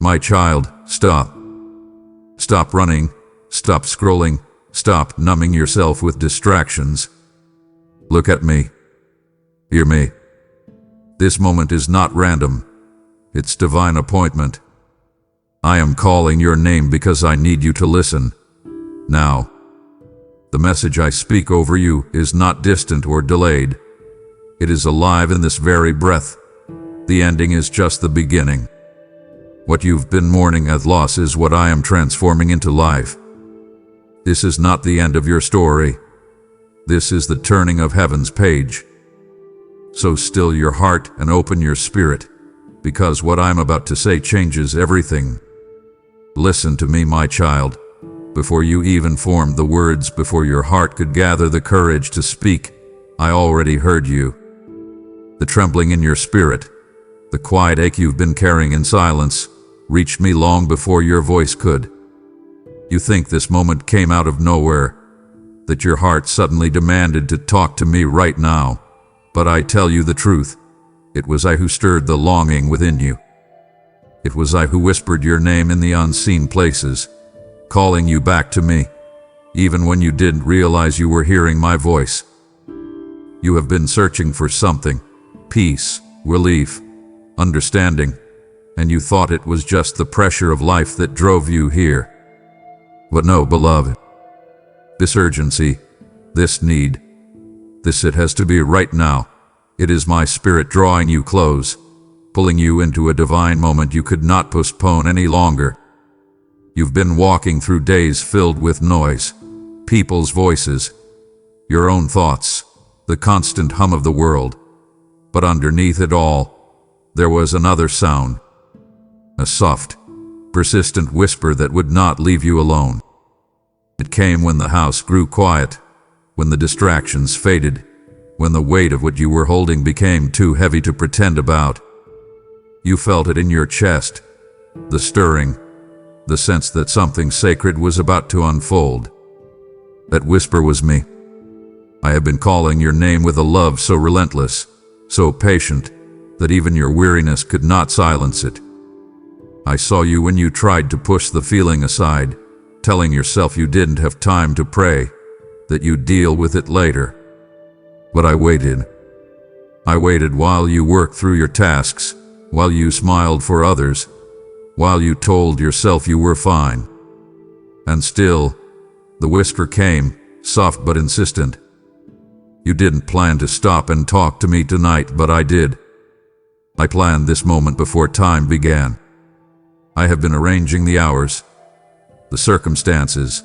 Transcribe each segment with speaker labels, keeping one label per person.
Speaker 1: My child, stop. Stop running. Stop scrolling. Stop numbing yourself with distractions. Look at me. Hear me. This moment is not random. It's divine appointment. I am calling your name because I need you to listen. Now. The message I speak over you is not distant or delayed. It is alive in this very breath. The ending is just the beginning. What you've been mourning as loss is what I am transforming into life. This is not the end of your story. This is the turning of heaven's page. So still your heart and open your spirit, because what I'm about to say changes everything. Listen to me, my child. Before you even formed the words, before your heart could gather the courage to speak, I already heard you. The trembling in your spirit, the quiet ache you've been carrying in silence, reached me long before your voice could. You think this moment came out of nowhere, that your heart suddenly demanded to talk to me right now. But I tell you the truth, it was I who stirred the longing within you. It was I who whispered your name in the unseen places, calling you back to me, even when you didn't realize you were hearing my voice. You have been searching for something, peace, relief, understanding, and you thought it was just the pressure of life that drove you here. But no, beloved. This urgency, this need, this it has to be right now. It is my spirit drawing you close, pulling you into a divine moment you could not postpone any longer. You've been walking through days filled with noise, people's voices, your own thoughts, the constant hum of the world. But underneath it all, there was another sound, a soft, persistent whisper that would not leave you alone. It came when the house grew quiet, when the distractions faded, when the weight of what you were holding became too heavy to pretend about. You felt it in your chest, the stirring, the sense that something sacred was about to unfold. That whisper was me. I have been calling your name with a love so relentless, so patient, that even your weariness could not silence it. I saw you when you tried to push the feeling aside, telling yourself you didn't have time to pray, that you'd deal with it later. But I waited. I waited while you worked through your tasks, while you smiled for others, while you told yourself you were fine. And still, the whisper came, soft but insistent. You didn't plan to stop and talk to me tonight, but I did. I planned this moment before time began. I have been arranging the hours, the circumstances,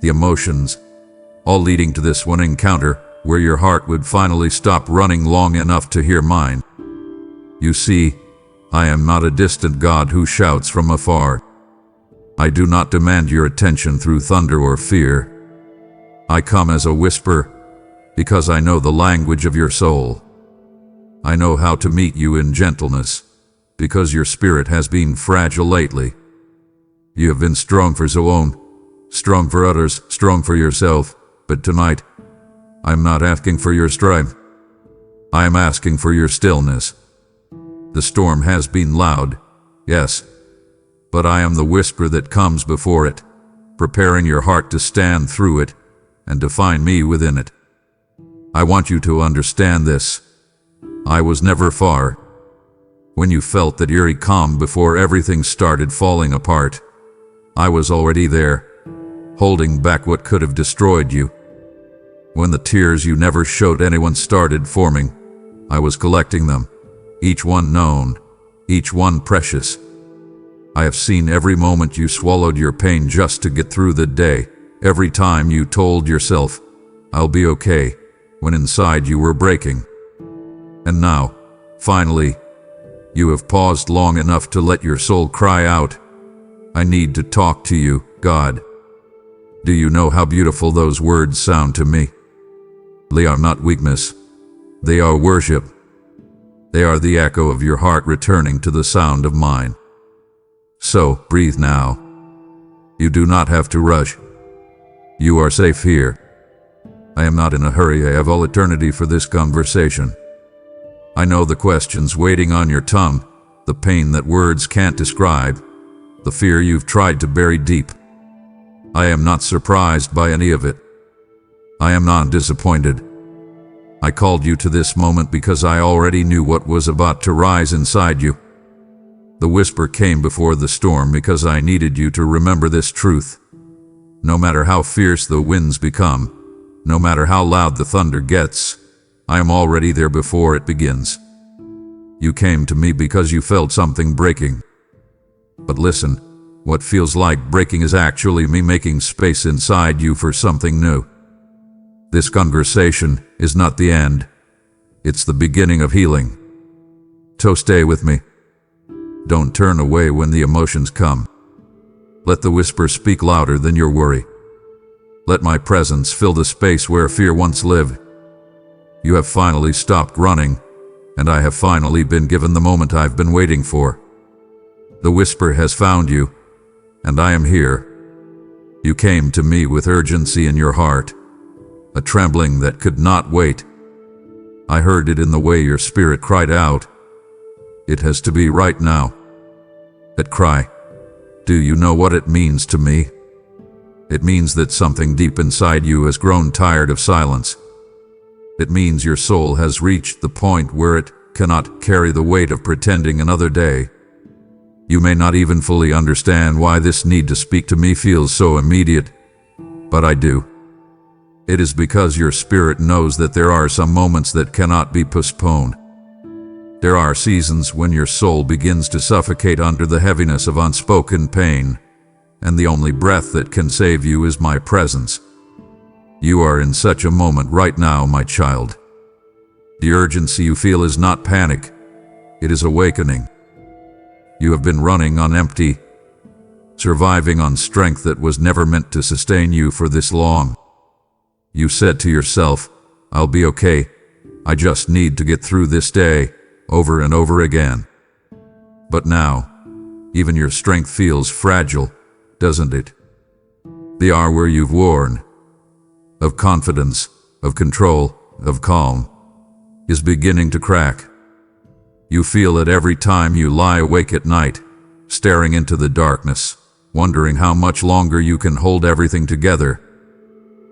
Speaker 1: the emotions, all leading to this one encounter where your heart would finally stop running long enough to hear mine. You see, I am not a distant God who shouts from afar. I do not demand your attention through thunder or fear. I come as a whisper because I know the language of your soul. I know how to meet you in gentleness because your spirit has been fragile lately. You have been strong for Zoon, strong for others, strong for yourself, but tonight, I'm not asking for your strength. I am asking for your stillness. The storm has been loud, yes, but I am the whisper that comes before it, preparing your heart to stand through it and to find me within it. I want you to understand this. I was never far. When you felt that eerie calm before everything started falling apart, I was already there, holding back what could have destroyed you. When the tears you never showed anyone started forming, I was collecting them, each one known, each one precious. I have seen every moment you swallowed your pain just to get through the day, every time you told yourself, I'll be okay, when inside you were breaking. And now, finally, you have paused long enough to let your soul cry out, I need to talk to you, God. Do you know how beautiful those words sound to me? They are not weakness. They are worship. They are the echo of your heart returning to the sound of mine. So, breathe now. You do not have to rush. You are safe here. I am not in a hurry. I have all eternity for this conversation. I know the questions waiting on your tongue, the pain that words can't describe, the fear you've tried to bury deep. I am not surprised by any of it. I am not disappointed. I called you to this moment because I already knew what was about to rise inside you. The whisper came before the storm because I needed you to remember this truth. No matter how fierce the winds become, no matter how loud the thunder gets, I am already there before it begins. You came to me because you felt something breaking. But listen, what feels like breaking is actually me making space inside you for something new. This conversation is not the end. It's the beginning of healing. So stay with me. Don't turn away when the emotions come. Let the whisper speak louder than your worry. Let my presence fill the space where fear once lived. You have finally stopped running, and I have finally been given the moment I've been waiting for. The whisper has found you, and I am here. You came to me with urgency in your heart, a trembling that could not wait. I heard it in the way your spirit cried out. It has to be right now. That cry, do you know what it means to me? It means that something deep inside you has grown tired of silence. It means your soul has reached the point where it cannot carry the weight of pretending another day. You may not even fully understand why this need to speak to me feels so immediate, but I do. It is because your spirit knows that there are some moments that cannot be postponed. There are seasons when your soul begins to suffocate under the heaviness of unspoken pain, and the only breath that can save you is my presence. You are in such a moment right now, my child. The urgency you feel is not panic, it is awakening. You have been running on empty, surviving on strength that was never meant to sustain you for this long. You said to yourself, I'll be okay, I just need to get through this day, over and over again. But now, even your strength feels fragile, doesn't it? The armor you've worn, of confidence, of control, of calm, is beginning to crack. You feel it every time you lie awake at night, staring into the darkness, wondering how much longer you can hold everything together.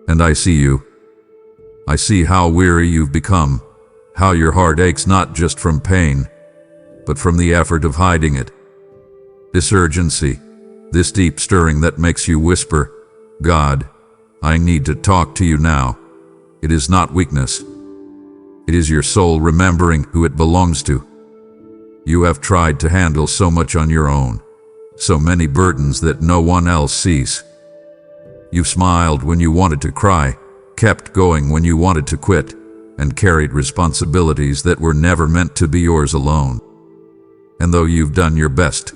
Speaker 1: And I see you. I see how weary you've become, how your heart aches not just from pain, but from the effort of hiding it. This urgency, this deep stirring that makes you whisper, God, I need to talk to you now. It is not weakness. It is your soul remembering who it belongs to. You have tried to handle so much on your own, so many burdens that no one else sees. You smiled when you wanted to cry, kept going when you wanted to quit, and carried responsibilities that were never meant to be yours alone. And though you've done your best,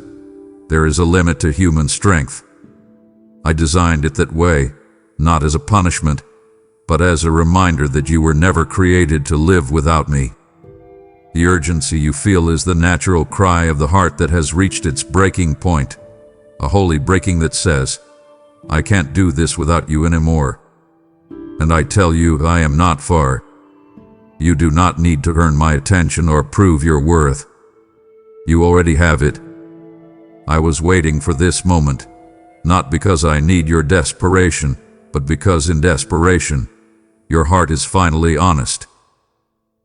Speaker 1: there is a limit to human strength. I designed it that way, not as a punishment, but as a reminder that you were never created to live without me. The urgency you feel is the natural cry of the heart that has reached its breaking point, a holy breaking that says, I can't do this without you anymore. And I tell you, I am not far. You do not need to earn my attention or prove your worth. You already have it. I was waiting for this moment, not because I need your desperation, but because in desperation, your heart is finally honest.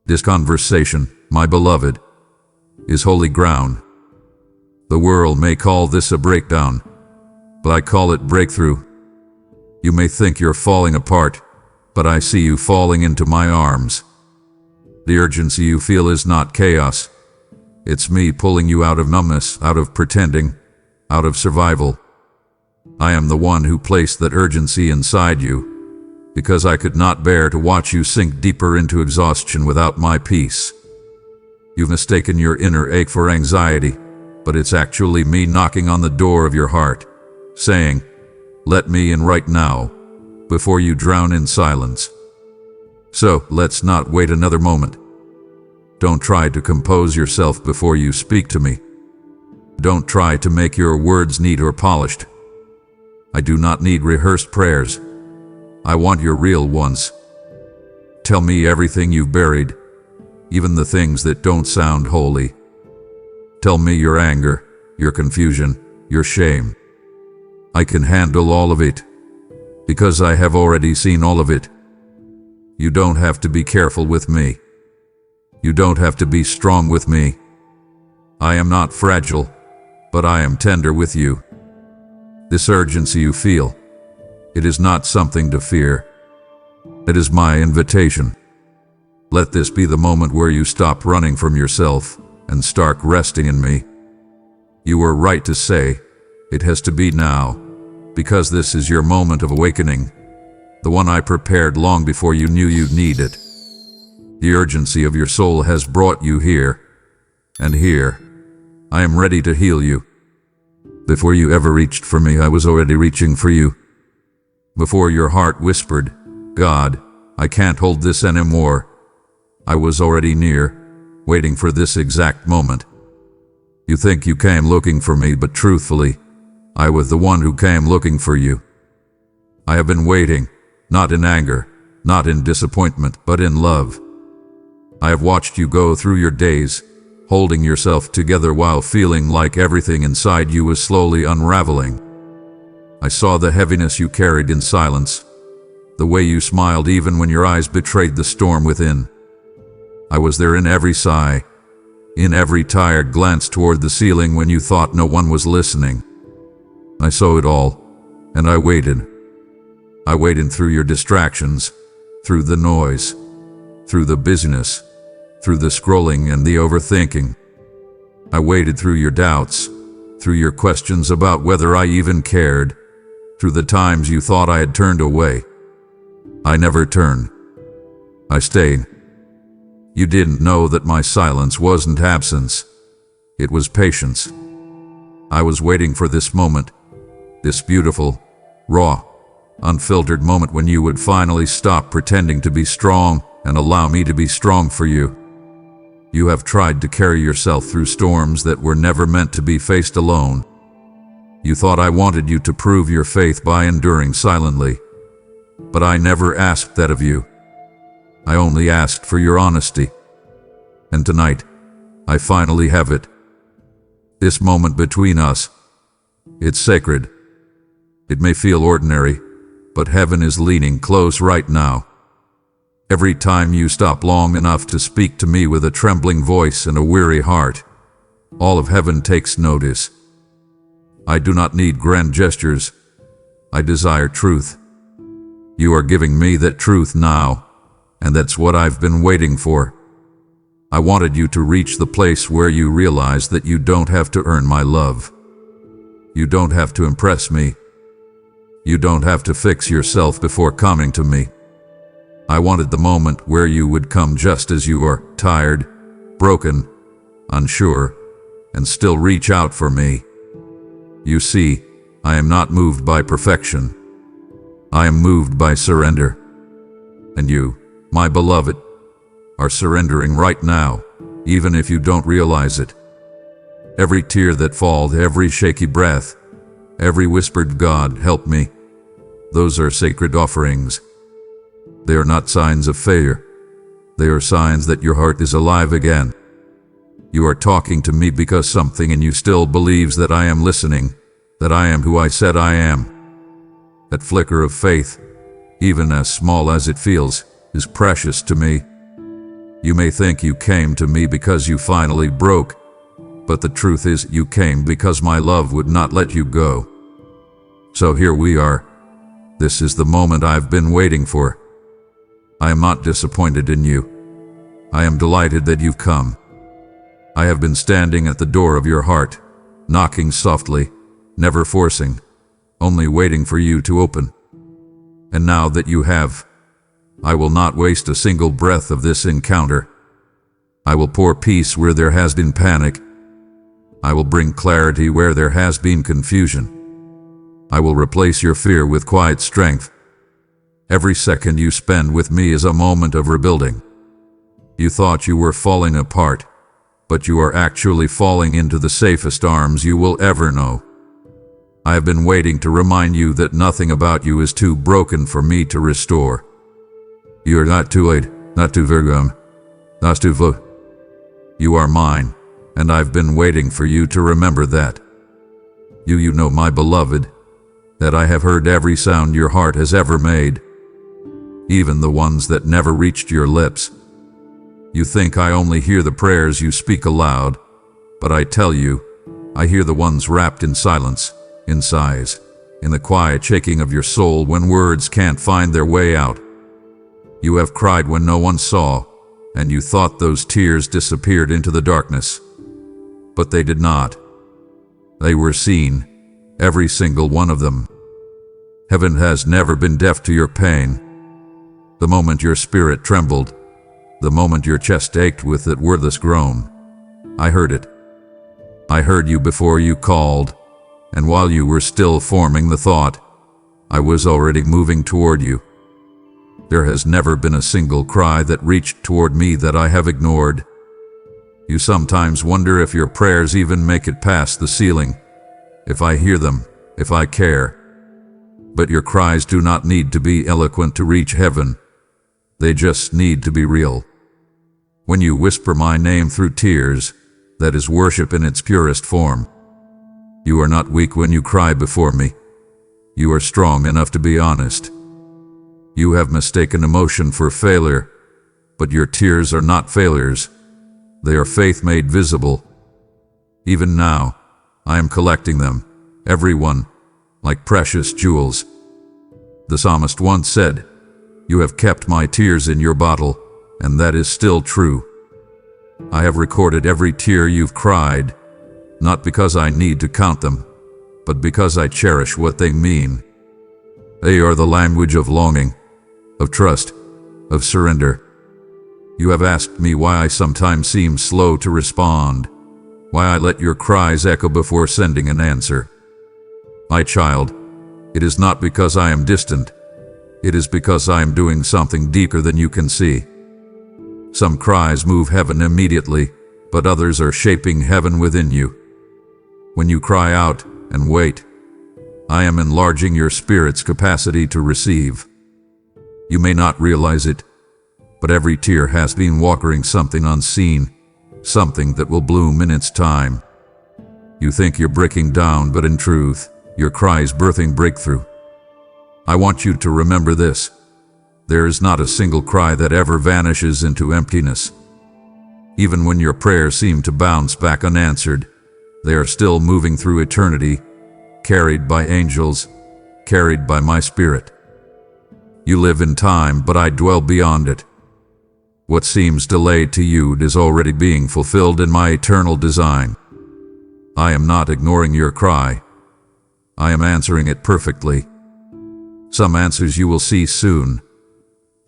Speaker 1: This conversation, my beloved, is holy ground. The world may call this a breakdown, but I call it breakthrough. You may think you're falling apart, but I see you falling into my arms. The urgency you feel is not chaos. It's me pulling you out of numbness, out of pretending, out of survival. I am the one who placed that urgency inside you, because I could not bear to watch you sink deeper into exhaustion without my peace. You've mistaken your inner ache for anxiety, but it's actually me knocking on the door of your heart, saying, let me in right now, before you drown in silence. So let's not wait another moment. Don't try to compose yourself before you speak to me. Don't try to make your words neat or polished. I do not need rehearsed prayers. I want your real ones. Tell me everything you've buried, even the things that don't sound holy. Tell me your anger, your confusion, your shame. I can handle all of it, because I have already seen all of it. You don't have to be careful with me. You don't have to be strong with me. I am not fragile, but I am tender with you. This urgency you feel, it is not something to fear. It is my invitation. Let this be the moment where you stop running from yourself and start resting in me. You were right to say, it has to be now, because this is your moment of awakening, the one I prepared long before you knew you'd need it. The urgency of your soul has brought you here, and here, I am ready to heal you. Before you ever reached for me, I was already reaching for you. Before your heart whispered, God, I can't hold this anymore, I was already near, waiting for this exact moment. You think you came looking for me, but truthfully, I was the one who came looking for you. I have been waiting, not in anger, not in disappointment, but in love. I have watched you go through your days, holding yourself together while feeling like everything inside you was slowly unraveling. I saw the heaviness you carried in silence, the way you smiled even when your eyes betrayed the storm within. I was there in every sigh, in every tired glance toward the ceiling when you thought no one was listening. I saw it all, and I waited. I waited through your distractions, through the noise, through the busyness, through the scrolling and the overthinking. I waited through your doubts, through your questions about whether I even cared, through the times you thought I had turned away. I never turned. I stayed. You didn't know that my silence wasn't absence. It was patience. I was waiting for this moment, this beautiful, raw, unfiltered moment when you would finally stop pretending to be strong and allow me to be strong for you. You have tried to carry yourself through storms that were never meant to be faced alone. You thought I wanted you to prove your faith by enduring silently, but I never asked that of you. I only asked for your honesty. And tonight, I finally have it. This moment between us, it's sacred. It may feel ordinary, but heaven is leaning close right now. Every time you stop long enough to speak to me with a trembling voice and a weary heart, all of heaven takes notice. I do not need grand gestures. I desire truth. You are giving me that truth now, and that's what I've been waiting for. I wanted you to reach the place where you realize that you don't have to earn my love. You don't have to impress me. You don't have to fix yourself before coming to me. I wanted the moment where you would come just as you are, tired, broken, unsure, and still reach out for me. You see, I am not moved by perfection. I am moved by surrender. And you, my beloved, are surrendering right now, even if you don't realize it. Every tear that falls, every shaky breath, every whispered "God, help me," those are sacred offerings. They are not signs of failure. They are signs that your heart is alive again. You are talking to me because something in you still believes that I am listening, that I am who I said I am. That flicker of faith, even as small as it feels, is precious to me. You may think you came to me because you finally broke, but the truth is you came because my love would not let you go. So here we are. This is the moment I've been waiting for. I am not disappointed in you. I am delighted that you've come. I have been standing at the door of your heart, knocking softly, never forcing, only waiting for you to open. And now that you have, I will not waste a single breath of this encounter. I will pour peace where there has been panic. I will bring clarity where there has been confusion. I will replace your fear with quiet strength. Every second you spend with me is a moment of rebuilding. You thought you were falling apart, but you are actually falling into the safest arms you will ever know. I have been waiting to remind you that nothing about you is too broken for me to restore. You are not too late, not too vergum, not too flo. You are mine, and I've been waiting for you to remember that. You know, my beloved, that I have heard every sound your heart has ever made, even the ones that never reached your lips. You think I only hear the prayers you speak aloud, but I tell you, I hear the ones wrapped in silence, in sighs, in the quiet shaking of your soul when words can't find their way out. You have cried when no one saw, and you thought those tears disappeared into the darkness. But they did not. They were seen, every single one of them. Heaven has never been deaf to your pain. The moment your spirit trembled, the moment your chest ached with that wordless groan, I heard it. I heard you before you called, and while you were still forming the thought, I was already moving toward you. There has never been a single cry that reached toward me that I have ignored. You sometimes wonder if your prayers even make it past the ceiling, if I hear them, if I care. But your cries do not need to be eloquent to reach heaven. They just need to be real. When you whisper my name through tears, that is worship in its purest form. You are not weak when you cry before me. You are strong enough to be honest. You have mistaken emotion for failure, but your tears are not failures. They are faith made visible. Even now, I am collecting them, every one, like precious jewels. The psalmist once said, "You have kept my tears in your bottle," and that is still true. I have recorded every tear you've cried, not because I need to count them, but because I cherish what they mean. They are the language of longing, of trust, of surrender. You have asked me why I sometimes seem slow to respond, why I let your cries echo before sending an answer. My child, it is not because I am distant. It is because I am doing something deeper than you can see. Some cries move heaven immediately, but others are shaping heaven within you. When you cry out and wait, I am enlarging your spirit's capacity to receive. You may not realize it, but every tear has been watering something unseen, something that will bloom in its time. You think you're breaking down, but in truth, your cry is birthing breakthrough. I want you to remember this. There is not a single cry that ever vanishes into emptiness. Even when your prayers seem to bounce back unanswered, they are still moving through eternity, carried by angels, carried by my spirit. You live in time, but I dwell beyond it. What seems delayed to you is already being fulfilled in my eternal design. I am not ignoring your cry. I am answering it perfectly. Some answers you will see soon.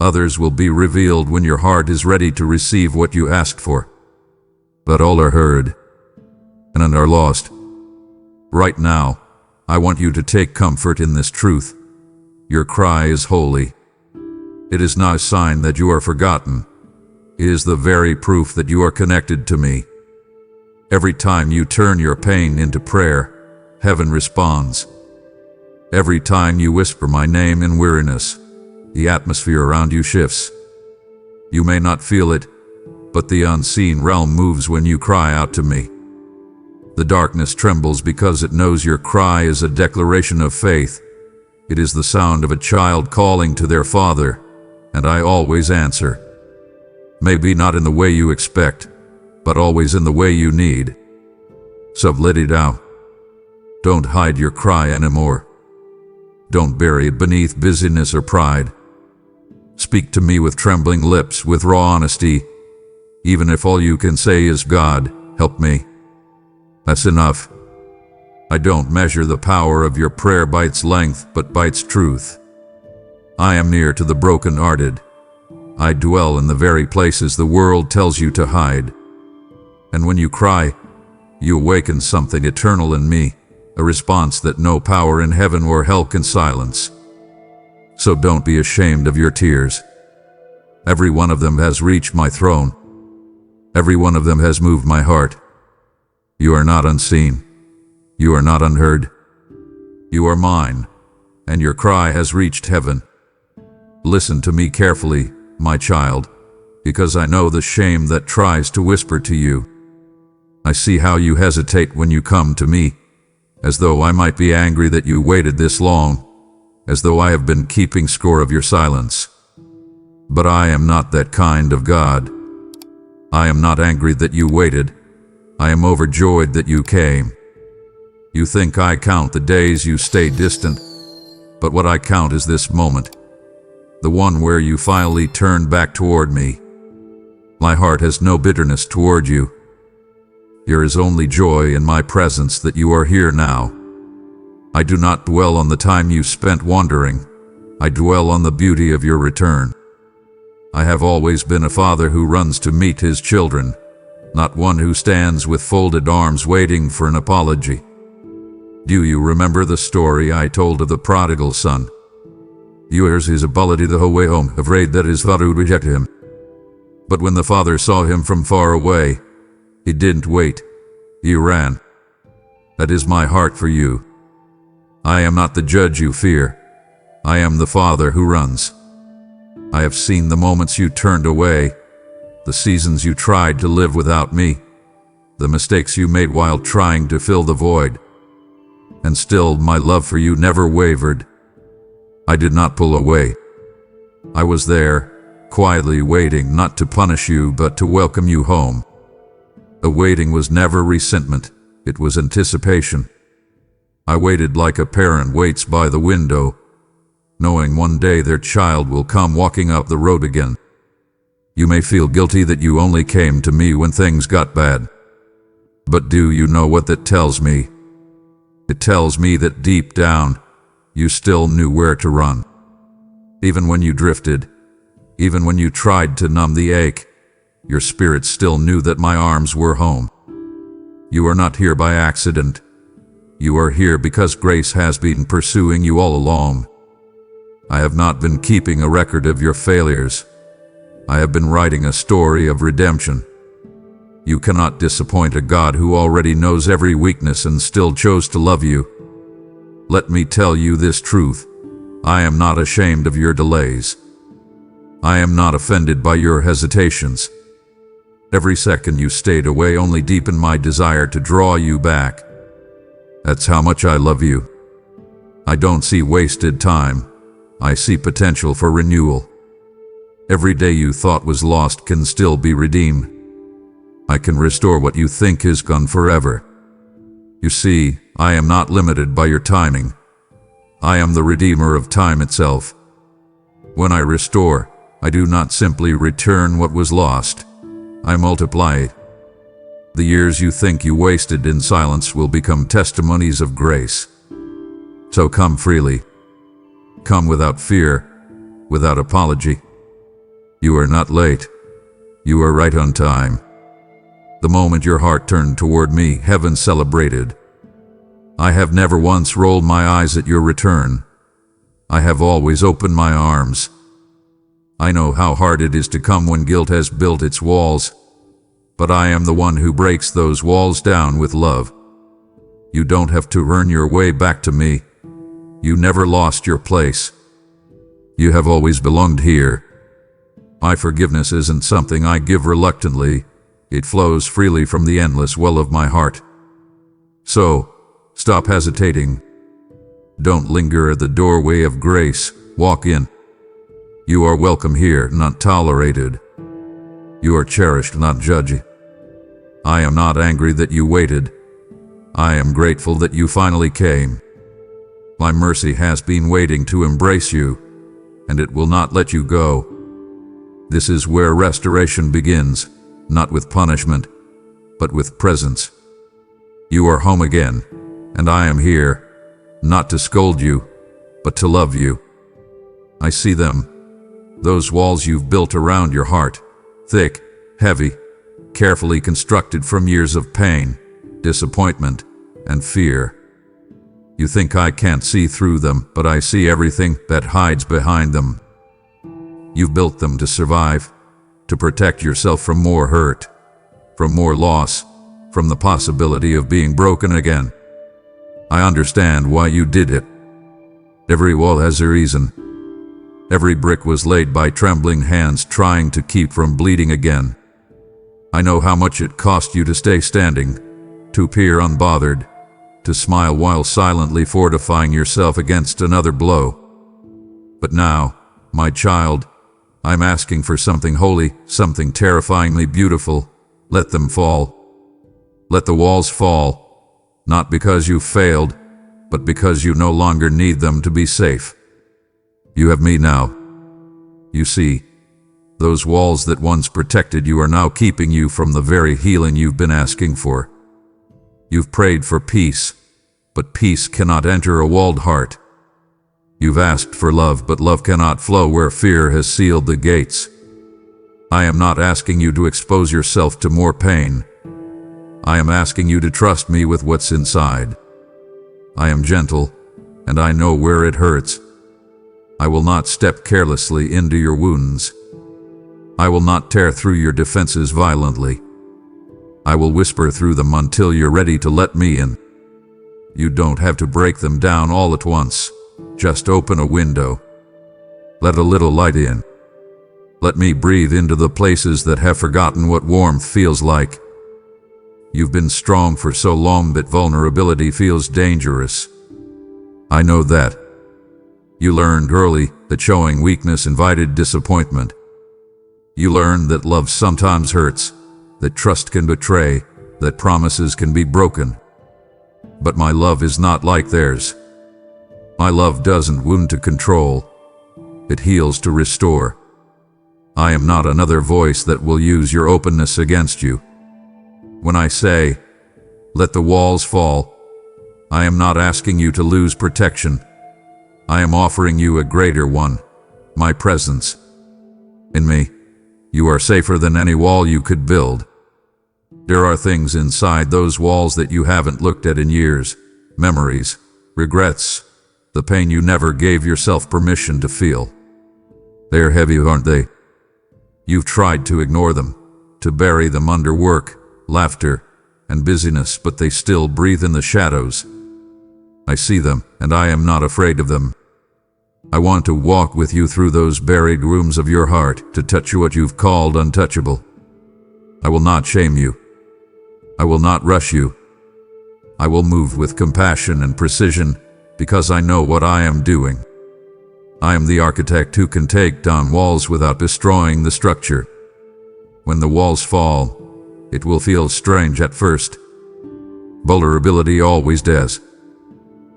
Speaker 1: Others will be revealed when your heart is ready to receive what you asked for. But all are heard, and none are lost. Right now, I want you to take comfort in this truth. Your cry is holy. It is not a sign that you are forgotten. It is the very proof that you are connected to me. Every time you turn your pain into prayer, heaven responds. Every time you whisper my name in weariness, the atmosphere around you shifts. You may not feel it, but the unseen realm moves when you cry out to me. The darkness trembles because it knows your cry is a declaration of faith. It is the sound of a child calling to their father, and I always answer. Maybe not in the way you expect, but always in the way you need. So let it out. Don't hide your cry anymore. Don't bury it beneath busyness or pride. Speak to me with trembling lips, with raw honesty, even if all you can say is, "God, help me." That's enough. I don't measure the power of your prayer by its length, but by its truth. I am near to the broken-hearted. I dwell in the very places the world tells you to hide. And when you cry, you awaken something eternal in me, a response that no power in heaven or hell can silence. So don't be ashamed of your tears. Every one of them has reached my throne. Every one of them has moved my heart. You are not unseen. You are not unheard. You are mine, and your cry has reached heaven. Listen to me carefully, my child, because I know the shame that tries to whisper to you. I see how you hesitate when you come to me, as though I might be angry that you waited this long, as though I have been keeping score of your silence. But I am not that kind of God. I am not angry that you waited. I am overjoyed that you came. You think I count the days you stay distant, but what I count is this moment, the one where you finally turn back toward me. My heart has no bitterness toward you. There is only joy in my presence that you are here now. I do not dwell on the time you spent wandering. I dwell on the beauty of your return. I have always been a father who runs to meet his children, not one who stands with folded arms waiting for an apology. Do you remember the story I told of the prodigal son? Yours is ability the whole way home, afraid that his father would reject him. But when the father saw him from far away, he didn't wait. He ran. That is my heart for you. I am not the judge you fear. I am the father who runs. I have seen the moments you turned away, the seasons you tried to live without me, the mistakes you made while trying to fill the void. And still my love for you never wavered. I did not pull away. I was there, quietly waiting, not to punish you but to welcome you home. The waiting was never resentment, it was anticipation. I waited like a parent waits by the window, knowing one day their child will come walking up the road again. You may feel guilty that you only came to me when things got bad. But do you know what that tells me? It tells me that deep down, you still knew where to run. Even when you drifted, even when you tried to numb the ache, your spirit still knew that my arms were home. You are not here by accident. You are here because grace has been pursuing you all along. I have not been keeping a record of your failures. I have been writing a story of redemption. You cannot disappoint a God who already knows every weakness and still chose to love you. Let me tell you this truth. I am not ashamed of your delays. I am not offended by your hesitations. Every second you stayed away only deepened my desire to draw you back. That's how much I love you. I don't see wasted time. I see potential for renewal. Every day you thought was lost can still be redeemed. I can restore what you think is gone forever. You see, I am not limited by your timing. I am the Redeemer of time itself. When I restore, I do not simply return what was lost. I multiply it. The years you think you wasted in silence will become testimonies of grace. So come freely. Come without fear, without apology. You are not late. You are right on time. The moment your heart turned toward me, heaven celebrated. I have never once rolled my eyes at your return. I have always opened my arms. I know how hard it is to come when guilt has built its walls, but I am the one who breaks those walls down with love. You don't have to earn your way back to me. You never lost your place. You have always belonged here. My forgiveness isn't something I give reluctantly. It flows freely from the endless well of my heart. So, stop hesitating. Don't linger at the doorway of grace. Walk in. You are welcome here, not tolerated. You are cherished, not judged. I am not angry that you waited. I am grateful that you finally came. My mercy has been waiting to embrace you, and it will not let you go. This is where restoration begins, not with punishment, but with presence. You are home again, and I am here, not to scold you, but to love you. I see them, those walls you've built around your heart, thick, heavy, carefully constructed from years of pain, disappointment, and fear. You think I can't see through them, but I see everything that hides behind them. You've built them to survive, to protect yourself from more hurt, from more loss, from the possibility of being broken again. I understand why you did it. Every wall has a reason. Every brick was laid by trembling hands trying to keep from bleeding again. I know how much it cost you to stay standing, to appear unbothered, to smile while silently fortifying yourself against another blow. But now, my child, I'm asking for something holy, something terrifyingly beautiful. Let them fall. Let the walls fall, not because you failed, but because you no longer need them to be safe. You have me now. You see, those walls that once protected you are now keeping you from the very healing you've been asking for. You've prayed for peace, but peace cannot enter a walled heart. You've asked for love, but love cannot flow where fear has sealed the gates. I am not asking you to expose yourself to more pain. I am asking you to trust me with what's inside. I am gentle, and I know where it hurts. I will not step carelessly into your wounds. I will not tear through your defenses violently. I will whisper through them until you're ready to let me in. You don't have to break them down all at once. Just open a window. Let a little light in. Let me breathe into the places that have forgotten what warmth feels like. You've been strong for so long that vulnerability feels dangerous. I know that. You learned early that showing weakness invited disappointment. You learned that love sometimes hurts, that trust can betray, that promises can be broken. But my love is not like theirs. My love doesn't wound to control. It heals to restore. I am not another voice that will use your openness against you. When I say, let the walls fall, I am not asking you to lose protection. I am offering you a greater one, my presence. In me, you are safer than any wall you could build. There are things inside those walls that you haven't looked at in years, memories, regrets, the pain you never gave yourself permission to feel. They're heavy, aren't they? You've tried to ignore them, to bury them under work, laughter, and busyness, but they still breathe in the shadows. I see them, and I am not afraid of them. I want to walk with you through those buried rooms of your heart, to touch what you've called untouchable. I will not shame you. I will not rush you. I will move with compassion and precision, because I know what I am doing. I am the architect who can take down walls without destroying the structure. When the walls fall, it will feel strange at first. Vulnerability always does.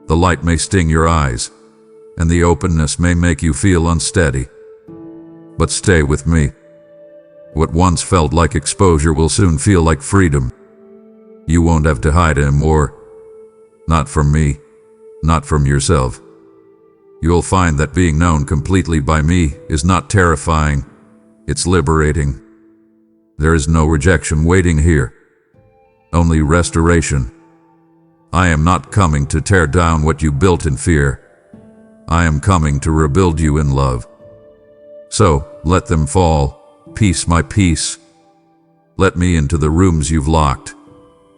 Speaker 1: The light may sting your eyes, and the openness may make you feel unsteady. But stay with me. What once felt like exposure will soon feel like freedom. You won't have to hide anymore. Not from me, not from yourself. You'll find that being known completely by me is not terrifying, it's liberating. There is no rejection waiting here, only restoration. I am not coming to tear down what you built in fear. I am coming to rebuild you in love. So, let them fall, piece by piece. Let me into the rooms you've locked,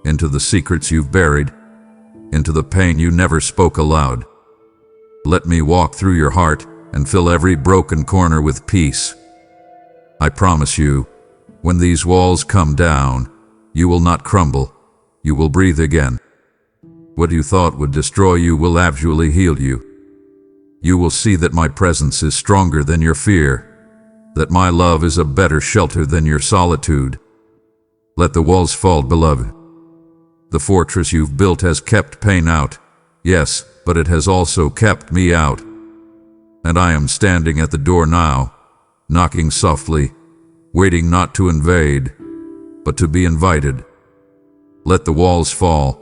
Speaker 1: into the secrets you've buried, into the pain you never spoke aloud. Let me walk through your heart and fill every broken corner with peace. I promise you, when these walls come down, you will not crumble, you will breathe again. What you thought would destroy you will actually heal you. You will see that my presence is stronger than your fear, that my love is a better shelter than your solitude. Let the walls fall, beloved. The fortress you've built has kept pain out, yes, but it has also kept me out. And I am standing at the door now, knocking softly, waiting not to invade, but to be invited. Let the walls fall,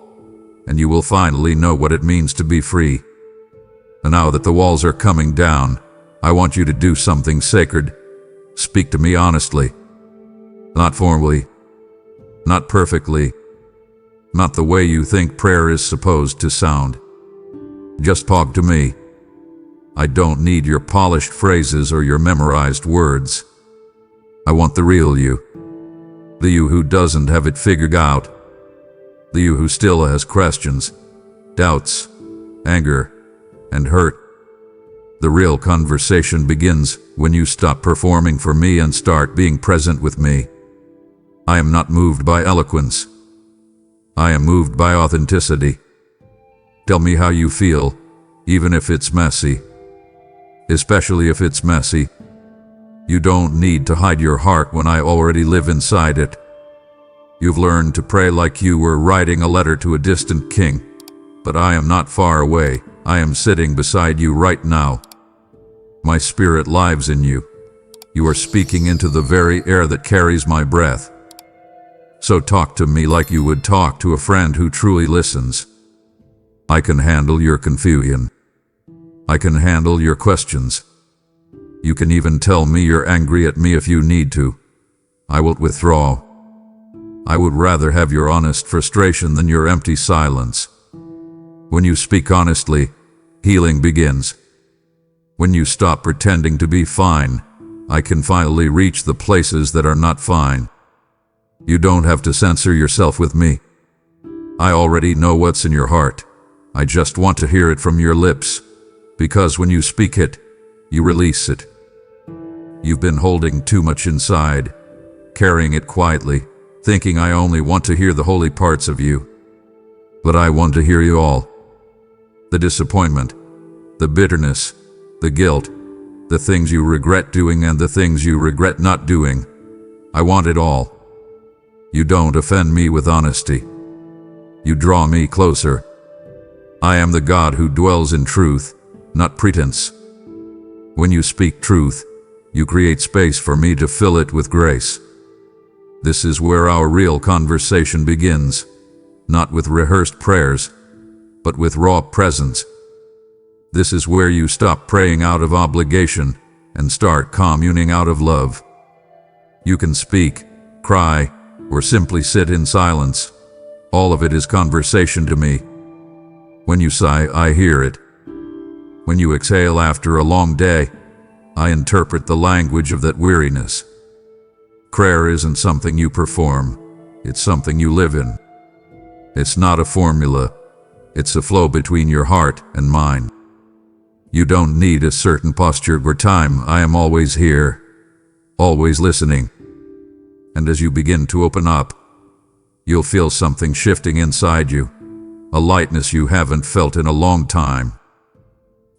Speaker 1: and you will finally know what it means to be free. And now that the walls are coming down, I want you to do something sacred. Speak to me honestly. Not formally, not perfectly, not the way you think prayer is supposed to sound. Just talk to me. I don't need your polished phrases or your memorized words. I want the real you. The you who doesn't have it figured out. The you who still has questions, doubts, anger, and hurt. The real conversation begins when you stop performing for me and start being present with me. I am not moved by eloquence. I am moved by authenticity. Tell me how you feel, even if it's messy. Especially if it's messy. You don't need to hide your heart when I already live inside it. You've learned to pray like you were writing a letter to a distant king. But I am not far away. I am sitting beside you right now. My spirit lives in you. You are speaking into the very air that carries my breath. So talk to me like you would talk to a friend who truly listens. I can handle your confusion. I can handle your questions. You can even tell me you're angry at me if you need to. I will withdraw. I would rather have your honest frustration than your empty silence. When you speak honestly, healing begins. When you stop pretending to be fine, I can finally reach the places that are not fine. You don't have to censor yourself with me. I already know what's in your heart. I just want to hear it from your lips. Because when you speak it, you release it. You've been holding too much inside, carrying it quietly, thinking I only want to hear the holy parts of you. But I want to hear you all. The disappointment, the bitterness, the guilt, the things you regret doing and the things you regret not doing. I want it all. You don't offend me with honesty. You draw me closer. I am the God who dwells in truth, not pretense. When you speak truth, you create space for me to fill it with grace. This is where our real conversation begins, not with rehearsed prayers, but with raw presence. This is where you stop praying out of obligation and start communing out of love. You can speak, cry, or simply sit in silence. All of it is conversation to me. When you sigh, I hear it. When you exhale after a long day, I interpret the language of that weariness. Prayer isn't something you perform, it's something you live in. It's not a formula, it's a flow between your heart and mine. You don't need a certain posture or time. I am always here, always listening. And as you begin to open up, you'll feel something shifting inside you, a lightness you haven't felt in a long time.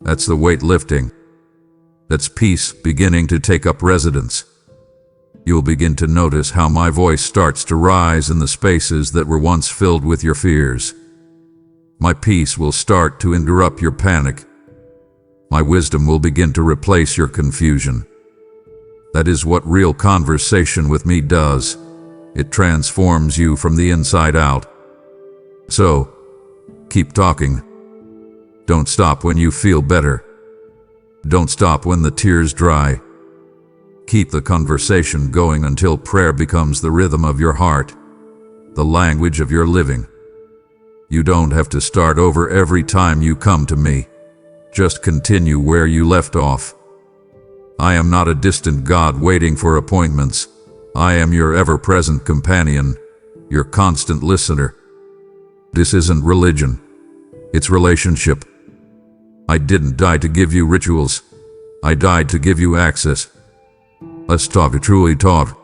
Speaker 1: That's the weight lifting. That's peace beginning to take up residence. You'll begin to notice how my voice starts to rise in the spaces that were once filled with your fears. My peace will start to interrupt your panic. My wisdom will begin to replace your confusion. That is what real conversation with me does. It transforms you from the inside out. So, keep talking. Don't stop when you feel better. Don't stop when the tears dry. Keep the conversation going until prayer becomes the rhythm of your heart, the language of your living. You don't have to start over every time you come to me. Just continue where you left off. I am not a distant God waiting for appointments. I am your ever-present companion, your constant listener. This isn't religion. It's relationship. I didn't die to give you rituals. I died to give you access. Let's talk truly talk.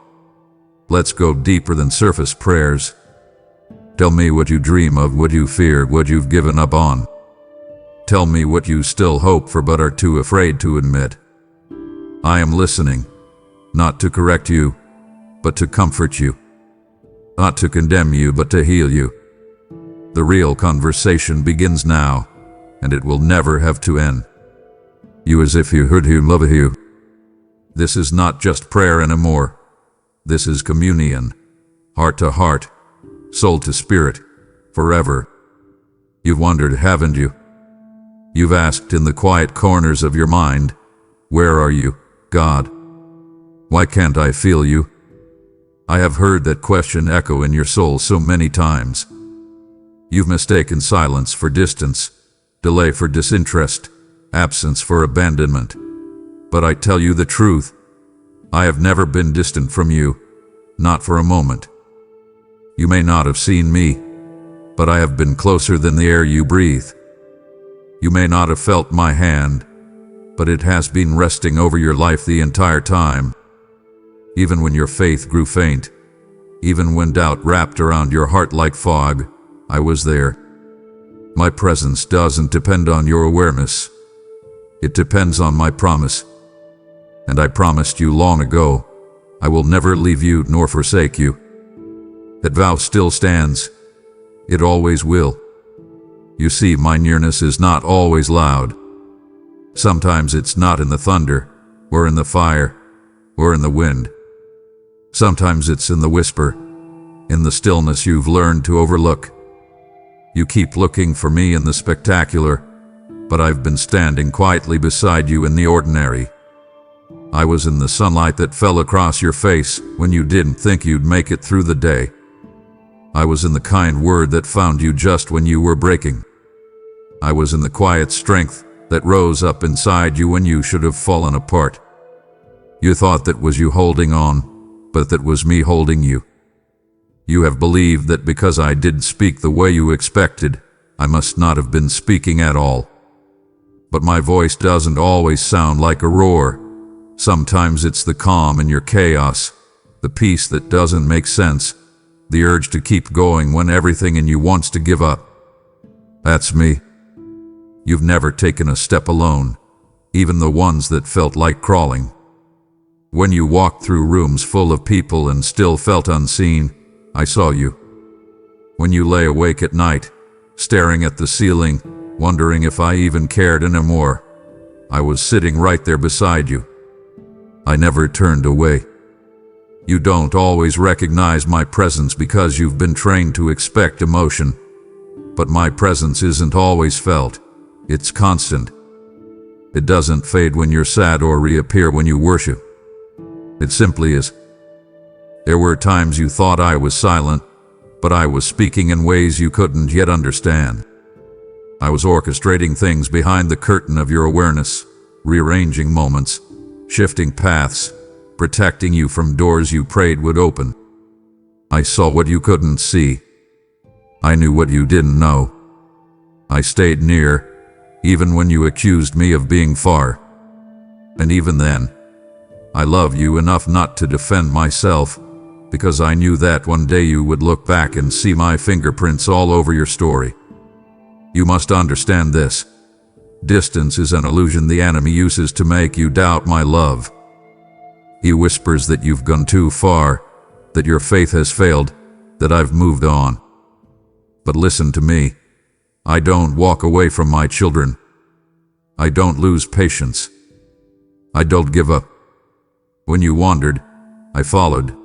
Speaker 1: Let's go deeper than surface prayers. Tell me what you dream of, what you fear, what you've given up on. Tell me what you still hope for but are too afraid to admit. I am listening, not to correct you, but to comfort you. Not to condemn you, but to heal you. The real conversation begins now, and it will never have to end. You as if you heard him love you. This is not just prayer anymore. This is communion, heart to heart, soul to spirit, forever. You've wondered, haven't you? You've asked in the quiet corners of your mind, where are you, God? Why can't I feel you? I have heard that question echo in your soul so many times. You've mistaken silence for distance, delay for disinterest, absence for abandonment. But I tell you the truth, I have never been distant from you, not for a moment. You may not have seen me, but I have been closer than the air you breathe. You may not have felt my hand, but it has been resting over your life the entire time. Even when your faith grew faint, even when doubt wrapped around your heart like fog, I was there. My presence doesn't depend on your awareness. It depends on my promise. And I promised you long ago, I will never leave you nor forsake you. That vow still stands. It always will. You see, my nearness is not always loud. Sometimes it's not in the thunder, or in the fire, or in the wind. Sometimes it's in the whisper, in the stillness you've learned to overlook. You keep looking for me in the spectacular, but I've been standing quietly beside you in the ordinary. I was in the sunlight that fell across your face when you didn't think you'd make it through the day. I was in the kind word that found you just when you were breaking. I was in the quiet strength that rose up inside you when you should have fallen apart. You thought that was you holding on, but that was me holding you. You have believed that because I didn't speak the way you expected, I must not have been speaking at all. But my voice doesn't always sound like a roar. Sometimes it's the calm in your chaos, the peace that doesn't make sense, the urge to keep going when everything in you wants to give up. That's me. You've never taken a step alone, even the ones that felt like crawling. When you walked through rooms full of people and still felt unseen, I saw you. When you lay awake at night, staring at the ceiling, wondering if I even cared anymore, I was sitting right there beside you. I never turned away. You don't always recognize my presence because you've been trained to expect emotion. But my presence isn't always felt. It's constant. It doesn't fade when you're sad or reappear when you worship. It simply is. There were times you thought I was silent, but I was speaking in ways you couldn't yet understand. I was orchestrating things behind the curtain of your awareness, rearranging moments, shifting paths, protecting you from doors you prayed would open. I saw what you couldn't see. I knew what you didn't know. I stayed near, even when you accused me of being far. And even then, I loved you enough not to defend myself, because I knew that one day you would look back and see my fingerprints all over your story. You must understand this. Distance is an illusion the enemy uses to make you doubt my love. He whispers that you've gone too far, that your faith has failed, that I've moved on. But listen to me. I don't walk away from my children. I don't lose patience. I don't give up. When you wandered, I followed.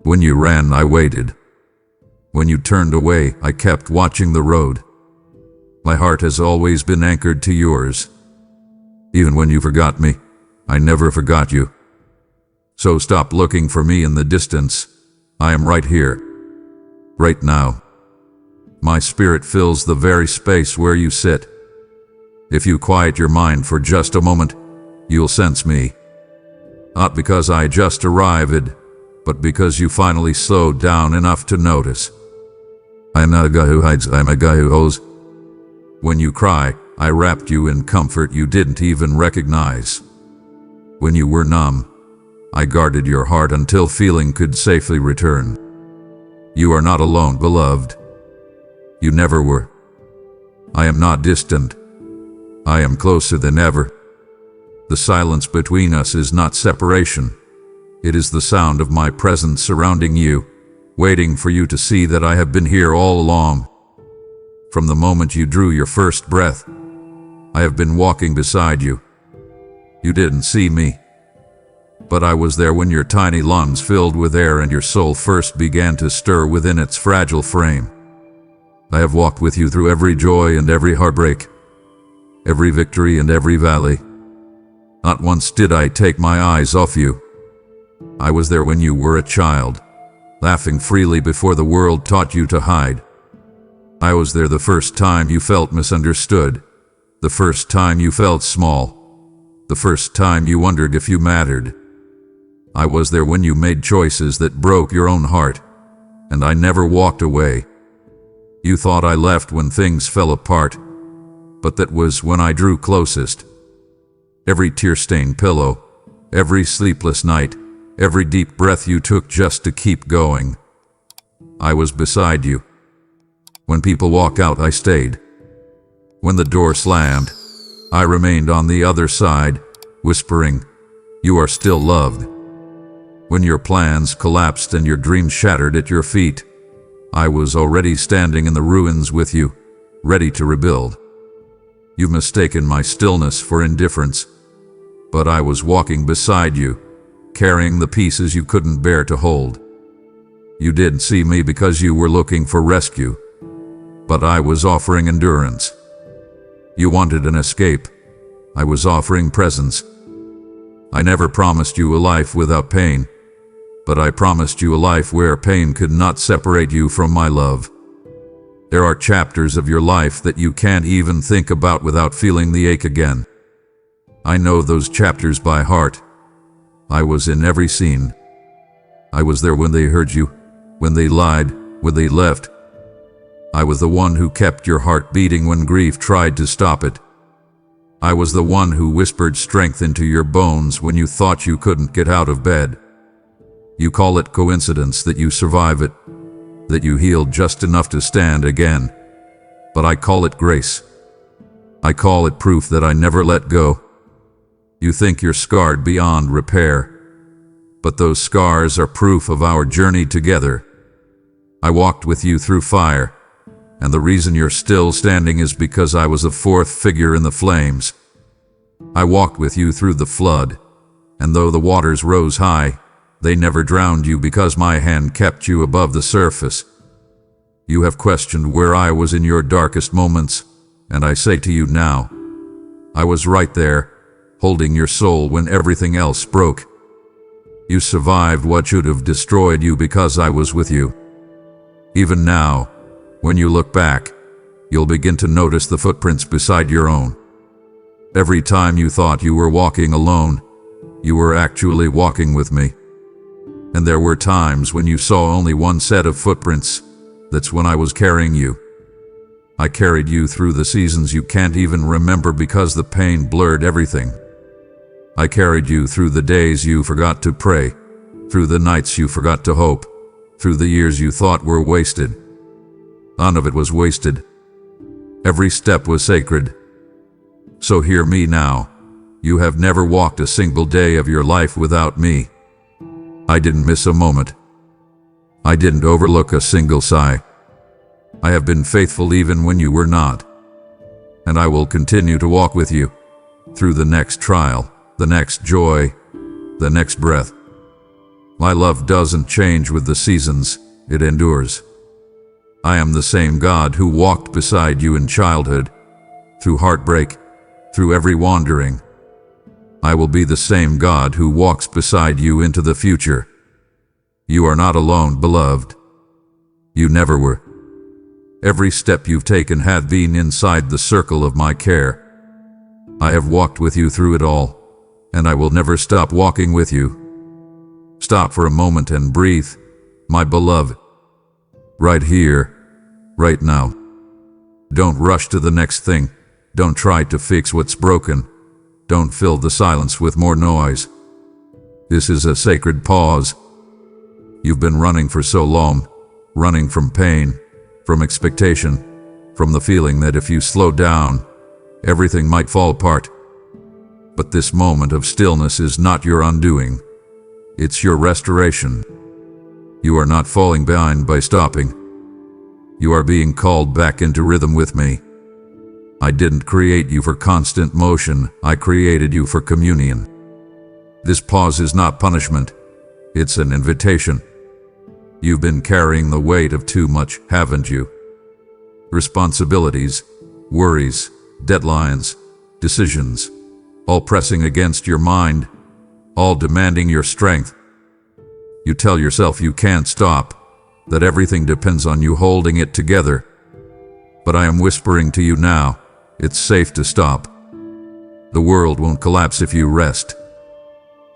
Speaker 1: When you ran, I waited. When you turned away, I kept watching the road. My heart has always been anchored to yours. Even when you forgot me, I never forgot you. So stop looking for me in the distance. I am right here, right now. My spirit fills the very space where you sit. If you quiet your mind for just a moment, you'll sense me. Not because I just arrived, but because you finally slowed down enough to notice. I'm not a guy who hides, I'm a guy who holds. When you cry, I wrapped you in comfort you didn't even recognize. When you were numb, I guarded your heart until feeling could safely return. You are not alone, beloved. You never were. I am not distant. I am closer than ever. The silence between us is not separation. It is the sound of my presence surrounding you, waiting for you to see that I have been here all along. From the moment you drew your first breath, I have been walking beside you. You didn't see me, but I was there when your tiny lungs filled with air and your soul first began to stir within its fragile frame. I have walked with you through every joy and every heartbreak, every victory and every valley. Not once did I take my eyes off you. I was there when you were a child, laughing freely before the world taught you to hide. I was there the first time you felt misunderstood, the first time you felt small, the first time you wondered if you mattered. I was there when you made choices that broke your own heart, and I never walked away. You thought I left when things fell apart, but that was when I drew closest. Every tear-stained pillow, every sleepless night, every deep breath you took just to keep going. I was beside you. When people walked out, I stayed. When the door slammed, I remained on the other side, whispering, "You are still loved." When your plans collapsed and your dreams shattered at your feet, I was already standing in the ruins with you, ready to rebuild. You've mistaken my stillness for indifference, but I was walking beside you, carrying the pieces you couldn't bear to hold. You didn't see me because you were looking for rescue, but I was offering endurance. You wanted an escape. I was offering presence. I never promised you a life without pain, but I promised you a life where pain could not separate you from my love. There are chapters of your life that you can't even think about without feeling the ache again. I know those chapters by heart. I was in every scene. I was there when they hurt you, when they lied, when they left. I was the one who kept your heart beating when grief tried to stop it. I was the one who whispered strength into your bones when you thought you couldn't get out of bed. You call it coincidence that you survive it, that you healed just enough to stand again. But I call it grace. I call it proof that I never let go. You think you're scarred beyond repair, but those scars are proof of our journey together. I walked with you through fire, and the reason you're still standing is because I was the fourth figure in the flames. I walked with you through the flood, and though the waters rose high, they never drowned you because my hand kept you above the surface. You have questioned where I was in your darkest moments, and I say to you now, I was right there, holding your soul when everything else broke. You survived what should have destroyed you because I was with you. Even now, when you look back, you'll begin to notice the footprints beside your own. Every time you thought you were walking alone, you were actually walking with me. And there were times when you saw only one set of footprints. That's when I was carrying you. I carried you through the seasons you can't even remember because the pain blurred everything. I carried you through the days you forgot to pray, through the nights you forgot to hope, through the years you thought were wasted. None of it was wasted. Every step was sacred. So hear me now. You have never walked a single day of your life without me. I didn't miss a moment. I didn't overlook a single sigh. I have been faithful even when you were not. And I will continue to walk with you through the next trial, the next joy, the next breath. My love doesn't change with the seasons, it endures. I am the same God who walked beside you in childhood, through heartbreak, through every wandering. I will be the same God who walks beside you into the future. You are not alone, beloved. You never were. Every step you've taken had been inside the circle of my care. I have walked with you through it all, and I will never stop walking with you. Stop for a moment and breathe, my beloved. Right here, right now. Don't rush to the next thing. Don't try to fix what's broken. Don't fill the silence with more noise. This is a sacred pause. You've been running for so long, running from pain, from expectation, from the feeling that if you slow down, everything might fall apart. But this moment of stillness is not your undoing. It's your restoration. You are not falling behind by stopping. You are being called back into rhythm with me. I didn't create you for constant motion. I created you for communion. This pause is not punishment. It's an invitation. You've been carrying the weight of too much, haven't you? Responsibilities, worries, deadlines, decisions, all pressing against your mind, all demanding your strength. You tell yourself you can't stop, that everything depends on you holding it together. But I am whispering to you now, it's safe to stop. The world won't collapse if you rest.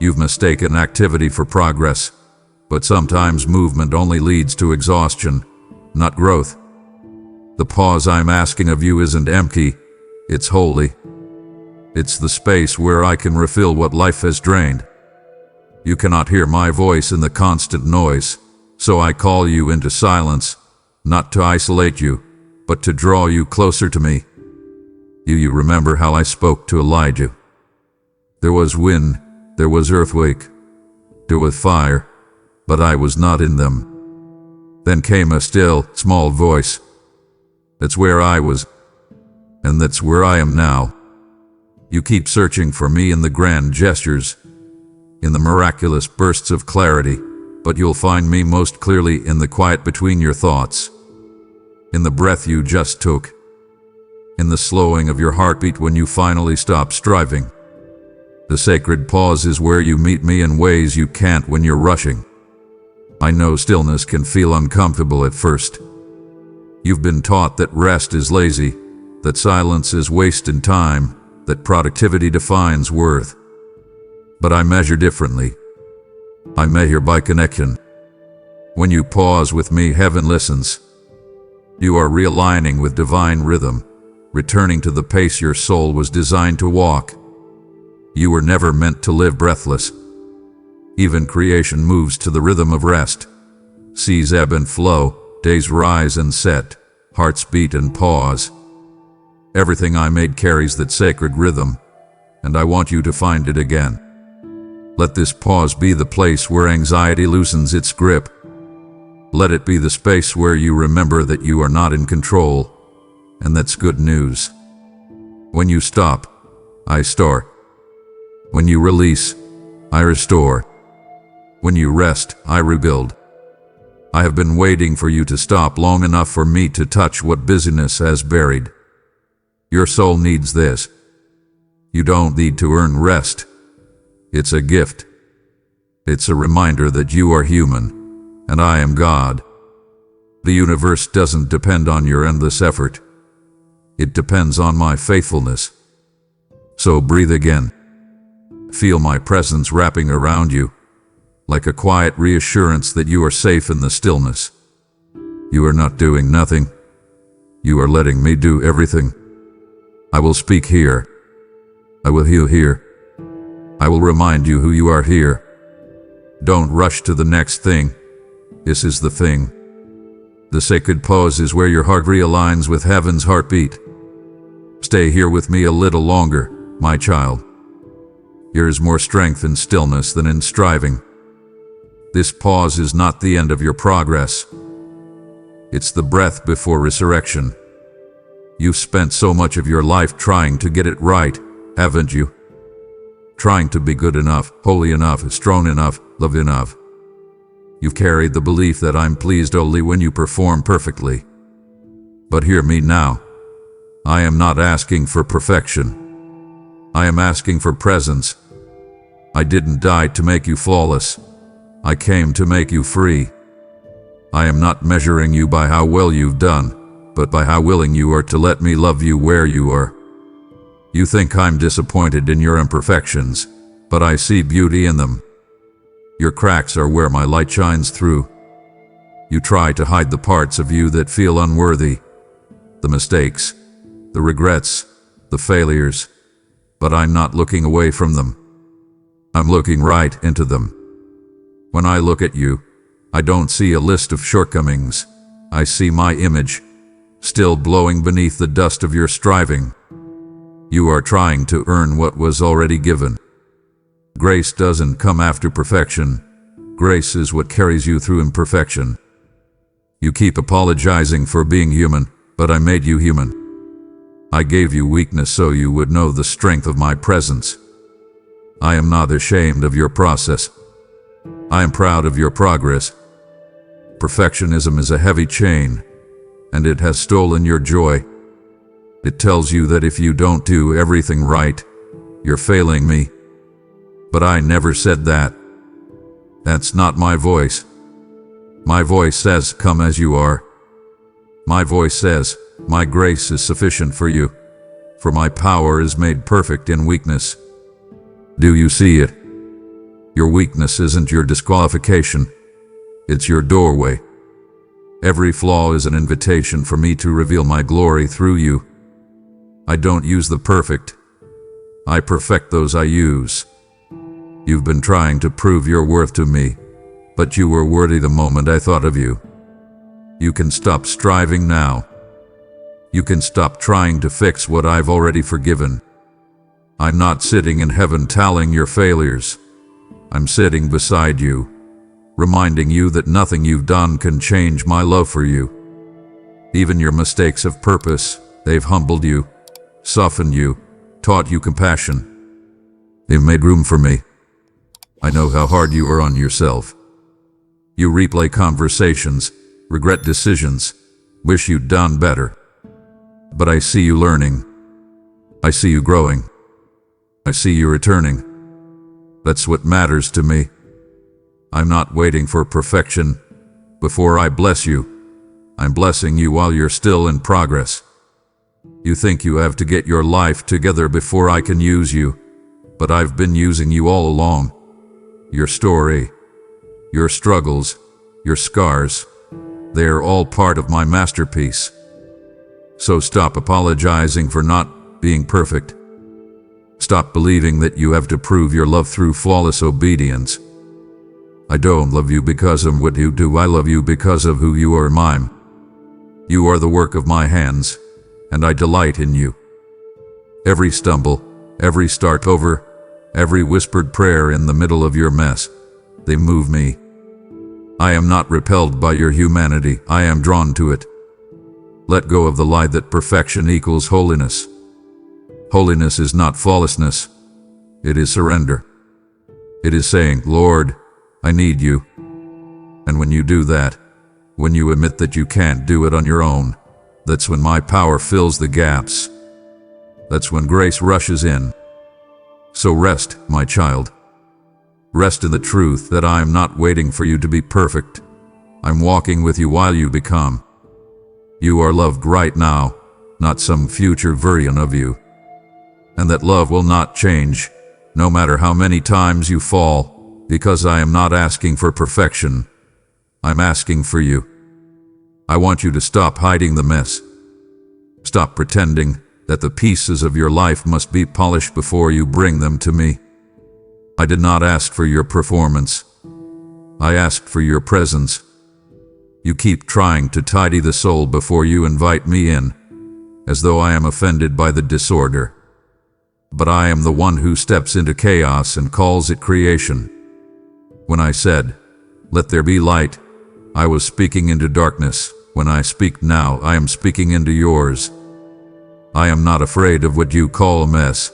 Speaker 1: You've mistaken activity for progress, but sometimes movement only leads to exhaustion, not growth. The pause I'm asking of you isn't empty, it's holy. It's the space where I can refill what life has drained. You cannot hear my voice in the constant noise, so I call you into silence, not to isolate you, but to draw you closer to me. You remember how I spoke to Elijah. There was wind, there was earthquake, there was fire, but I was not in them. Then came a still, small voice. That's where I was, and that's where I am now. You keep searching for me in the grand gestures, in the miraculous bursts of clarity, but you'll find me most clearly in the quiet between your thoughts, in the breath you just took, in the slowing of your heartbeat when you finally stop striving. The sacred pause is where you meet me in ways you can't when you're rushing. I know stillness can feel uncomfortable at first. You've been taught that rest is lazy, that silence is wasted time, that productivity defines worth. But I measure differently. I measure by connection. When you pause with me, heaven listens. You are realigning with divine rhythm, returning to the pace your soul was designed to walk. You were never meant to live breathless. Even creation moves to the rhythm of rest. Seas ebb and flow, days rise and set, hearts beat and pause. Everything I made carries that sacred rhythm, and I want you to find it again. Let this pause be the place where anxiety loosens its grip. Let it be the space where you remember that you are not in control, and that's good news. When you stop, I start. When you release, I restore. When you rest, I rebuild. I have been waiting for you to stop long enough for me to touch what busyness has buried. Your soul needs this. You don't need to earn rest. It's a gift. It's a reminder that you are human, and I am God. The universe doesn't depend on your endless effort. It depends on my faithfulness. So breathe again. Feel my presence wrapping around you, like a quiet reassurance that you are safe in the stillness. You are not doing nothing. You are letting me do everything. I will speak here. I will heal here. I will remind you who you are here. Don't rush to the next thing. This is the thing. The sacred pause is where your heart realigns with heaven's heartbeat. Stay here with me a little longer, my child. There is more strength in stillness than in striving. This pause is not the end of your progress. It's the breath before resurrection. You've spent so much of your life trying to get it right, haven't you? Trying to be good enough, holy enough, strong enough, loved enough. You've carried the belief that I'm pleased only when you perform perfectly. But hear me now. I am not asking for perfection. I am asking for presence. I didn't die to make you flawless. I came to make you free. I am not measuring you by how well you've done, but by how willing you are to let me love you where you are. You think I'm disappointed in your imperfections, but I see beauty in them. Your cracks are where my light shines through. You try to hide the parts of you that feel unworthy, the mistakes, the regrets, the failures, but I'm not looking away from them. I'm looking right into them. When I look at you, I don't see a list of shortcomings. I see my image, still blowing beneath the dust of your striving. You are trying to earn what was already given. Grace doesn't come after perfection. Grace is what carries you through imperfection. You keep apologizing for being human, but I made you human. I gave you weakness so you would know the strength of my presence. I am not ashamed of your process. I am proud of your progress. Perfectionism is a heavy chain, and it has stolen your joy. It tells you that if you don't do everything right, you're failing me. But I never said that. That's not my voice. My voice says, come as you are. My voice says, my grace is sufficient for you, for my power is made perfect in weakness. Do you see it? Your weakness isn't your disqualification. It's your doorway. Every flaw is an invitation for me to reveal my glory through you. I don't use the perfect. I perfect those I use. You've been trying to prove your worth to me, but you were worthy the moment I thought of you. You can stop striving now. You can stop trying to fix what I've already forgiven. I'm not sitting in heaven tallying your failures. I'm sitting beside you, reminding you that nothing you've done can change my love for you. Even your mistakes have purpose. They've humbled you, softened you, taught you compassion. They've made room for me. I know how hard you are on yourself. You replay conversations, regret decisions, wish you'd done better. But I see you learning. I see you growing. I see you returning. That's what matters to me. I'm not waiting for perfection before I bless you. I'm blessing you while you're still in progress. You think you have to get your life together before I can use you, but I've been using you all along. Your story, your struggles, your scars, they're all part of my masterpiece. So stop apologizing for not being perfect. Stop believing that you have to prove your love through flawless obedience. I don't love you because of what you do. I love you because of who you are, mine. You are the work of my hands, and I delight in you. Every stumble, every start over, every whispered prayer in the middle of your mess, they move me. I am not repelled by your humanity. I am drawn to it. Let go of the lie that perfection equals holiness. Holiness is not flawlessness. It is surrender. It is saying, Lord, I need you. And when you do that, when you admit that you can't do it on your own, that's when my power fills the gaps. That's when grace rushes in. So rest, my child. Rest in the truth that I am not waiting for you to be perfect. I'm walking with you while you become. You are loved right now, not some future version of you. And that love will not change, no matter how many times you fall, because I am not asking for perfection. I'm asking for you. I want you to stop hiding the mess. Stop pretending that the pieces of your life must be polished before you bring them to me. I did not ask for your performance. I asked for your presence. You keep trying to tidy the soul before you invite me in, as though I am offended by the disorder. But I am the one who steps into chaos and calls it creation. When I said, "Let there be light," I was speaking into darkness. When I speak now, I am speaking into yours. I am not afraid of what you call a mess.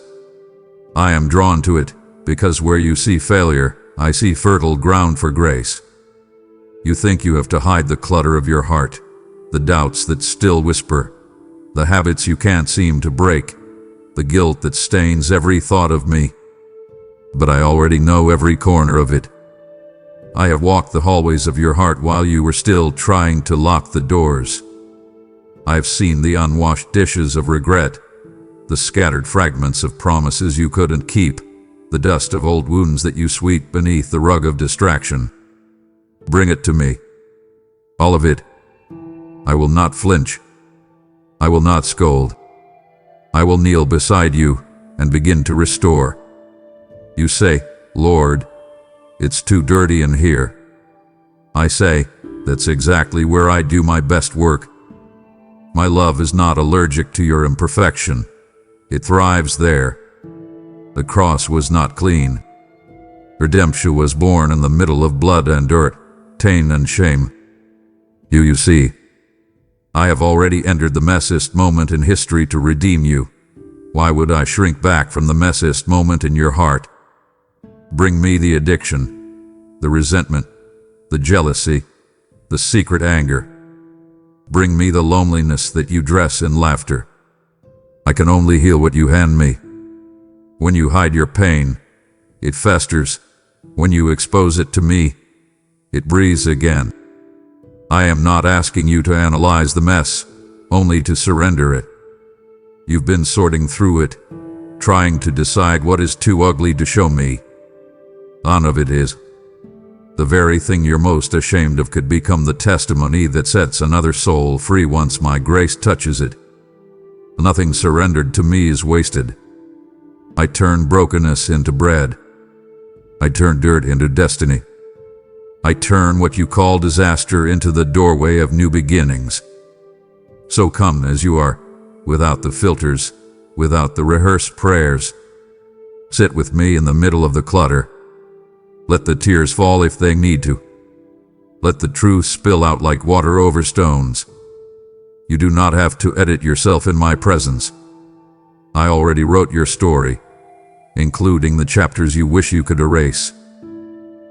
Speaker 1: I am drawn to it, because where you see failure, I see fertile ground for grace. You think you have to hide the clutter of your heart, the doubts that still whisper, the habits you can't seem to break, the guilt that stains every thought of me. But I already know every corner of it. I have walked the hallways of your heart while you were still trying to lock the doors. I've seen the unwashed dishes of regret, the scattered fragments of promises you couldn't keep, the dust of old wounds that you sweep beneath the rug of distraction. Bring it to me. All of it. I will not flinch. I will not scold. I will kneel beside you and begin to restore. You say, Lord, it's too dirty in here. I say, that's exactly where I do my best work. My love is not allergic to your imperfection. It thrives there. The cross was not clean. Redemption was born in the middle of blood and dirt, pain and shame. You see, I have already entered the messiest moment in history to redeem you. Why would I shrink back from the messiest moment in your heart? Bring me the addiction, the resentment, the jealousy, the secret anger. Bring me the loneliness that you dress in laughter. I can only heal what you hand me. When you hide your pain, it festers. When you expose it to me, it breathes again. I am not asking you to analyze the mess, only to surrender it. You've been sorting through it, trying to decide what is too ugly to show me. None of it is. The very thing you're most ashamed of could become the testimony that sets another soul free once my grace touches it. Nothing surrendered to me is wasted. I turn brokenness into bread. I turn dirt into destiny. I turn what you call disaster into the doorway of new beginnings. So come as you are, without the filters, without the rehearsed prayers. Sit with me in the middle of the clutter. Let the tears fall if they need to. Let the truth spill out like water over stones. You do not have to edit yourself in my presence. I already wrote your story, including the chapters you wish you could erase.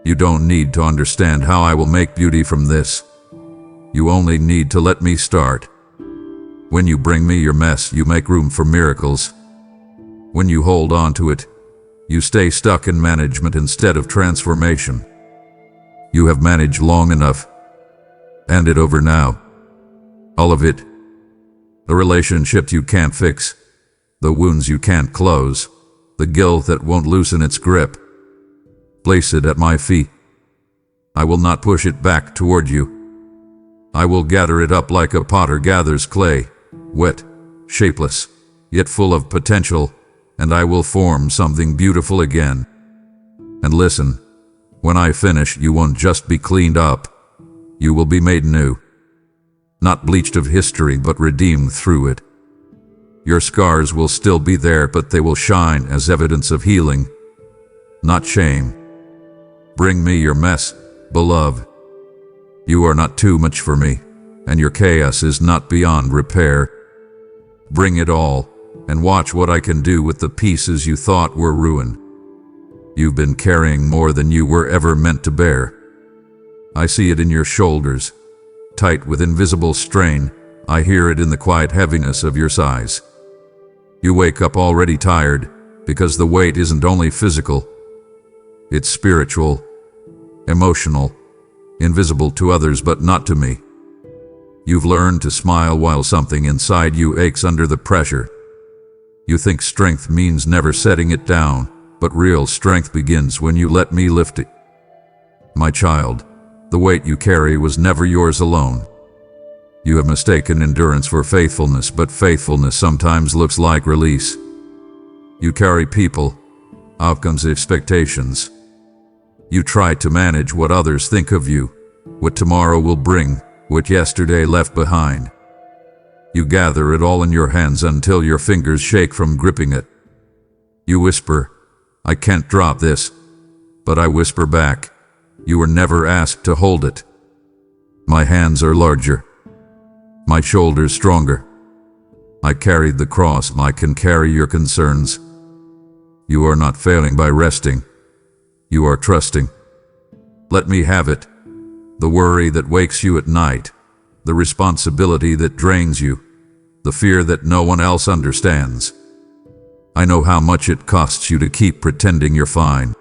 Speaker 1: You don't need to understand how I will make beauty from this. You only need to let me start. When you bring me your mess, you make room for miracles. When you hold on to it, you stay stuck in management instead of transformation. You have managed long enough. Hand it over now. All of it. The relationships you can't fix, the wounds you can't close, the guilt that won't loosen its grip. Place it at my feet. I will not push it back toward you. I will gather it up like a potter gathers clay, wet, shapeless, yet full of potential, and I will form something beautiful again. And listen, when I finish, you won't just be cleaned up. You will be made new. Not bleached of history, but redeemed through it. Your scars will still be there, but they will shine as evidence of healing, not shame. Bring me your mess, beloved. You are not too much for me, and your chaos is not beyond repair. Bring it all, and watch what I can do with the pieces you thought were ruin. You've been carrying more than you were ever meant to bear. I see it in your shoulders, tight with invisible strain. I hear it in the quiet heaviness of your sighs. You wake up already tired, because the weight isn't only physical. It's spiritual, emotional, invisible to others but not to me. You've learned to smile while something inside you aches under the pressure. You think strength means never setting it down, but real strength begins when you let me lift it. My child, the weight you carry was never yours alone. You have mistaken endurance for faithfulness, but faithfulness sometimes looks like release. You carry people, outcomes, expectations. You try to manage what others think of you, what tomorrow will bring, what yesterday left behind. You gather it all in your hands until your fingers shake from gripping it. You whisper, I can't drop this. But I whisper back, you were never asked to hold it. My hands are larger. My shoulders stronger. I carried the cross. I can carry your concerns. You are not failing by resting. You are trusting. Let me have it. The worry that wakes you at night, the responsibility that drains you, the fear that no one else understands. I know how much it costs you to keep pretending you're fine.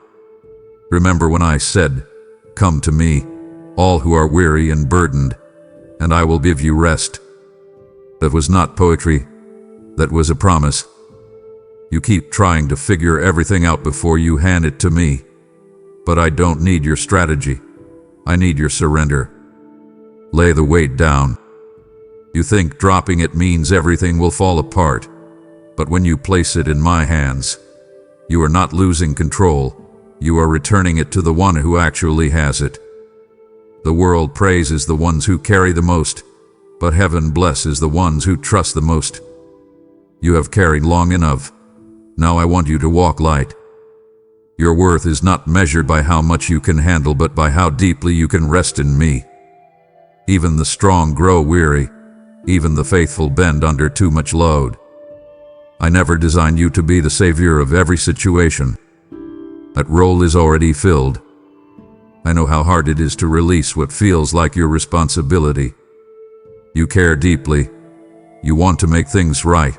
Speaker 1: Remember when I said, come to me, all who are weary and burdened, and I will give you rest. That was not poetry. That was a promise. You keep trying to figure everything out before you hand it to me. But I don't need your strategy. I need your surrender. Lay the weight down. You think dropping it means everything will fall apart. But when you place it in my hands, you are not losing control. You are returning it to the one who actually has it. The world praises the ones who carry the most, but heaven blesses the ones who trust the most. You have carried long enough. Now I want you to walk light. Your worth is not measured by how much you can handle, but by how deeply you can rest in me. Even the strong grow weary. Even the faithful bend under too much load. I never designed you to be the savior of every situation. That role is already filled. I know how hard it is to release what feels like your responsibility. You care deeply. You want to make things right.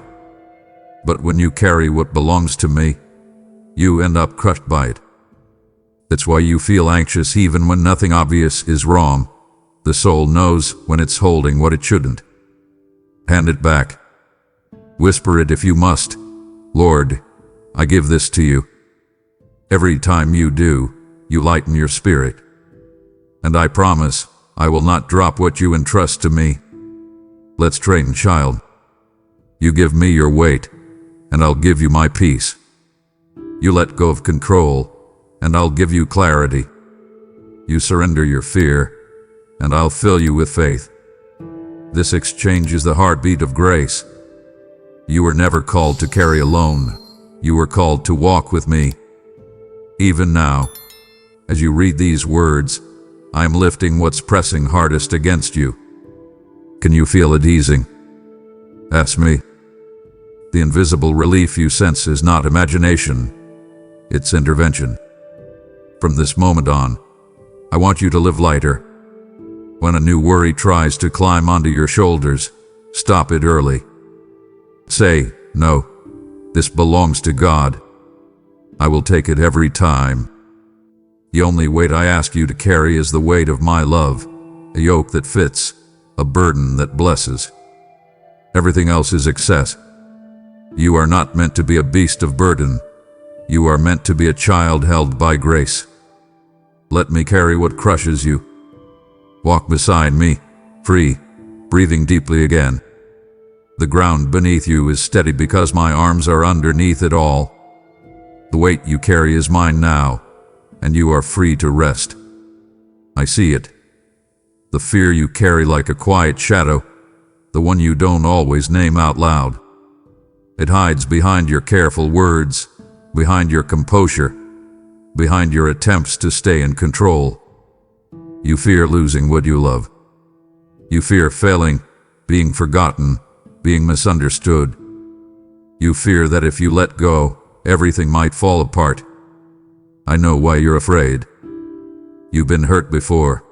Speaker 1: But when you carry what belongs to me, you end up crushed by it. That's why you feel anxious even when nothing obvious is wrong. The soul knows when it's holding what it shouldn't. Hand it back. Whisper it if you must. Lord, I give this to you. Every time you do, you lighten your spirit. And I promise, I will not drop what you entrust to me. Let's train, child. You give me your weight, and I'll give you my peace. You let go of control, and I'll give you clarity. You surrender your fear, and I'll fill you with faith. This exchange is the heartbeat of grace. You were never called to carry alone. You were called to walk with me. Even now, as you read these words, I am lifting what's pressing hardest against you. Can you feel it easing? That's me. The invisible relief you sense is not imagination, it's intervention. From this moment on, I want you to live lighter. When a new worry tries to climb onto your shoulders, stop it early. Say, no, this belongs to God. I will take it every time. The only weight I ask you to carry is the weight of my love, a yoke that fits, a burden that blesses. Everything else is excess. You are not meant to be a beast of burden. You are meant to be a child held by grace. Let me carry what crushes you. Walk beside me, free, breathing deeply again. The ground beneath you is steady because my arms are underneath it all. The weight you carry is mine now, and you are free to rest. I see it. The fear you carry like a quiet shadow, the one you don't always name out loud. It hides behind your careful words, behind your composure, behind your attempts to stay in control. You fear losing what you love. You fear failing, being forgotten, being misunderstood. You fear that if you let go, everything might fall apart. I know why you're afraid. You've been hurt before.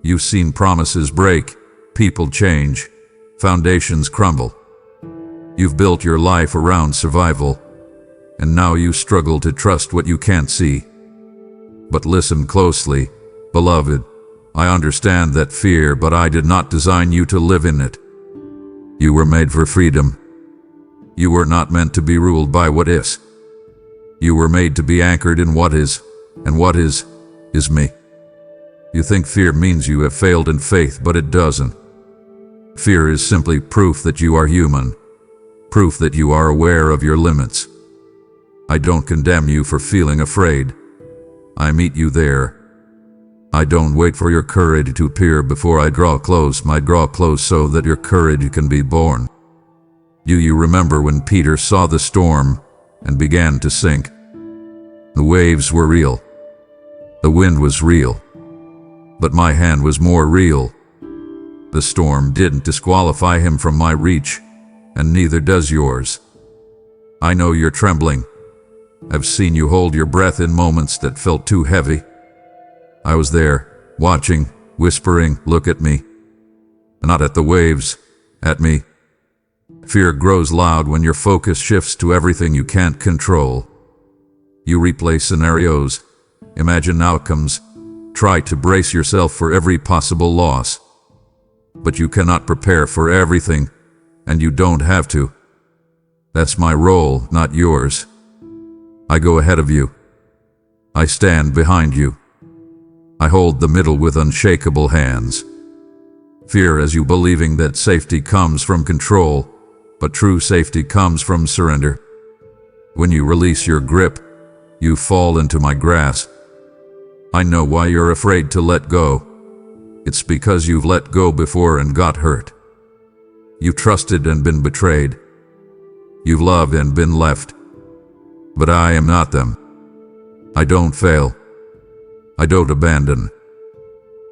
Speaker 1: You've seen promises break, people change, foundations crumble. You've built your life around survival, and now you struggle to trust what you can't see. But listen closely, beloved. I understand that fear, but I did not design you to live in it. You were made for freedom. You were not meant to be ruled by what is. You were made to be anchored in what is, and what is me. You think fear means you have failed in faith, but it doesn't. Fear is simply proof that you are human, proof that you are aware of your limits. I don't condemn you for feeling afraid. I meet you there. I don't wait for your courage to appear before I draw close. I draw close so that your courage can be born. Do you remember when Peter saw the storm and began to sink? The waves were real. The wind was real. But my hand was more real. The storm didn't disqualify him from my reach, and neither does yours. I know you're trembling. I've seen you hold your breath in moments that felt too heavy. I was there, watching, whispering, look at me. Not at the waves, at me. Fear grows loud when your focus shifts to everything you can't control. You replay scenarios, imagine outcomes, try to brace yourself for every possible loss. But you cannot prepare for everything, and you don't have to. That's my role, not yours. I go ahead of you. I stand behind you. I hold the middle with unshakable hands. Fear as you believing that safety comes from control, but true safety comes from surrender. When you release your grip, you fall into my grasp. I know why you're afraid to let go. It's because you've let go before and got hurt. You've trusted and been betrayed. You've loved and been left. But I am not them. I don't fail. I don't abandon.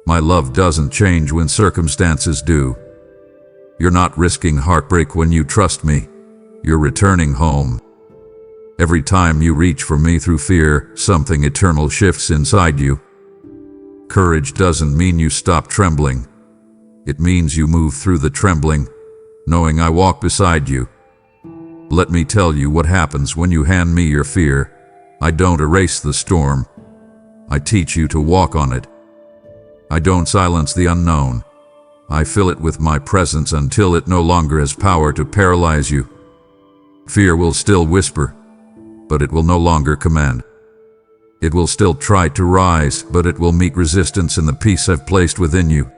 Speaker 1: My love doesn't change when circumstances do. You're not risking heartbreak when you trust me. You're returning home. Every time you reach for me through fear, something eternal shifts inside you. Courage doesn't mean you stop trembling. It means you move through the trembling, knowing I walk beside you. Let me tell you what happens when you hand me your fear. I don't erase the storm. I teach you to walk on it. I don't silence the unknown. I fill it with my presence until it no longer has power to paralyze you. Fear will still whisper, but it will no longer command. It will still try to rise, but it will meet resistance in the peace I've placed within you.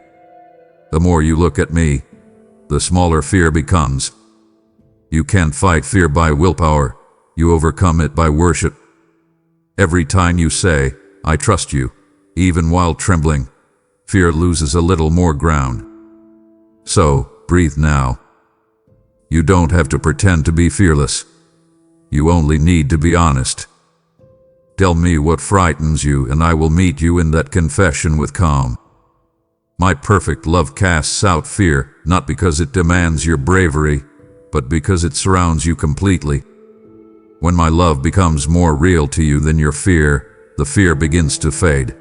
Speaker 1: The more you look at me, the smaller fear becomes. You can't fight fear by willpower. You overcome it by worship. Every time you say, I trust you, even while trembling, fear loses a little more ground. So, breathe now. You don't have to pretend to be fearless. You only need to be honest. Tell me what frightens you, and I will meet you in that confession with calm. My perfect love casts out fear, not because it demands your bravery, but because it surrounds you completely. When my love becomes more real to you than your fear, the fear begins to fade.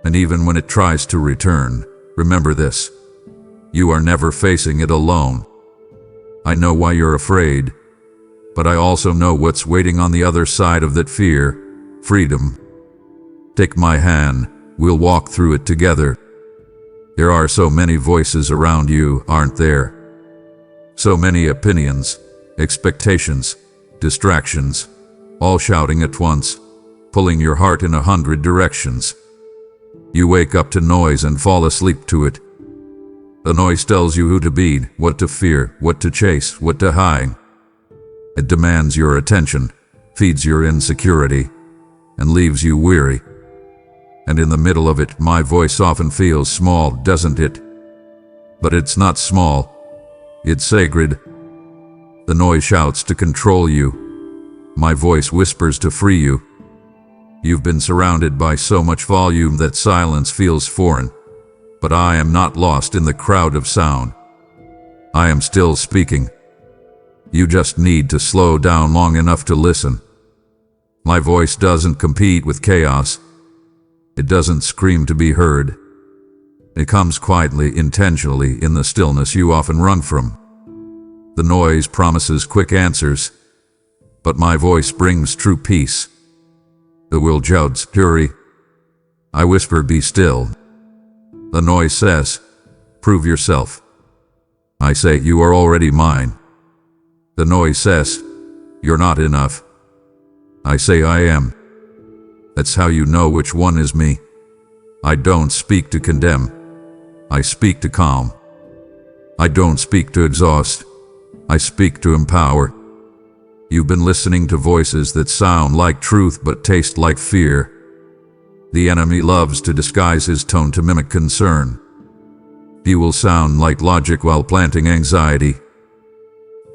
Speaker 1: And even when it tries to return, remember this: you are never facing it alone. I know why you're afraid, but I also know what's waiting on the other side of that fear: freedom. Take my hand, we'll walk through it together. There are so many voices around you, aren't there? So many opinions, expectations, distractions, all shouting at once, pulling your heart in 100 directions. You wake up to noise and fall asleep to it. The noise tells you who to be, what to fear, what to chase, what to hide. It demands your attention, feeds your insecurity, and leaves you weary. And in the middle of it, my voice often feels small, doesn't it? But it's not small. It's sacred. The noise shouts to control you. My voice whispers to free you. You've been surrounded by so much volume that silence feels foreign. But I am not lost in the crowd of sound. I am still speaking. You just need to slow down long enough to listen. My voice doesn't compete with chaos. It doesn't scream to be heard. It comes quietly, intentionally, in the stillness you often run from. The noise promises quick answers, but my voice brings true peace. The will judge, jury. I whisper, be still. The noise says, prove yourself. I say, you are already mine. The noise says, you're not enough. I say, I am. That's how you know which one is me. I don't speak to condemn. I speak to calm. I don't speak to exhaust. I speak to empower. You've been listening to voices that sound like truth but taste like fear. The enemy loves to disguise his tone to mimic concern. He will sound like logic while planting anxiety.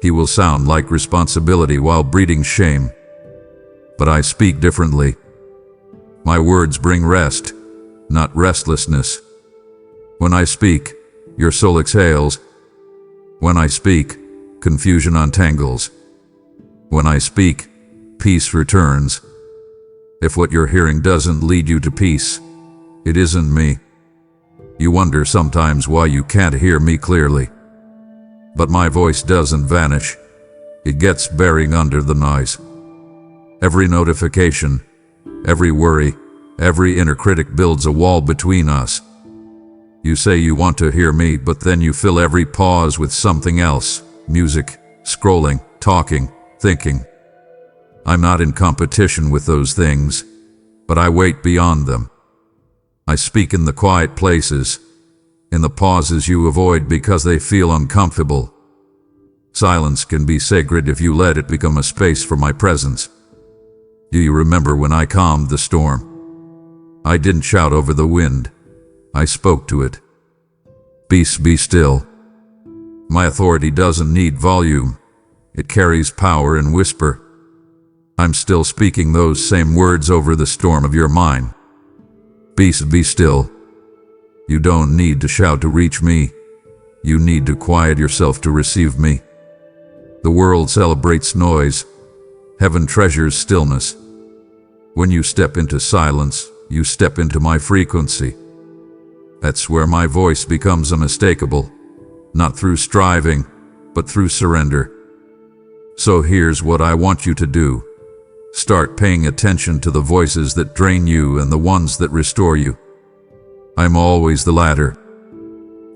Speaker 1: He will sound like responsibility while breeding shame. But I speak differently. My words bring rest, not restlessness. When I speak, your soul exhales. When I speak, confusion untangles. When I speak, peace returns. If what you're hearing doesn't lead you to peace, it isn't me. You wonder sometimes why you can't hear me clearly. But my voice doesn't vanish. It gets buried under the noise. Every notification, every worry, every inner critic builds a wall between us. You say you want to hear me, but then you fill every pause with something else: music, scrolling, talking, thinking. I'm not in competition with those things, but I wait beyond them. I speak in the quiet places, in the pauses you avoid because they feel uncomfortable. Silence can be sacred if you let it become a space for my presence. Do you remember when I calmed the storm? I didn't shout over the wind. I spoke to it. Peace, be still. My authority doesn't need volume. It carries power in whisper. I'm still speaking those same words over the storm of your mind. Peace, be still. You don't need to shout to reach me. You need to quiet yourself to receive me. The world celebrates noise. Heaven treasures stillness. When you step into silence, you step into my frequency. That's where my voice becomes unmistakable, not through striving, but through surrender. So here's what I want you to do. Start paying attention to the voices that drain you and the ones that restore you. I'm always the latter.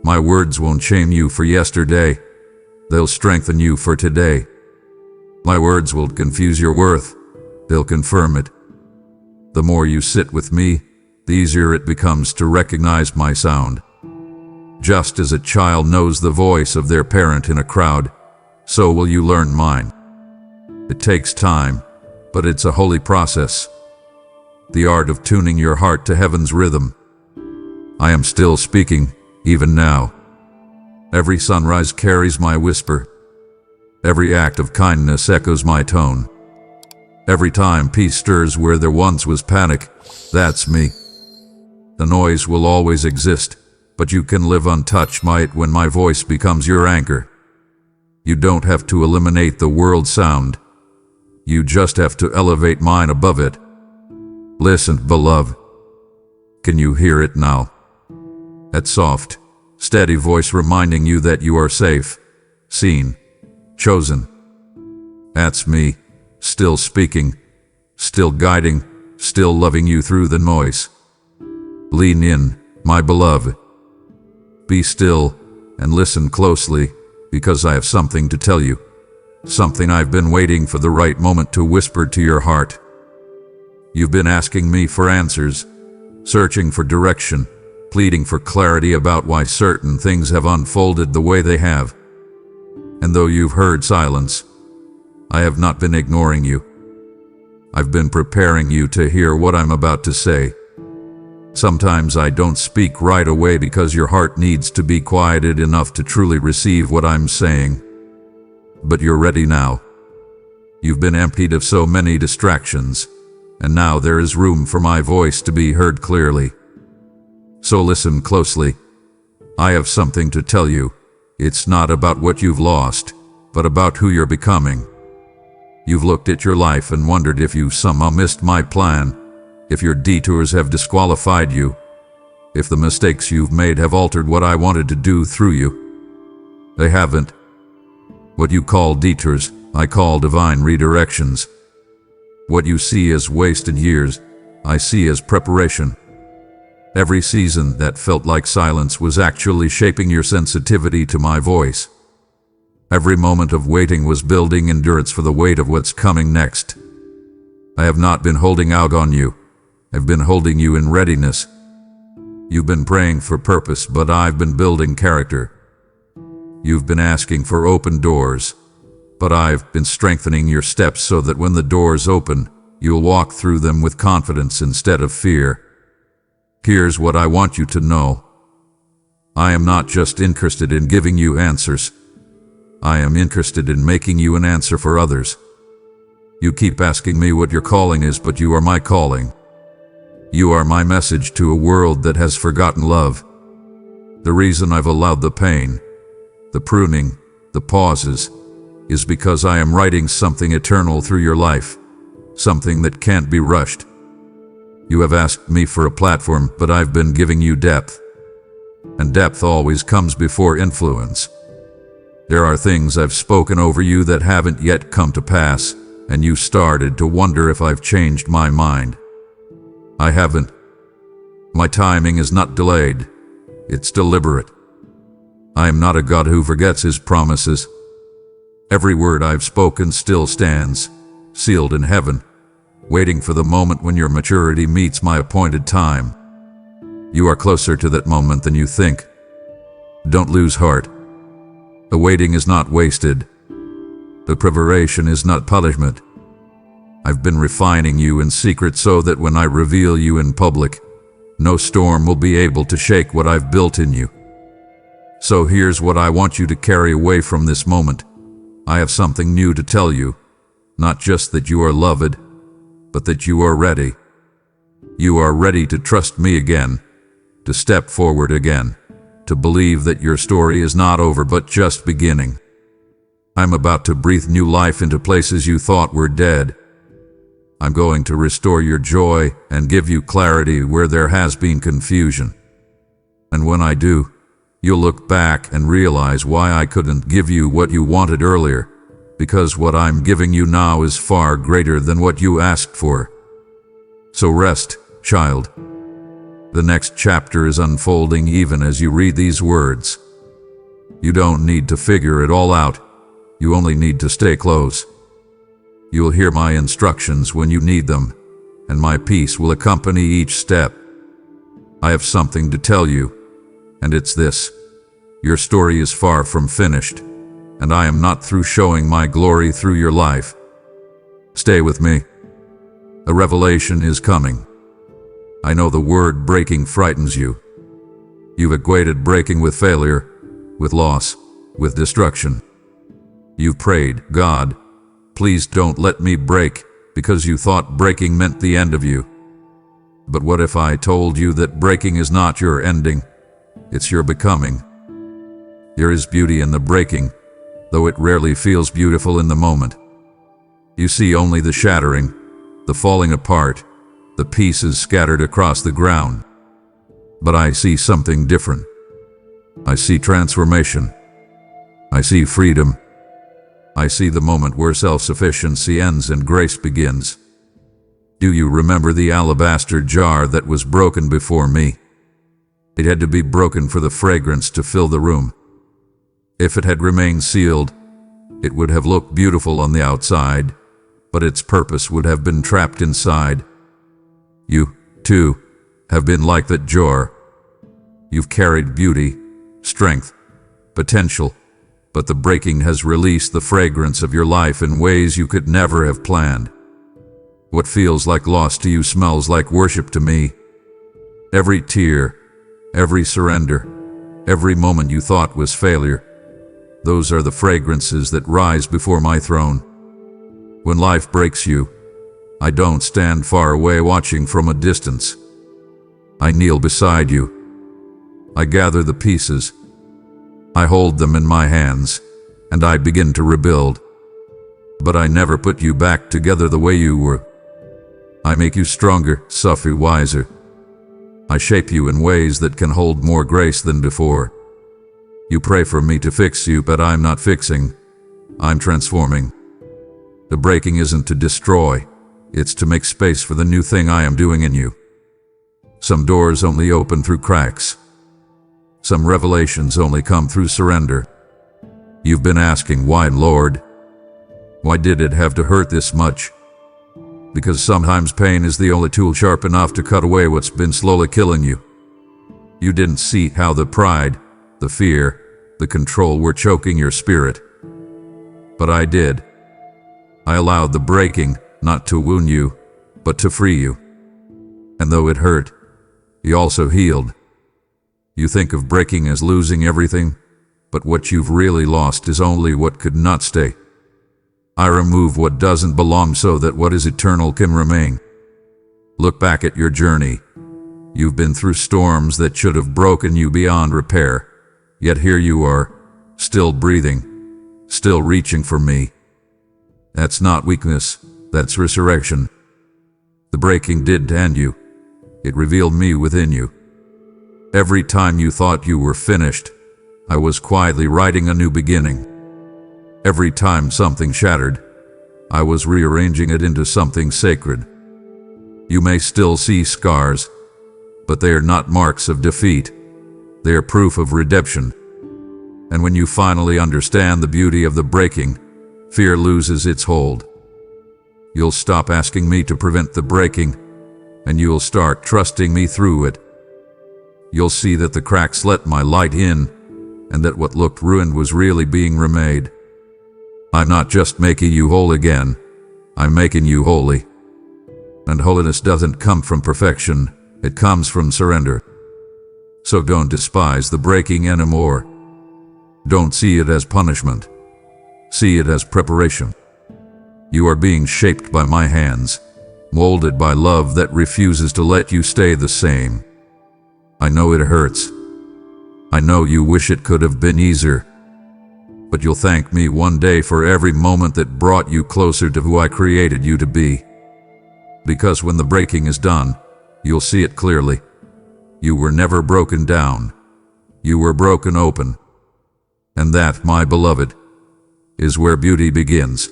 Speaker 1: My words won't shame you for yesterday. They'll strengthen you for today. My words won't confuse your worth. They'll confirm it. The more you sit with me, the easier it becomes to recognize my sound. Just as a child knows the voice of their parent in a crowd, so will you learn mine. It takes time, but it's a holy process. The art of tuning your heart to heaven's rhythm. I am still speaking, even now. Every sunrise carries my whisper. Every act of kindness echoes my tone. Every time peace stirs where there once was panic, that's me. The noise will always exist, but you can live untouched by it when my voice becomes your anchor. You don't have to eliminate the world's sound. You just have to elevate mine above it. Listen, beloved. Can you hear it now? That soft, steady voice reminding you that you are safe, seen, chosen. That's me, still speaking, still guiding, still loving you through the noise. Lean in, my beloved. Be still and listen closely, because I have something to tell you. Something I've been waiting for the right moment to whisper to your heart. You've been asking me for answers, searching for direction, pleading for clarity about why certain things have unfolded the way they have. And though you've heard silence, I have not been ignoring you. I've been preparing you to hear what I'm about to say. Sometimes I don't speak right away because your heart needs to be quieted enough to truly receive what I'm saying. But you're ready now. You've been emptied of so many distractions, and now there is room for my voice to be heard clearly. So listen closely. I have something to tell you. It's not about what you've lost, but about who you're becoming. You've looked at your life and wondered if you somehow missed my plan, if your detours have disqualified you, if the mistakes you've made have altered what I wanted to do through you. They haven't. What you call detours, I call divine redirections. What you see as wasted years, I see as preparation. Every season that felt like silence was actually shaping your sensitivity to my voice. Every moment of waiting was building endurance for the weight of what's coming next. I have not been holding out on you. I've been holding you in readiness. You've been praying for purpose, but I've been building character. You've been asking for open doors, but I've been strengthening your steps so that when the doors open, you'll walk through them with confidence instead of fear. Here's what I want you to know. I am not just interested in giving you answers. I am interested in making you an answer for others. You keep asking me what your calling is, but you are my calling. You are my message to a world that has forgotten love. The reason I've allowed the pain, the pruning, the pauses, is because I am writing something eternal through your life, something that can't be rushed. You have asked me for a platform, but I've been giving you depth. And depth always comes before influence. There are things I've spoken over you that haven't yet come to pass, and you started to wonder if I've changed my mind. I haven't. My timing is not delayed. It's deliberate. I am not a God who forgets his promises. Every word I've spoken still stands, sealed in heaven, waiting for the moment when your maturity meets my appointed time. You are closer to that moment than you think. Don't lose heart. The waiting is not wasted. The preparation is not punishment. I've been refining you in secret so that when I reveal you in public, no storm will be able to shake what I've built in you. So here's what I want you to carry away from this moment. I have something new to tell you. Not just that you are loved, but that you are ready. You are ready to trust me again, to step forward again, to believe that your story is not over but just beginning. I'm about to breathe new life into places you thought were dead. I'm going to restore your joy and give you clarity where there has been confusion. And when I do, you'll look back and realize why I couldn't give you what you wanted earlier, because what I'm giving you now is far greater than what you asked for. So rest, child. The next chapter is unfolding even as you read these words. You don't need to figure it all out. You only need to stay close. You'll hear my instructions when you need them, and my peace will accompany each step. I have something to tell you, and it's this. Your story is far from finished, and I am not through showing my glory through your life. Stay with me. A revelation is coming. I know the word breaking frightens you. You've equated breaking with failure, with loss, with destruction. You've prayed, God, please don't let me break, because you thought breaking meant the end of you. But what if I told you that breaking is not your ending, it's your becoming? There is beauty in the breaking, though it rarely feels beautiful in the moment. You see only the shattering, the falling apart, the pieces scattered across the ground. But I see something different. I see transformation. I see freedom. I see the moment where self-sufficiency ends and grace begins. Do you remember the alabaster jar that was broken before me? It had to be broken for the fragrance to fill the room. If it had remained sealed, it would have looked beautiful on the outside, but its purpose would have been trapped inside. You, too, have been like that jar. You've carried beauty, strength, potential, but the breaking has released the fragrance of your life in ways you could never have planned. What feels like loss to you smells like worship to me. Every tear, every surrender, every moment you thought was failure, those are the fragrances that rise before my throne. When life breaks you, I don't stand far away watching from a distance. I kneel beside you. I gather the pieces. I hold them in my hands, and I begin to rebuild. But I never put you back together the way you were. I make you stronger, softer, wiser. I shape you in ways that can hold more grace than before. You pray for me to fix you, but I'm not fixing. I'm transforming. The breaking isn't to destroy. It's to make space for the new thing I am doing in you. Some doors only open through cracks. Some revelations only come through surrender. You've been asking, why, Lord? Why did it have to hurt this much? Because sometimes pain is the only tool sharp enough to cut away what's been slowly killing you. You didn't see how the pride, the fear, the control were choking your spirit. But I did. I allowed the breaking not to wound you, but to free you. And though it hurt, He also healed. You think of breaking as losing everything, but what you've really lost is only what could not stay. I remove what doesn't belong so that what is eternal can remain. Look back at your journey. You've been through storms that should have broken you beyond repair, yet here you are, still breathing, still reaching for me. That's not weakness, that's resurrection. The breaking didn't end you. It revealed me within you. Every time you thought you were finished, I was quietly writing a new beginning. Every time something shattered, I was rearranging it into something sacred. You may still see scars, but they are not marks of defeat. They are proof of redemption. And when you finally understand the beauty of the breaking, fear loses its hold. You'll stop asking me to prevent the breaking, and you'll start trusting me through it. You'll see that the cracks let my light in, and that what looked ruined was really being remade. I'm not just making you whole again, I'm making you holy. And holiness doesn't come from perfection, it comes from surrender. So don't despise the breaking anymore. Don't see it as punishment. See it as preparation. You are being shaped by my hands, molded by love that refuses to let you stay the same. I know it hurts. I know you wish it could have been easier. But you'll thank me one day for every moment that brought you closer to who I created you to be. Because when the breaking is done, you'll see it clearly. You were never broken down. You were broken open. And that, my beloved, is where beauty begins.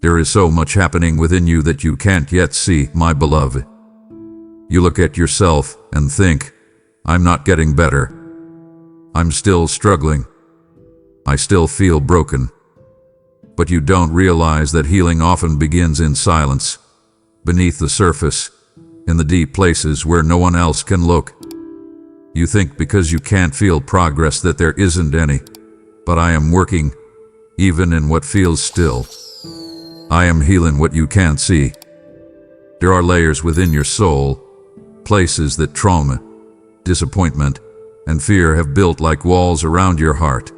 Speaker 1: There is so much happening within you that you can't yet see, my beloved. You look at yourself and think, I'm not getting better. I'm still struggling. I still feel broken. But you don't realize that healing often begins in silence, beneath the surface, in the deep places where no one else can look. You think because you can't feel progress that there isn't any, but I am working, even in what feels still. I am healing what you can't see. There are layers within your soul, places that trauma, disappointment, and fear have built like walls around your heart.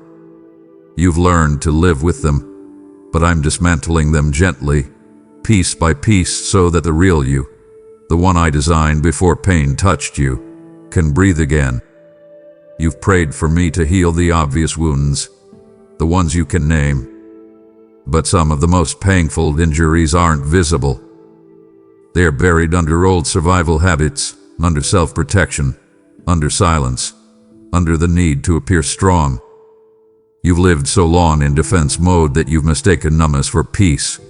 Speaker 1: You've learned to live with them, but I'm dismantling them gently, piece by piece, so that the real you, the one I designed before pain touched you, can breathe again. You've prayed for me to heal the obvious wounds, the ones you can name. But some of the most painful injuries aren't visible. They're buried under old survival habits, under self-protection, under silence, under the need to appear strong. You've lived so long in defense mode that you've mistaken numbness for peace.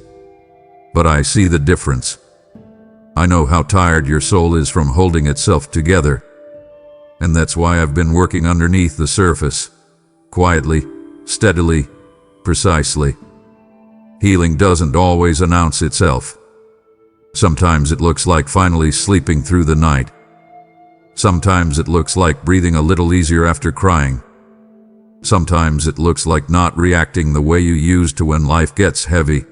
Speaker 1: But I see the difference. I know how tired your soul is from holding itself together. And that's why I've been working underneath the surface, quietly, steadily, precisely. Healing doesn't always announce itself. Sometimes it looks like finally sleeping through the night. Sometimes it looks like breathing a little easier after crying. Sometimes it looks like not reacting the way you used to when life gets heavy.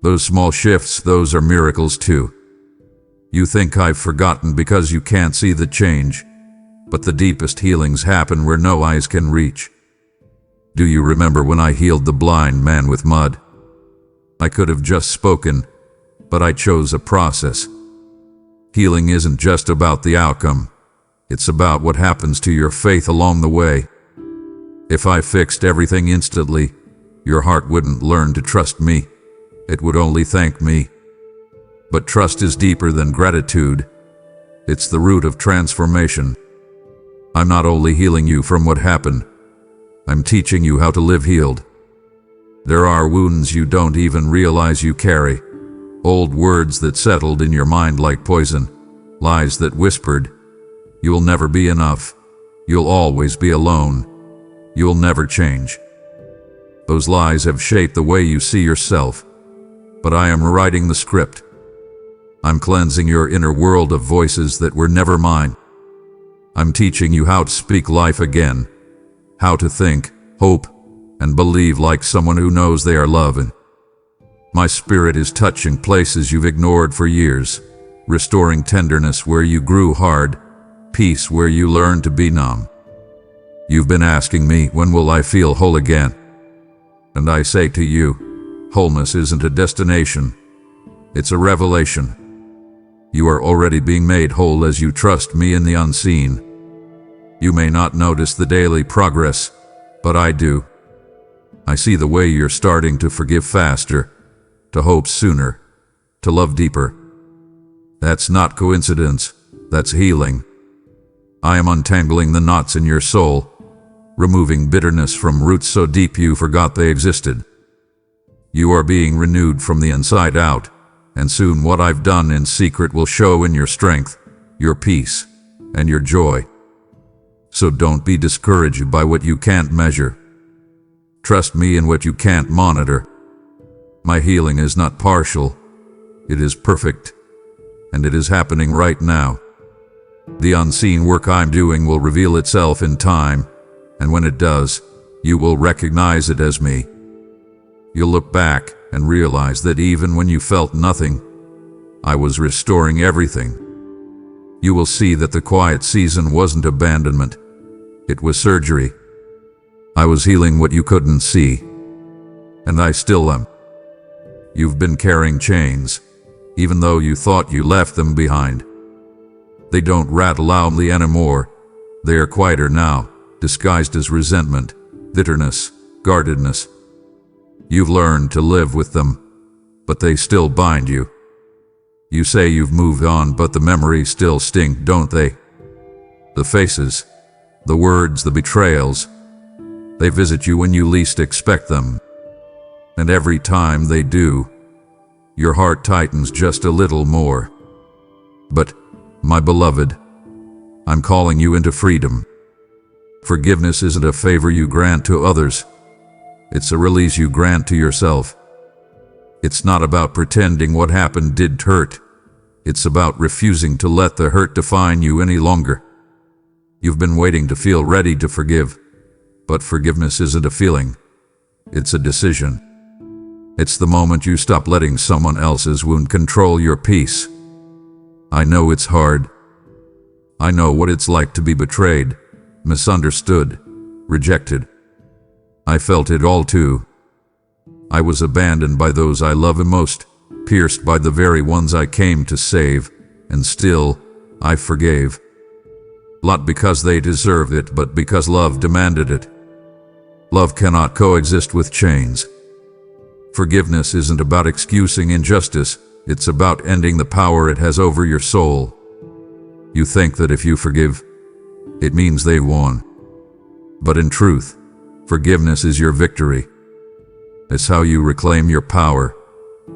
Speaker 1: Those small shifts, those are miracles too. You think I've forgotten because you can't see the change, but the deepest healings happen where no eyes can reach. Do you remember when I healed the blind man with mud? I could have just spoken, but I chose a process. Healing isn't just about the outcome. It's about what happens to your faith along the way. If I fixed everything instantly, your heart wouldn't learn to trust me. It would only thank me. But trust is deeper than gratitude. It's the root of transformation. I'm not only healing you from what happened, I'm teaching you how to live healed. There are wounds you don't even realize you carry, old words that settled in your mind like poison, lies that whispered, "You'll never be enough. You'll always be alone. You'll never change." Those lies have shaped the way you see yourself, but I am rewriting the script. I'm cleansing your inner world of voices that were never mine. I'm teaching you how to speak life again, how to think, hope, and believe like someone who knows they are loved. My spirit is touching places you've ignored for years, restoring tenderness where you grew hard, peace where you learned to be numb. You've been asking me, when will I feel whole again? And I say to you, wholeness isn't a destination, it's a revelation. You are already being made whole as you trust me in the unseen. You may not notice the daily progress, but I do. I see the way you're starting to forgive faster, to hope sooner, to love deeper. That's not coincidence, that's healing. I am untangling the knots in your soul, removing bitterness from roots so deep you forgot they existed. You are being renewed from the inside out, and soon what I've done in secret will show in your strength, your peace, and your joy. So don't be discouraged by what you can't measure. Trust me in what you can't monitor. My healing is not partial, it is perfect, and it is happening right now. The unseen work I'm doing will reveal itself in time, and when it does, you will recognize it as me. You'll look back and realize that even when you felt nothing, I was restoring everything. You will see that the quiet season wasn't abandonment, it was surgery. I was healing what you couldn't see, and I still am. You've been carrying chains, even though you thought you left them behind. They don't rattle loudly anymore. They are quieter now, disguised as resentment, bitterness, guardedness. You've learned to live with them, but they still bind you. You say you've moved on, but the memories still sting, don't they? The faces, the words, the betrayals, they visit you when you least expect them. And every time they do, your heart tightens just a little more. But, my beloved, I'm calling you into freedom. Forgiveness isn't a favor you grant to others. It's a release you grant to yourself. It's not about pretending what happened did hurt. It's about refusing to let the hurt define you any longer. You've been waiting to feel ready to forgive, but forgiveness isn't a feeling. It's a decision. It's the moment you stop letting someone else's wound control your peace. I know it's hard. I know what it's like to be betrayed, misunderstood, rejected. I felt it all too. I was abandoned by those I love most, pierced by the very ones I came to save, and still, I forgave. Not because they deserved it, but because love demanded it. Love cannot coexist with chains. Forgiveness isn't about excusing injustice, it's about ending the power it has over your soul. You think that if you forgive, it means they won. But in truth, forgiveness is your victory. It's how you reclaim your power,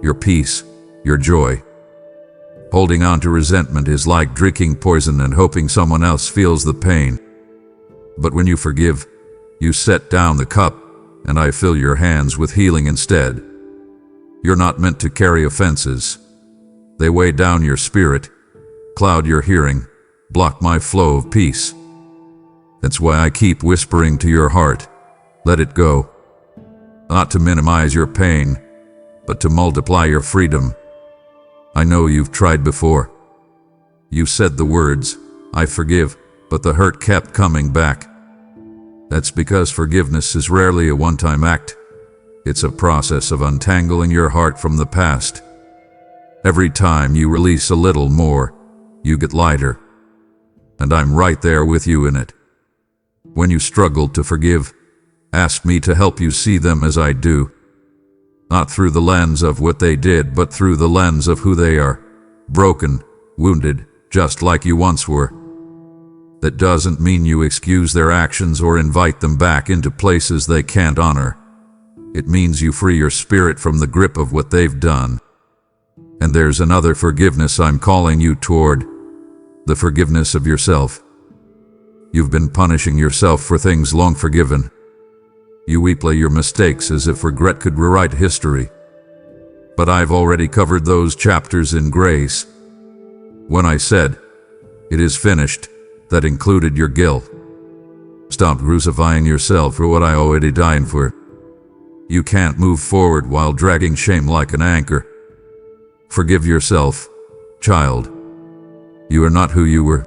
Speaker 1: your peace, your joy. Holding on to resentment is like drinking poison and hoping someone else feels the pain. But when you forgive, you set down the cup, and I fill your hands with healing instead. You're not meant to carry offenses. They weigh down your spirit, cloud your hearing, block my flow of peace. That's why I keep whispering to your heart, let it go. Not to minimize your pain, but to multiply your freedom. I know you've tried before. You said the words, I forgive, but the hurt kept coming back. That's because forgiveness is rarely a one-time act. It's a process of untangling your heart from the past. Every time you release a little more, you get lighter. And I'm right there with you in it. When you struggle to forgive, ask me to help you see them as I do. Not through the lens of what they did, but through the lens of who they are. Broken, wounded, just like you once were. That doesn't mean you excuse their actions or invite them back into places they can't honor. It means you free your spirit from the grip of what they've done. And there's another forgiveness I'm calling you toward. The forgiveness of yourself. You've been punishing yourself for things long forgiven. You replay your mistakes as if regret could rewrite history. But I've already covered those chapters in grace. When I said, it is finished, that included your guilt. Stop crucifying yourself for what I already died for. You can't move forward while dragging shame like an anchor. Forgive yourself, child. You are not who you were.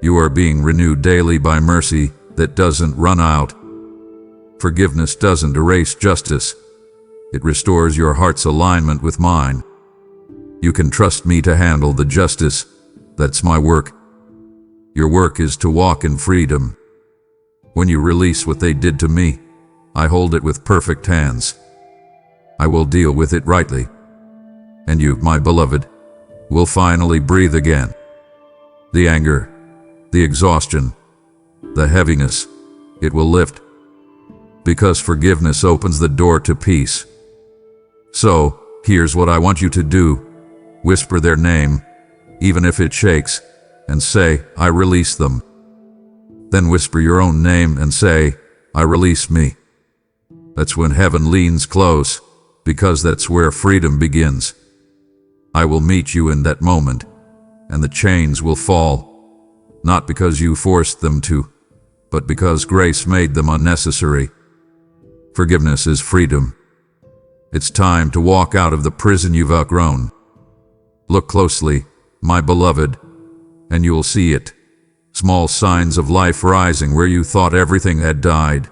Speaker 1: You are being renewed daily by mercy that doesn't run out. Forgiveness doesn't erase justice. It restores your heart's alignment with mine. You can trust me to handle the justice. That's my work. Your work is to walk in freedom. When you release what they did to me, I hold it with perfect hands. I will deal with it rightly. And you, my beloved, will finally breathe again. The anger, the exhaustion, the heaviness, it will lift. Because forgiveness opens the door to peace. So, here's what I want you to do. Whisper their name, even if it shakes, and say, I release them. Then whisper your own name and say, I release me. That's when heaven leans close, because that's where freedom begins. I will meet you in that moment, and the chains will fall, not because you forced them to, but because grace made them unnecessary. Forgiveness is freedom. It's time to walk out of the prison you've outgrown. Look closely, my beloved, and you'll see it. Small signs of life rising where you thought everything had died.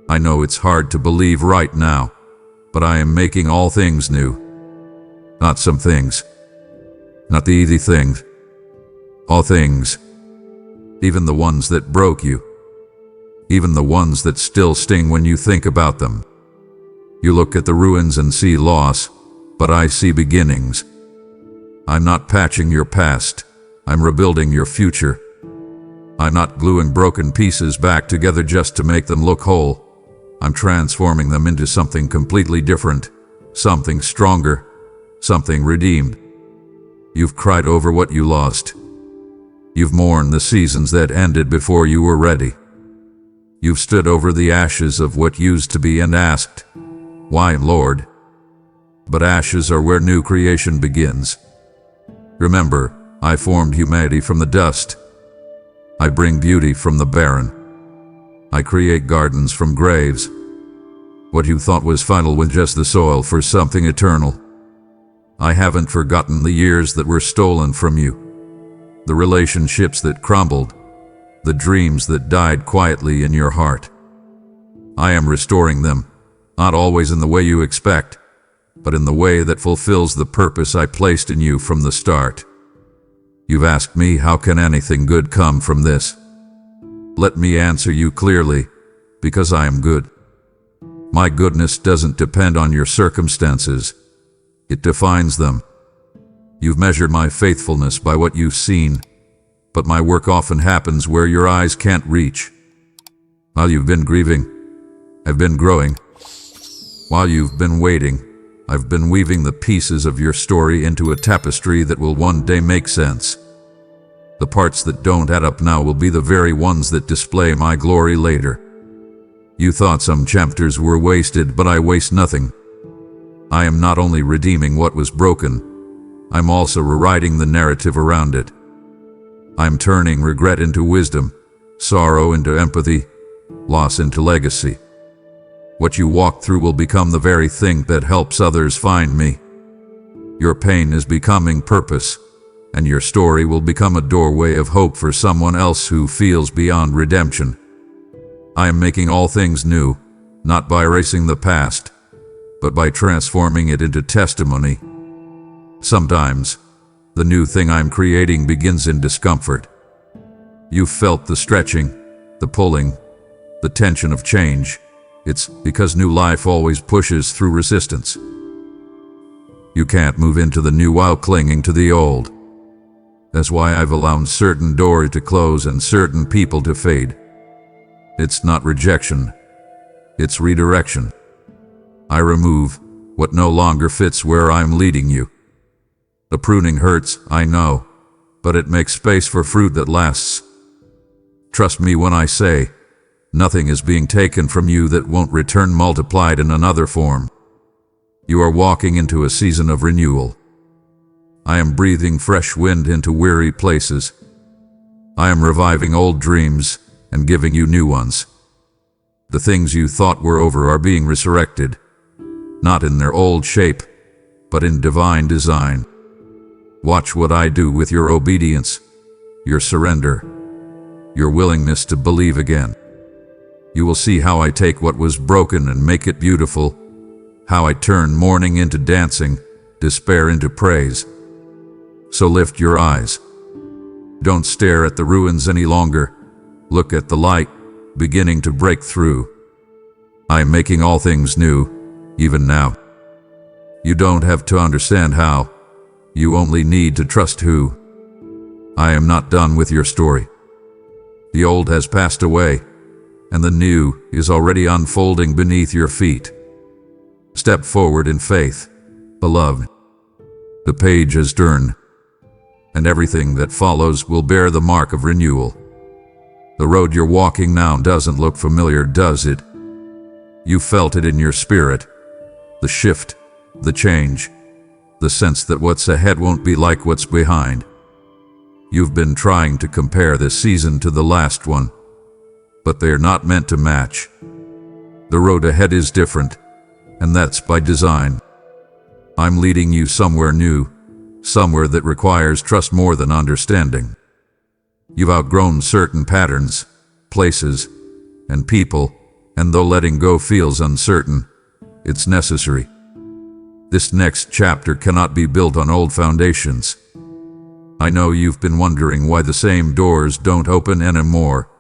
Speaker 1: I know it's hard to believe right now, but I am making all things new. Not some things. Not the easy things. All things. Even the ones that broke you. Even the ones that still sting when you think about them. You look at the ruins and see loss, but I see beginnings. I'm not patching your past. I'm rebuilding your future. I'm not gluing broken pieces back together just to make them look whole. I'm transforming them into something completely different, something stronger, something redeemed. You've cried over what you lost. You've mourned the seasons that ended before you were ready. You've stood over the ashes of what used to be and asked, why, Lord? But ashes are where new creation begins. Remember, I formed humanity from the dust. I bring beauty from the barren. I create gardens from graves. What you thought was final was just the soil for something eternal. I haven't forgotten the years that were stolen from you, the relationships that crumbled, the dreams that died quietly in your heart. I am restoring them, not always in the way you expect, but in the way that fulfills the purpose I placed in you from the start. You've asked me, how can anything good come from this? Let me answer you clearly, because I am good. My goodness doesn't depend on your circumstances. It defines them. You've measured my faithfulness by what you've seen, but my work often happens where your eyes can't reach. While you've been grieving, I've been growing. While you've been waiting, I've been weaving the pieces of your story into a tapestry that will one day make sense. The parts that don't add up now will be the very ones that display my glory later. You thought some chapters were wasted, but I waste nothing. I am not only redeeming what was broken, I'm also rewriting the narrative around it. I'm turning regret into wisdom, sorrow into empathy, loss into legacy. What you walk through will become the very thing that helps others find me. Your pain is becoming purpose, and your story will become a doorway of hope for someone else who feels beyond redemption. I am making all things new, not by erasing the past, but by transforming it into testimony. Sometimes, the new thing I'm creating begins in discomfort. You've felt the stretching, the pulling, the tension of change. It's because new life always pushes through resistance. You can't move into the new while clinging to the old. That's why I've allowed certain doors to close and certain people to fade. It's not rejection, it's redirection. I remove what no longer fits where I'm leading you. The pruning hurts, I know, but it makes space for fruit that lasts. Trust me when I say, nothing is being taken from you that won't return multiplied in another form. You are walking into a season of renewal. I am breathing fresh wind into weary places. I am reviving old dreams and giving you new ones. The things you thought were over are being resurrected, not in their old shape, but in divine design. Watch what I do with your obedience, your surrender, your willingness to believe again. You will see how I take what was broken and make it beautiful, how I turn mourning into dancing, despair into praise. So lift your eyes. Don't stare at the ruins any longer. Look at the light beginning to break through. I am making all things new, even now. You don't have to understand how. You only need to trust who. I am not done with your story. The old has passed away, and the new is already unfolding beneath your feet. Step forward in faith, beloved. The page is turned, and everything that follows will bear the mark of renewal. The road you're walking now doesn't look familiar, does it? You felt it in your spirit. The shift, the change, the sense that what's ahead won't be like what's behind. You've been trying to compare this season to the last one, but they're not meant to match. The road ahead is different, and that's by design. I'm leading you somewhere new, somewhere that requires trust more than understanding. You've outgrown certain patterns, places, and people, and though letting go feels uncertain, it's necessary. This next chapter cannot be built on old foundations. I know you've been wondering why the same doors don't open anymore,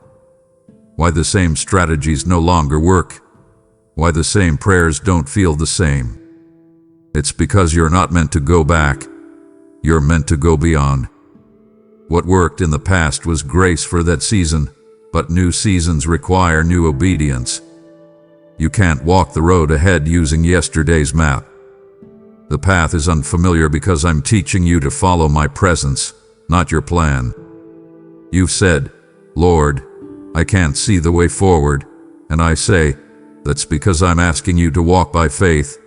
Speaker 1: why the same strategies no longer work, why the same prayers don't feel the same. It's because you're not meant to go back, you're meant to go beyond. What worked in the past was grace for that season, but new seasons require new obedience. You can't walk the road ahead using yesterday's map. The path is unfamiliar because I'm teaching you to follow my presence, not your plan. You've said, Lord, I can't see the way forward, and I say, that's because I'm asking you to walk by faith,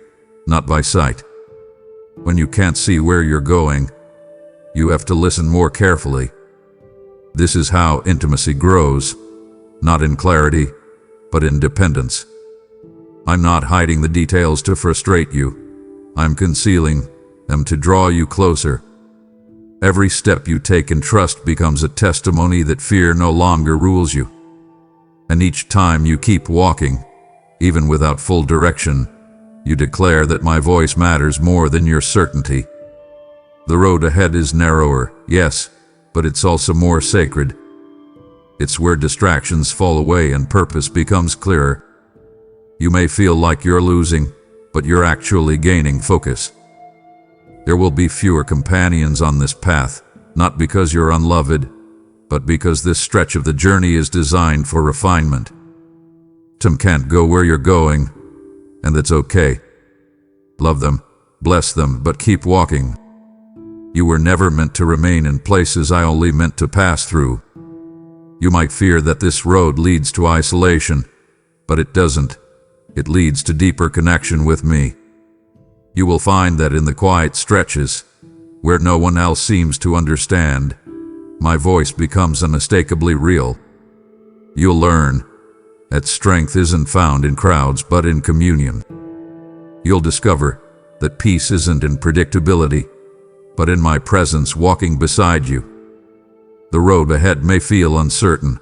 Speaker 1: not by sight. When you can't see where you're going, you have to listen more carefully. This is how intimacy grows, not in clarity, but in dependence. I'm not hiding the details to frustrate you. I'm concealing them to draw you closer. Every step you take in trust becomes a testimony that fear no longer rules you. And each time you keep walking, Even without full direction, you declare that my voice matters more than your certainty. The road ahead is narrower, yes, but it's also more sacred. It's where distractions fall away and purpose becomes clearer. You may feel like you're losing, but you're actually gaining focus. There will be fewer companions on this path, not because you're unloved, but because this stretch of the journey is designed for refinement. Some can't go where you're going, and that's okay. Love them, bless them, but keep walking. You were never meant to remain in places I only meant to pass through. You might fear that this road leads to isolation, but it doesn't. It leads to deeper connection with me. You will find that in the quiet stretches, where no one else seems to understand, my voice becomes unmistakably real. You'll learn that strength isn't found in crowds but in communion. You'll discover that peace isn't in predictability, but in my presence walking beside you. The road ahead may feel uncertain,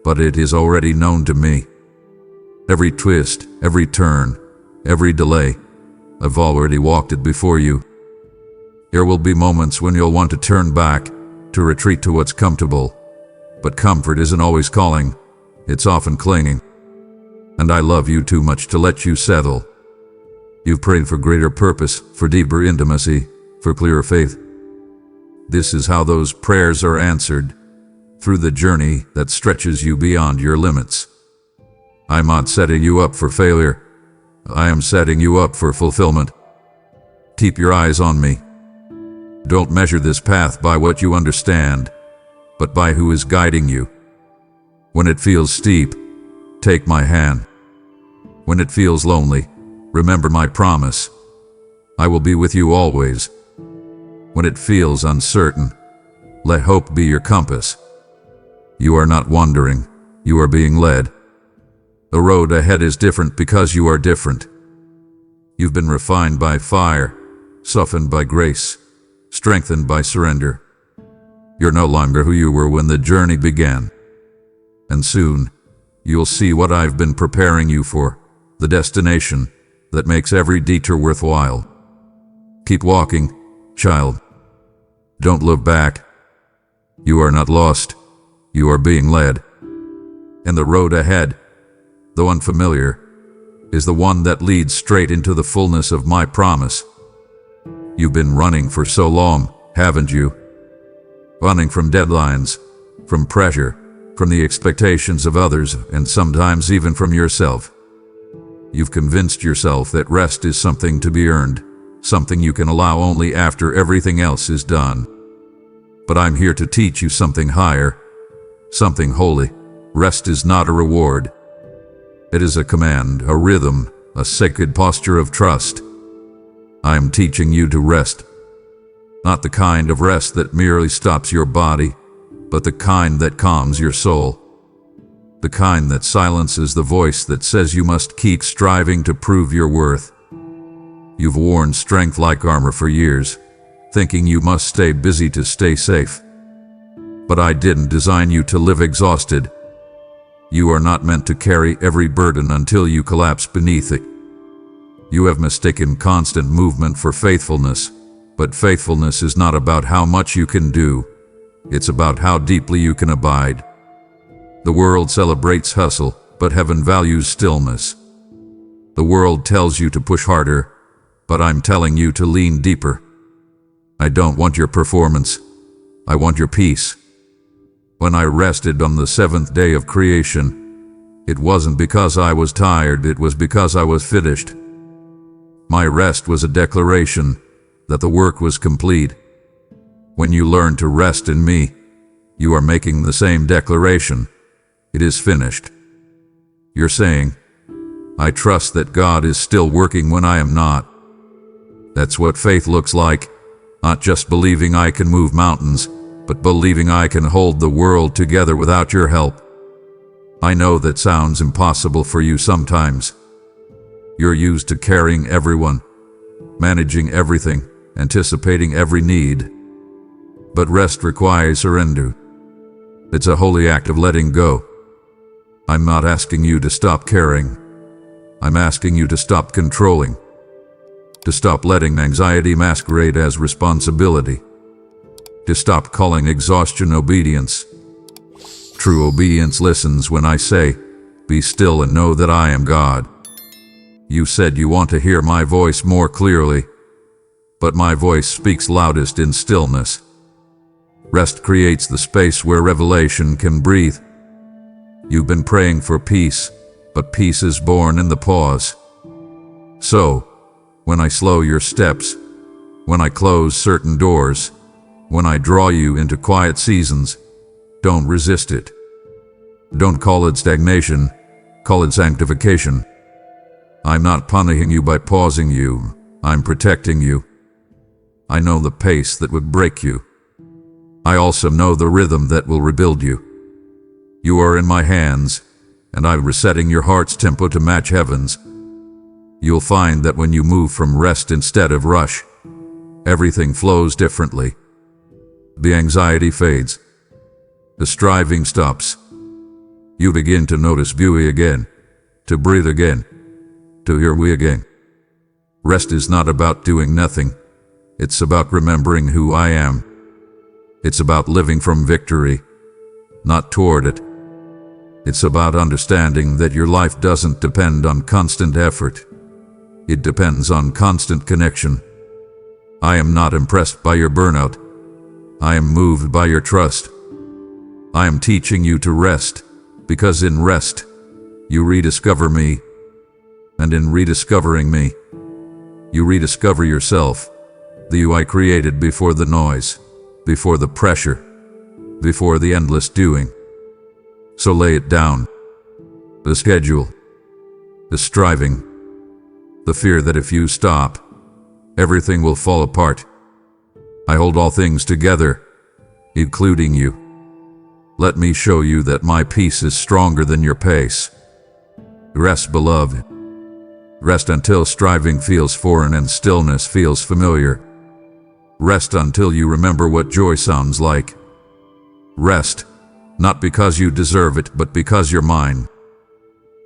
Speaker 1: but it is already known to me. Every twist, every turn, every delay, I've already walked it before you. There will be moments when you'll want to turn back, to retreat to what's comfortable. But comfort isn't always calling, it's often clinging. And I love you too much to let you settle. You've prayed for greater purpose, for deeper intimacy, for clearer faith. This is how those prayers are answered, through the journey that stretches you beyond your limits. I'm not setting you up for failure. I am setting you up for fulfillment. Keep your eyes on me. Don't measure this path by what you understand, but by who is guiding you. When it feels steep, take my hand. When it feels lonely, remember my promise. I will be with you always. When it feels uncertain, let hope be your compass. You are not wandering, you are being led. The road ahead is different because you are different. You've been refined by fire, softened by grace, strengthened by surrender. You're no longer who you were when the journey began. And soon, you'll see what I've been preparing you for, the destination that makes every detour worthwhile. Keep walking, child. Don't look back. You are not lost. You are being led. And the road ahead, though unfamiliar, is the one that leads straight into the fullness of my promise. You've been running for so long, haven't you? Running from deadlines, from pressure, from the expectations of others, and sometimes even from yourself. You've convinced yourself that rest is something to be earned, something you can allow only after everything else is done. But I'm here to teach you something higher, something holy. Rest is not a reward. It is a command, a rhythm, a sacred posture of trust. I am teaching you to rest. Not the kind of rest that merely stops your body, but the kind that calms your soul. The kind that silences the voice that says you must keep striving to prove your worth. You've worn strength like armor for years, thinking you must stay busy to stay safe. But I didn't design you to live exhausted. You are not meant to carry every burden until you collapse beneath it. You have mistaken constant movement for faithfulness, but faithfulness is not about how much you can do. It's about how deeply you can abide. The world celebrates hustle, but heaven values stillness. The world tells you to push harder, but I'm telling you to lean deeper. I don't want your performance. I want your peace. When I rested on the seventh day of creation, it wasn't because I was tired, it was because I was finished. My rest was a declaration that the work was complete. When you learn to rest in me, you are making the same declaration. It is finished. You're saying, I trust that God is still working when I am not. That's what faith looks like, not just believing I can move mountains, but believing I can hold the world together without your help. I know that sounds impossible for you sometimes. You're used to carrying everyone, managing everything, anticipating every need. But rest requires surrender. It's a holy act of letting go. I'm not asking you to stop caring. I'm asking you to stop controlling, to stop letting anxiety masquerade as responsibility, to stop calling exhaustion obedience. True obedience listens when I say, "Be still and know that I am God." You said you want to hear my voice more clearly, but my voice speaks loudest in stillness. Rest creates the space where revelation can breathe. You've been praying for peace, but peace is born in the pause. So, when I slow your steps, when I close certain doors, when I draw you into quiet seasons, don't resist it. Don't call it stagnation, call it sanctification. I'm not punishing you by pausing you, I'm protecting you. I know the pace that would break you. I also know the rhythm that will rebuild you. You are in my hands, and I'm resetting your heart's tempo to match heaven's. You'll find that when you move from rest instead of rush, everything flows differently. The anxiety fades. The striving stops. You begin to notice beauty again, to breathe again, to hear we again. Rest is not about doing nothing. It's about remembering who I am. It's about living from victory, not toward it. It's about understanding that your life doesn't depend on constant effort. It depends on constant connection. I am not impressed by your burnout. I am moved by your trust. I am teaching you to rest, because in rest, you rediscover me. And in rediscovering me, you rediscover yourself, the you I created before the noise, before the pressure, before the endless doing. So lay it down. The schedule, the striving, the fear that if you stop, everything will fall apart. I hold all things together, including you. Let me show you that my peace is stronger than your pace. Rest, beloved. Rest until striving feels foreign and stillness feels familiar. Rest until you remember what joy sounds like. Rest, not because you deserve it, but because you're mine.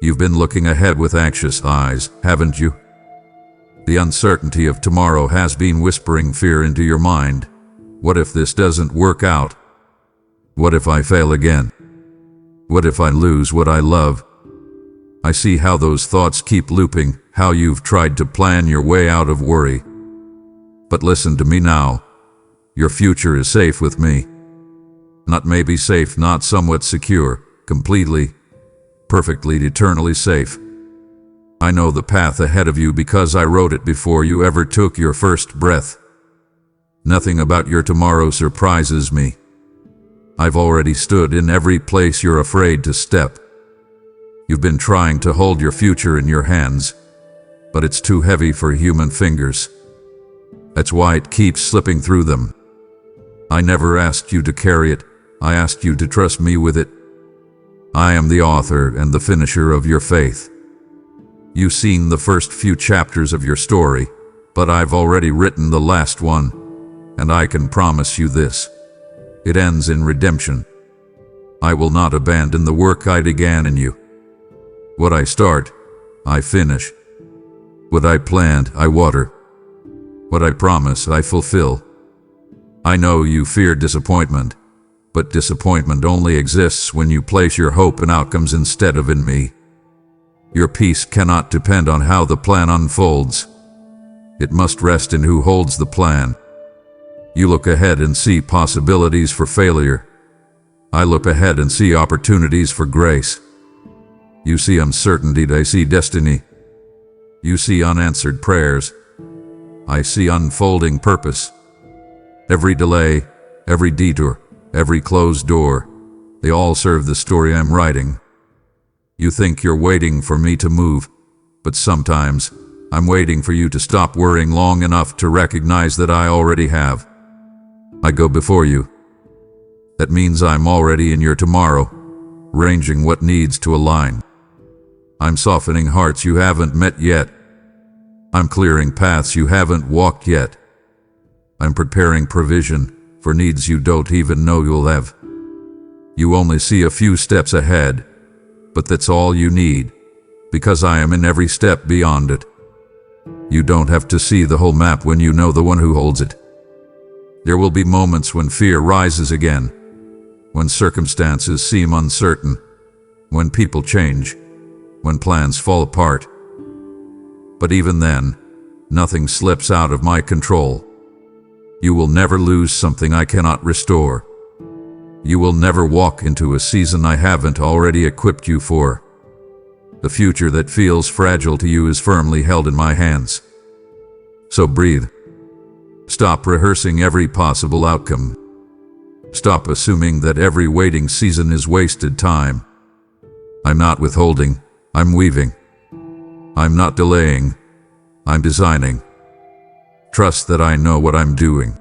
Speaker 1: You've been looking ahead with anxious eyes, haven't you? The uncertainty of tomorrow has been whispering fear into your mind. What if this doesn't work out? What if I fail again? What if I lose what I love? I see how those thoughts keep looping, how you've tried to plan your way out of worry. But listen to me now. Your future is safe with me. Not maybe safe, not somewhat secure, completely, perfectly, eternally safe. I know the path ahead of you because I wrote it before you ever took your first breath. Nothing about your tomorrow surprises me. I've already stood in every place you're afraid to step. You've been trying to hold your future in your hands, but it's too heavy for human fingers. That's why it keeps slipping through them. I never asked you to carry it. I asked you to trust me with it. I am the author and the finisher of your faith. You've seen the first few chapters of your story, but I've already written the last one, and I can promise you this. It ends in redemption. I will not abandon the work I began in you. What I start, I finish. What I plant, I water. What I promise, I fulfill. I know you fear disappointment, but disappointment only exists when you place your hope in outcomes instead of in me. Your peace cannot depend on how the plan unfolds. It must rest in who holds the plan. You look ahead and see possibilities for failure. I look ahead and see opportunities for grace. You see uncertainty, I see destiny. You see unanswered prayers. I see unfolding purpose. Every delay, every detour, every closed door, they all serve the story I'm writing. You think you're waiting for me to move, but sometimes I'm waiting for you to stop worrying long enough to recognize that I already have. I go before you. That means I'm already in your tomorrow, arranging what needs to align. I'm softening hearts you haven't met yet. I'm clearing paths you haven't walked yet. I'm preparing provision for needs you don't even know you'll have. You only see a few steps ahead, but that's all you need. because I am in every step beyond it. You don't have to see the whole map when you know the one who holds it. There will be moments when fear rises again, when circumstances seem uncertain, when people change, when plans fall apart. But even then, nothing slips out of my control. You will never lose something I cannot restore. You will never walk into a season I haven't already equipped you for. The future that feels fragile to you is firmly held in my hands. So breathe. Stop rehearsing every possible outcome. Stop assuming that every waiting season is wasted time. I'm not withholding, I'm weaving. I'm not delaying, I'm designing. Trust that I know what I'm doing.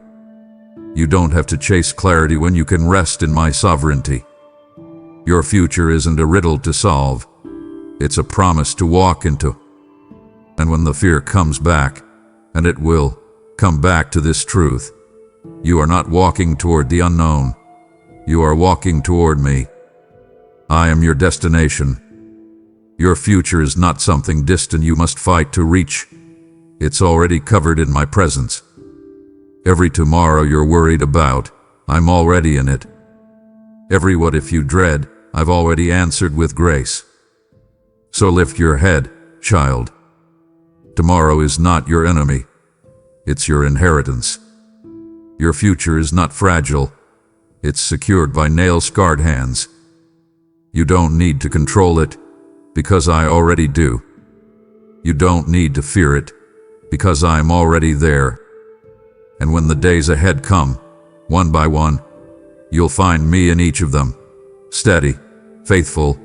Speaker 1: You don't have to chase clarity when you can rest in my sovereignty. Your future isn't a riddle to solve. It's a promise to walk into. And when the fear comes back, and it will come back to this truth, you are not walking toward the unknown. You are walking toward me. I am your destination. Your future is not something distant you must fight to reach. It's already covered in my presence. Every tomorrow you're worried about, I'm already in it. Every what if you dread, I've already answered with grace. So lift your head, child. Tomorrow is not your enemy. It's your inheritance. Your future is not fragile. It's secured by nail-scarred hands. You don't need to control it, because I already do. You don't need to fear it, because I'm already there. And when the days ahead come, one by one, you'll find me in each of them, steady, faithful,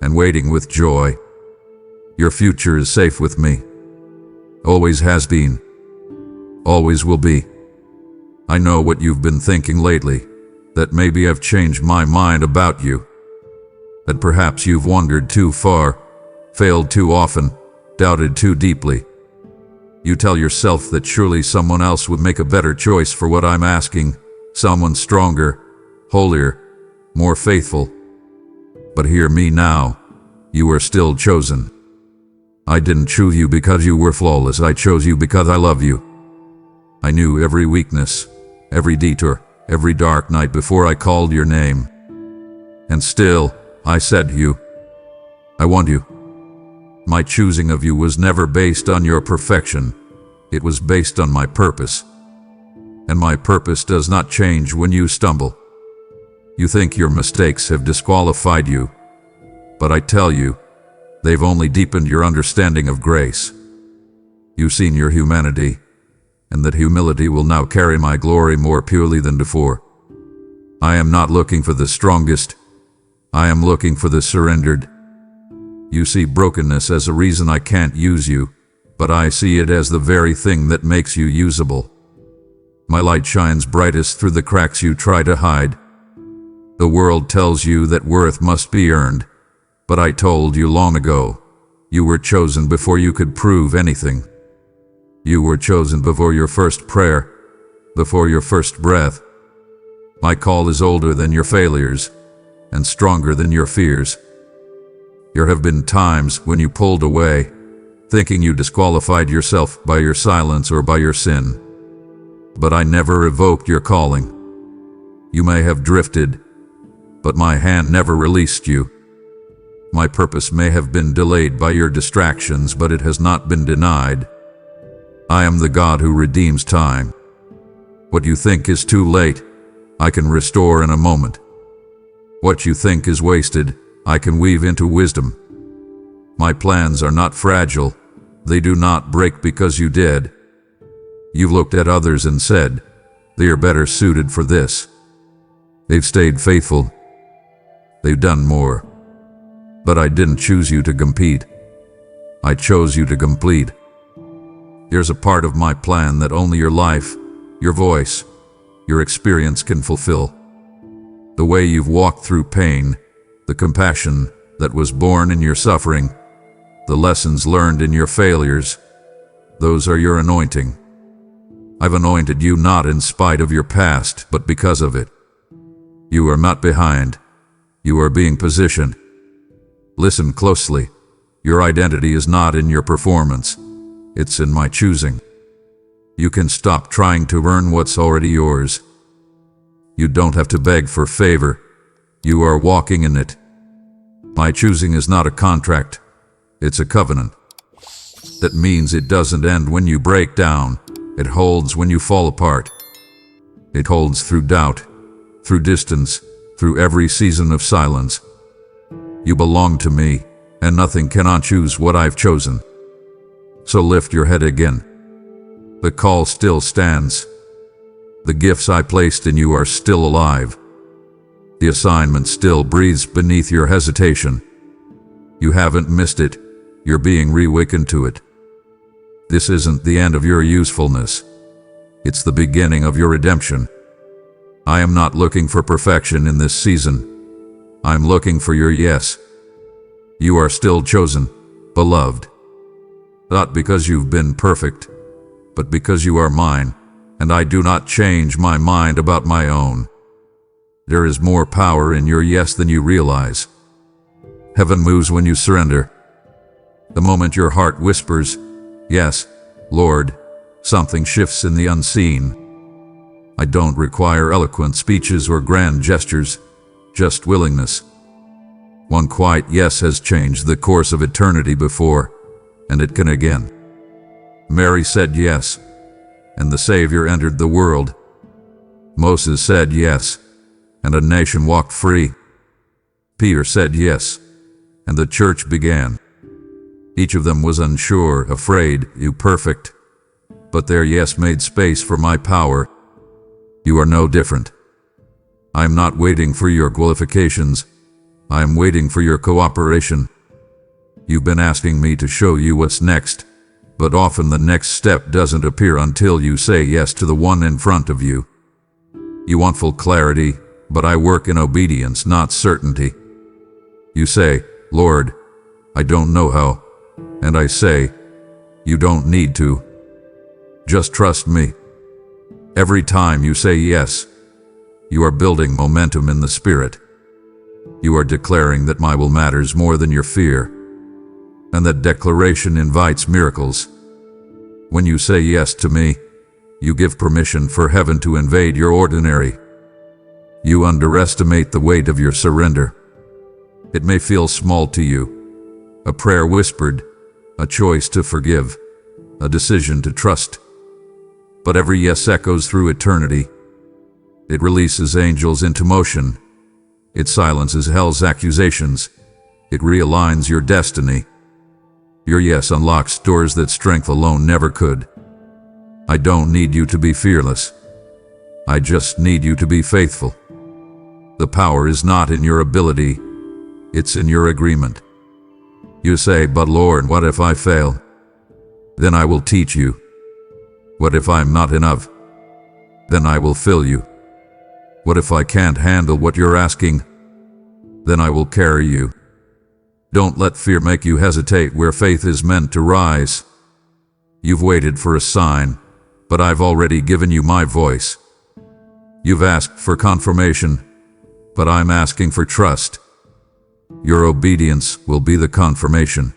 Speaker 1: and waiting with joy. Your future is safe with me. Always has been. Always will be. I know what you've been thinking lately, that maybe I've changed my mind about you, that perhaps you've wandered too far, failed too often, doubted too deeply. You tell yourself that surely someone else would make a better choice for what I'm asking, someone stronger, holier, more faithful. But hear me now, you are still chosen. I didn't choose you because you were flawless, I chose you because I love you. I knew every weakness, every detour, every dark night before I called your name. And still, I said to you, I want you. My choosing of you was never based on your perfection. It was based on my purpose. And my purpose does not change when you stumble. You think your mistakes have disqualified you, but I tell you, they've only deepened your understanding of grace. You've seen your humanity, and that humility will now carry my glory more purely than before. I am not looking for the strongest. I am looking for the surrendered. You see brokenness as a reason I can't use you, but I see it as the very thing that makes you usable. My light shines brightest through the cracks you try to hide. The world tells you that worth must be earned, but I told you long ago, you were chosen before you could prove anything. You were chosen before your first prayer, before your first breath. My call is older than your failures, and stronger than your fears. There have been times when you pulled away, thinking you disqualified yourself by your silence or by your sin. But I never revoked your calling. You may have drifted, but my hand never released you. My purpose may have been delayed by your distractions, but it has not been denied. I am the God who redeems time. What you think is too late, I can restore in a moment. What you think is wasted, I can weave into wisdom. My plans are not fragile. They do not break because you did. You've looked at others and said, they are better suited for this. They've stayed faithful. They've done more. But I didn't choose you to compete. I chose you to complete. There's a part of my plan that only your life, your voice, your experience can fulfill. The way you've walked through pain, the compassion that was born in your suffering, the lessons learned in your failures, those are your anointing. I've anointed you not in spite of your past, but because of it. You are not behind. You are being positioned. Listen closely. Your identity is not in your performance. It's in my choosing. You can stop trying to earn what's already yours. You don't have to beg for favor. You are walking in it. My choosing is not a contract. It's a covenant. That means it doesn't end when you break down. It holds when you fall apart. It holds through doubt, through distance, through every season of silence. You belong to me, and nothing can unchoose what I've chosen. So lift your head again. The call still stands. The gifts I placed in you are still alive. The assignment still breathes beneath your hesitation. You haven't missed it. You're being reawakened to it. This isn't the end of your usefulness. It's the beginning of your redemption. I am not looking for perfection in this season. I'm looking for your yes. You are still chosen, beloved. Not because you've been perfect, but because you are mine, and I do not change my mind about my own. There is more power in your yes than you realize. Heaven moves when you surrender. The moment your heart whispers, "Yes, Lord," something shifts in the unseen. I don't require eloquent speeches or grand gestures, just willingness. One quiet yes has changed the course of eternity before, and it can again. Mary said yes, and the Savior entered the world. Moses said yes, and a nation walked free. Peter said yes, and the church began. Each of them was unsure, afraid, imperfect, but their yes made space for my power. You are no different. I am not waiting for your qualifications. I am waiting for your cooperation. You've been asking me to show you what's next, but often the next step doesn't appear until you say yes to the one in front of you. You want full clarity, but I work in obedience, not certainty. You say, "Lord, I don't know how," and I say, "You don't need to. Just trust me." Every time you say yes, you are building momentum in the Spirit. You are declaring that my will matters more than your fear, and that declaration invites miracles. When you say yes to me, you give permission for heaven to invade your ordinary. You underestimate the weight of your surrender. It may feel small to you, a prayer whispered, a choice to forgive, a decision to trust. But every yes echoes through eternity. It releases angels into motion. It silences hell's accusations. It realigns your destiny. Your yes unlocks doors that strength alone never could. I don't need you to be fearless. I just need you to be faithful. The power is not in your ability. It's in your agreement. You say, "But Lord, what if I fail?" Then I will teach you. What if I'm not enough? Then I will fill you. What if I can't handle what you're asking? Then I will carry you. Don't let fear make you hesitate where faith is meant to rise. You've waited for a sign, but I've already given you my voice. You've asked for confirmation, but I'm asking for trust. Your obedience will be the confirmation.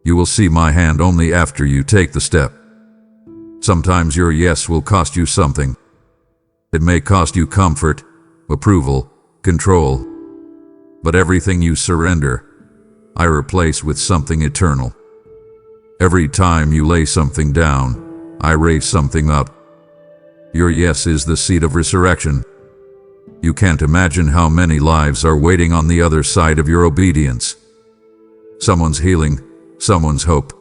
Speaker 1: You will see my hand only after you take the step. Sometimes your yes will cost you something. It may cost you comfort, approval, control. But everything you surrender, I replace with something eternal. Every time you lay something down, I raise something up. Your yes is the seed of resurrection. You can't imagine how many lives are waiting on the other side of your obedience. Someone's healing, someone's hope,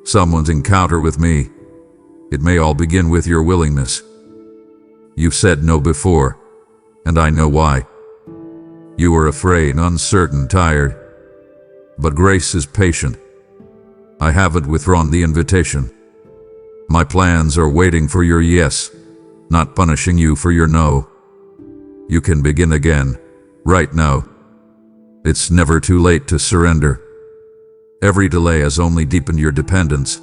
Speaker 1: someone's encounter with me. It may all begin with your willingness. You've said no before, and I know why. You were afraid, uncertain, tired. But grace is patient. I haven't withdrawn the invitation. My plans are waiting for your yes, not punishing you for your no. You can begin again, right now. It's never too late to surrender. Every delay has only deepened your dependence,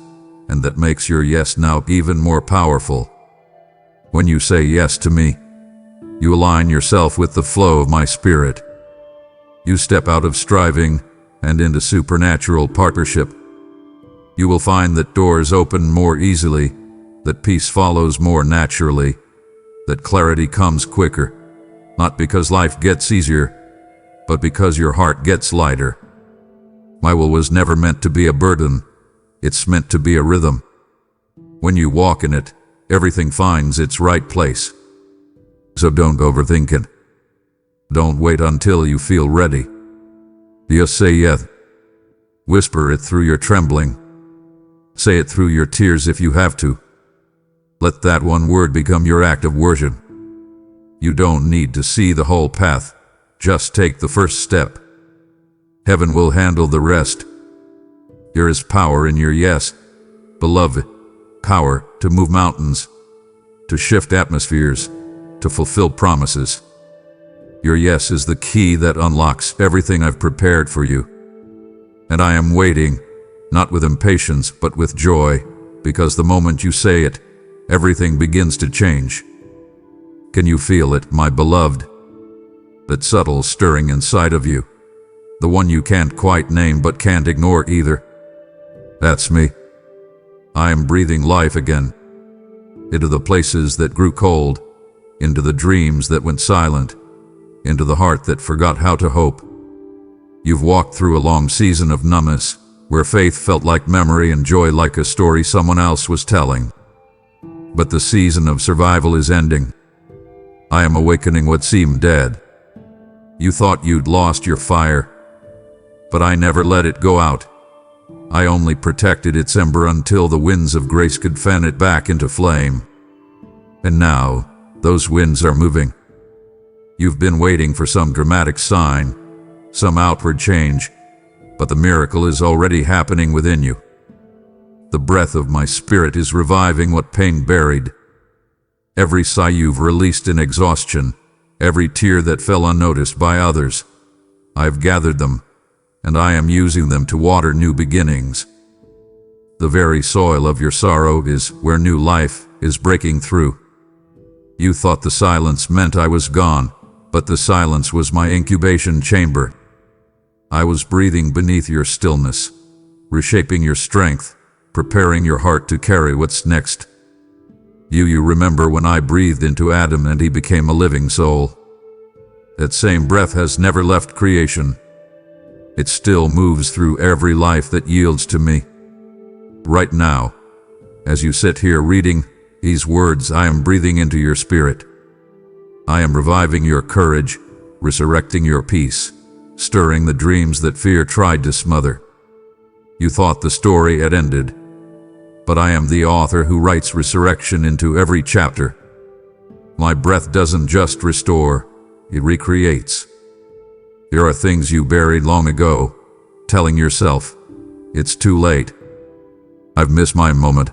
Speaker 1: and that makes your yes now even more powerful. When you say yes to me, you align yourself with the flow of my Spirit. You step out of striving, and into supernatural partnership. You will find that doors open more easily, that peace follows more naturally, that clarity comes quicker, not because life gets easier, but because your heart gets lighter. My will was never meant to be a burden. It's meant to be a rhythm. When you walk in it, everything finds its right place. So don't overthink it. Don't wait until you feel ready. Just say yes. Whisper it through your trembling. Say it through your tears if you have to. Let that one word become your act of worship. You don't need to see the whole path. Just take the first step. Heaven will handle the rest. There is power in your yes, beloved. Power to move mountains, to shift atmospheres, to fulfill promises. Your yes is the key that unlocks everything I've prepared for you. And I am waiting, not with impatience, but with joy, because the moment you say it, everything begins to change. Can you feel it, my beloved? That subtle stirring inside of you, the one you can't quite name but can't ignore either. That's me. I am breathing life again, into the places that grew cold, into the dreams that went silent, into the heart that forgot how to hope. You've walked through a long season of numbness, where faith felt like memory and joy like a story someone else was telling. But the season of survival is ending. I am awakening what seemed dead. You thought you'd lost your fire, but I never let it go out. I only protected its ember until the winds of grace could fan it back into flame. And now, those winds are moving. You've been waiting for some dramatic sign, some outward change, but the miracle is already happening within you. The breath of my spirit is reviving what pain buried. Every sigh you've released in exhaustion, every tear that fell unnoticed by others, I've gathered them, and I am using them to water new beginnings. The very soil of your sorrow is where new life is breaking through. You thought the silence meant I was gone, but the silence was my incubation chamber. I was breathing beneath your stillness, reshaping your strength, preparing your heart to carry what's next. You remember when I breathed into Adam and he became a living soul. That same breath has never left creation. It still moves through every life that yields to me. Right now, as you sit here reading these words, I am breathing into your spirit. I am reviving your courage, resurrecting your peace, stirring the dreams that fear tried to smother. You thought the story had ended, but I am the author who writes resurrection into every chapter. My breath doesn't just restore, it recreates. There are things you buried long ago, telling yourself, it's too late. I've missed my moment.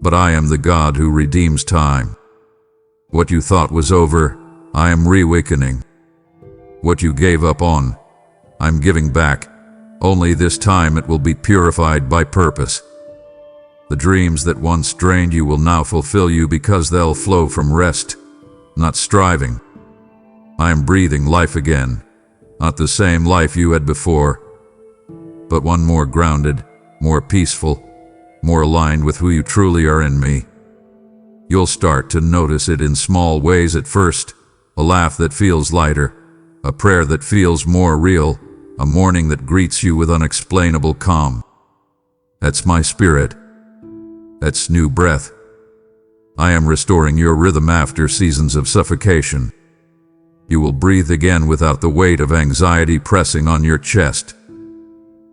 Speaker 1: But I am the God who redeems time. What you thought was over, I am reawakening. What you gave up on, I'm giving back. Only this time it will be purified by purpose. The dreams that once drained you will now fulfill you because they'll flow from rest, not striving. I am breathing life again. Not the same life you had before, but one more grounded, more peaceful, more aligned with who you truly are in me. You'll start to notice it in small ways at first, a laugh that feels lighter, a prayer that feels more real, a morning that greets you with unexplainable calm. That's my spirit. That's new breath. I am restoring your rhythm after seasons of suffocation. You will breathe again without the weight of anxiety pressing on your chest.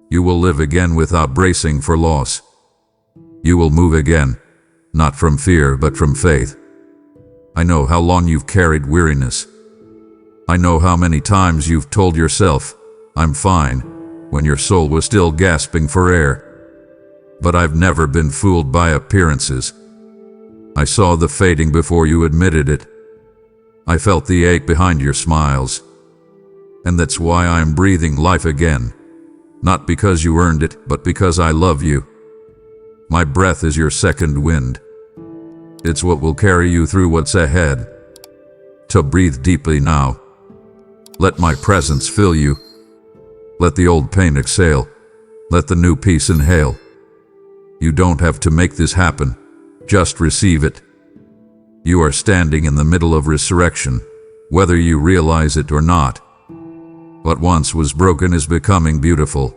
Speaker 1: You will live again without bracing for loss. You will move again, not from fear but from faith. I know how long you've carried weariness. I know how many times you've told yourself, I'm fine, when your soul was still gasping for air. But I've never been fooled by appearances. I saw the fading before you admitted it. I felt the ache behind your smiles. And that's why I'm breathing life again. Not because you earned it, but because I love you. My breath is your second wind. It's what will carry you through what's ahead. So breathe deeply now. Let my presence fill you. Let the old pain exhale. Let the new peace inhale. You don't have to make this happen. Just receive it. You are standing in the middle of resurrection, whether you realize it or not. What once was broken is becoming beautiful.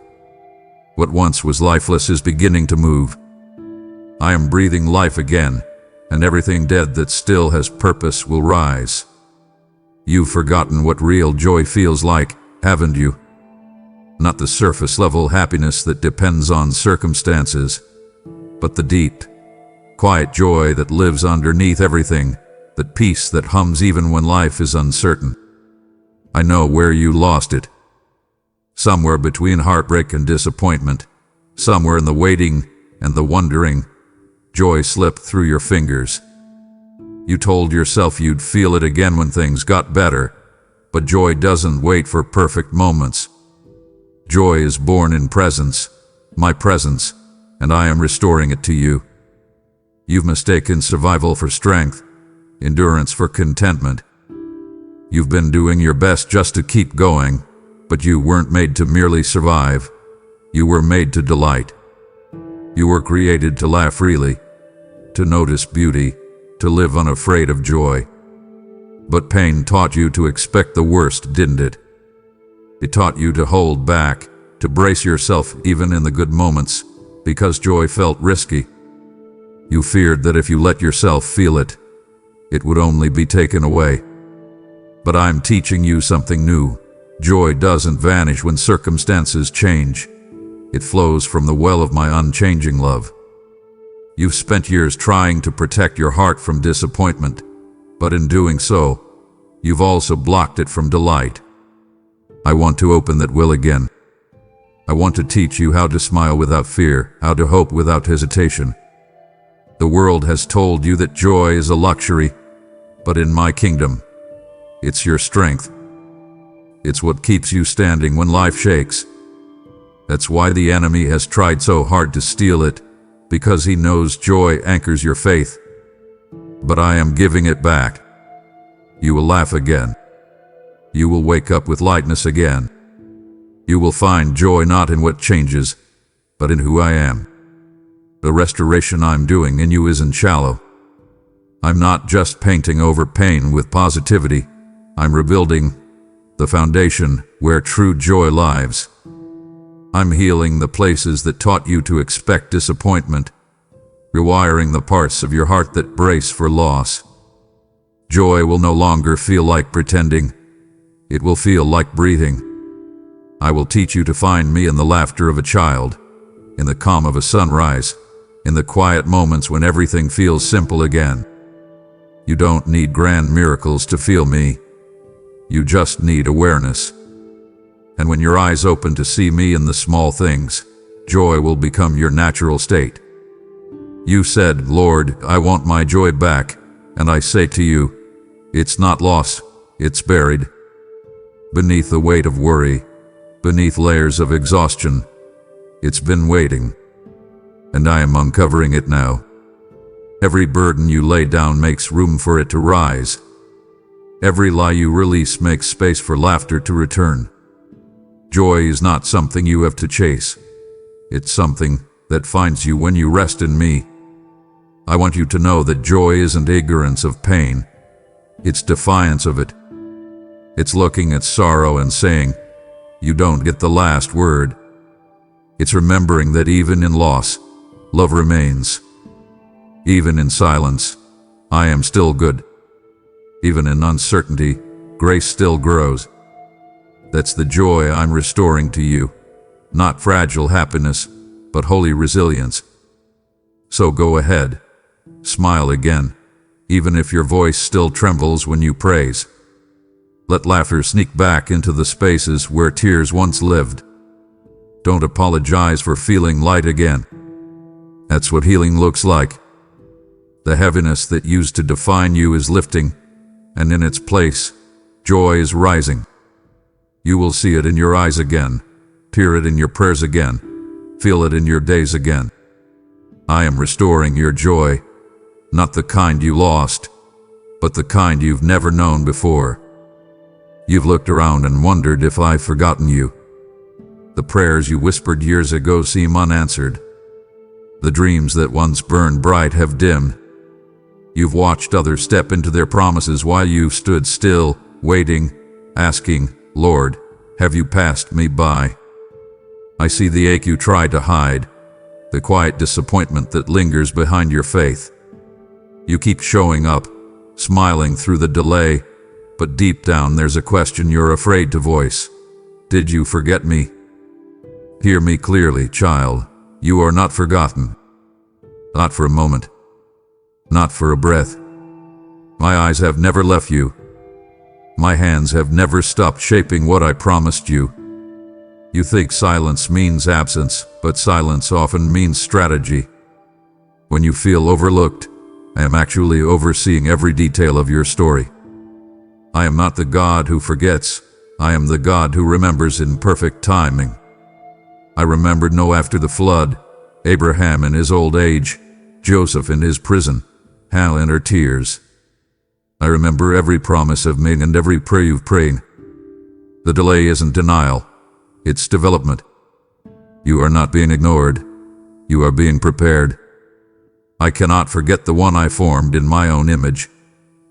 Speaker 1: What once was lifeless is beginning to move. I am breathing life again, and everything dead that still has purpose will rise. You've forgotten what real joy feels like, haven't you? Not the surface-level happiness that depends on circumstances, but the deep, quiet joy that lives underneath everything, that peace that hums even when life is uncertain. I know where you lost it. Somewhere between heartbreak and disappointment, somewhere in the waiting and the wondering, joy slipped through your fingers. You told yourself you'd feel it again when things got better, but joy doesn't wait for perfect moments. Joy is born in presence, my presence, and I am restoring it to you. You've mistaken survival for strength, endurance for contentment. You've been doing your best just to keep going, but you weren't made to merely survive. You were made to delight. You were created to laugh freely, to notice beauty, to live unafraid of joy. But pain taught you to expect the worst, didn't it? It taught you to hold back, to brace yourself even in the good moments, because joy felt risky. You feared that if you let yourself feel it, it would only be taken away. But I'm teaching you something new. Joy doesn't vanish when circumstances change. It flows from the well of my unchanging love. You've spent years trying to protect your heart from disappointment, but in doing so, you've also blocked it from delight. I want to open that will again. I want to teach you how to smile without fear, how to hope without hesitation. The world has told you that joy is a luxury, but in my kingdom, it's your strength. It's what keeps you standing when life shakes. That's why the enemy has tried so hard to steal it, because he knows joy anchors your faith. But I am giving it back. You will laugh again. You will wake up with lightness again. You will find joy not in what changes, but in who I am. The restoration I'm doing in you isn't shallow. I'm not just painting over pain with positivity. I'm rebuilding the foundation where true joy lives. I'm healing the places that taught you to expect disappointment, rewiring the parts of your heart that brace for loss. Joy will no longer feel like pretending. It will feel like breathing. I will teach you to find me in the laughter of a child, in the calm of a sunrise, in the quiet moments when everything feels simple again. You don't need grand miracles to feel me. You just need awareness. And when your eyes open to see me in the small things, joy will become your natural state. You said, Lord, I want my joy back, and I say to you, it's not lost, it's buried. Beneath the weight of worry, beneath layers of exhaustion, it's been waiting, and I am uncovering it now. Every burden you lay down makes room for it to rise. Every lie you release makes space for laughter to return. Joy is not something you have to chase. It's something that finds you when you rest in me. I want you to know that joy isn't ignorance of pain. It's defiance of it. It's looking at sorrow and saying, you don't get the last word. It's remembering that even in loss, love remains. Even in silence, I am still good. Even in uncertainty, grace still grows. That's the joy I'm restoring to you. Not fragile happiness, but holy resilience. So go ahead. Smile again, even if your voice still trembles when you praise. Let laughter sneak back into the spaces where tears once lived. Don't apologize for feeling light again. That's what healing looks like. The heaviness that used to define you is lifting, and in its place, joy is rising. You will see it in your eyes again, hear it in your prayers again, feel it in your days again. I am restoring your joy, not the kind you lost, but the kind you've never known before. You've looked around and wondered if I've forgotten you. The prayers you whispered years ago seem unanswered. The dreams that once burned bright have dimmed. You've watched others step into their promises while you've stood still, waiting, asking, "Lord, have you passed me by?" I see the ache you try to hide, the quiet disappointment that lingers behind your faith. You keep showing up, smiling through the delay, but deep down there's a question you're afraid to voice. Did you forget me? Hear me clearly, child. You are not forgotten. Not for a moment. Not for a breath. My eyes have never left you. My hands have never stopped shaping what I promised you. You think silence means absence, but silence often means strategy. When you feel overlooked, I am actually overseeing every detail of your story. I am not the God who forgets. I am the God who remembers in perfect timing. I remembered Noah after the flood, Abraham in his old age, Joseph in his prison, Hannah in her tears. I remember every promise I've made and every prayer you've prayed. The delay isn't denial, it's development. You are not being ignored, you are being prepared. I cannot forget the one I formed in my own image,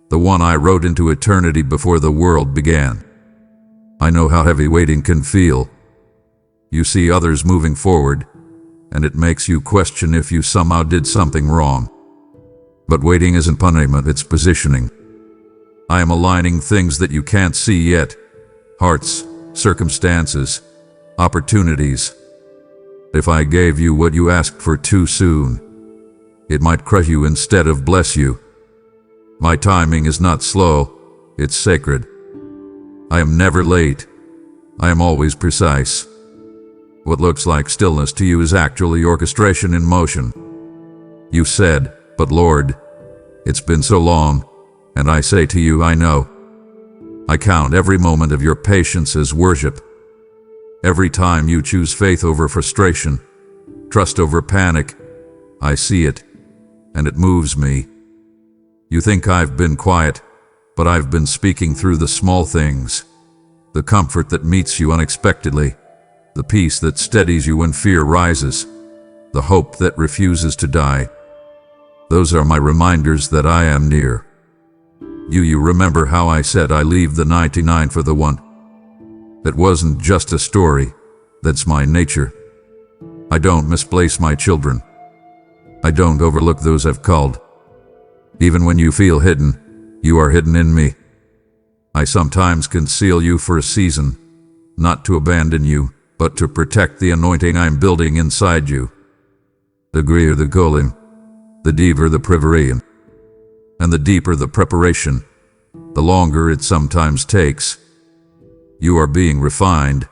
Speaker 1: the one I wrote into eternity before the world began. I know how heavy waiting can feel. You see others moving forward, and it makes you question if you somehow did something wrong. But waiting isn't punishment, it's positioning. I am aligning things that you can't see yet. Hearts, circumstances, opportunities. If I gave you what you asked for too soon, it might crush you instead of bless you. My timing is not slow, it's sacred. I am never late. I am always precise. What looks like stillness to you is actually orchestration in motion. You said, "But Lord, it's been so long," and I say to you, I know. I count every moment of your patience as worship. Every time you choose faith over frustration, trust over panic, I see it, and it moves me. You think I've been quiet, but I've been speaking through the small things, the comfort that meets you unexpectedly, the peace that steadies you when fear rises, the hope that refuses to die. Those are my reminders that I am near. You remember how I said I leave the 99 for the one? That wasn't just a story, that's my nature. I don't misplace my children. I don't overlook those I've called. Even when you feel hidden, you are hidden in me. I sometimes conceal you for a season, not to abandon you, but to protect the anointing I'm building inside you. The greater the calling, the deeper the preparation. And the deeper the preparation, the longer it sometimes takes. You are being refined,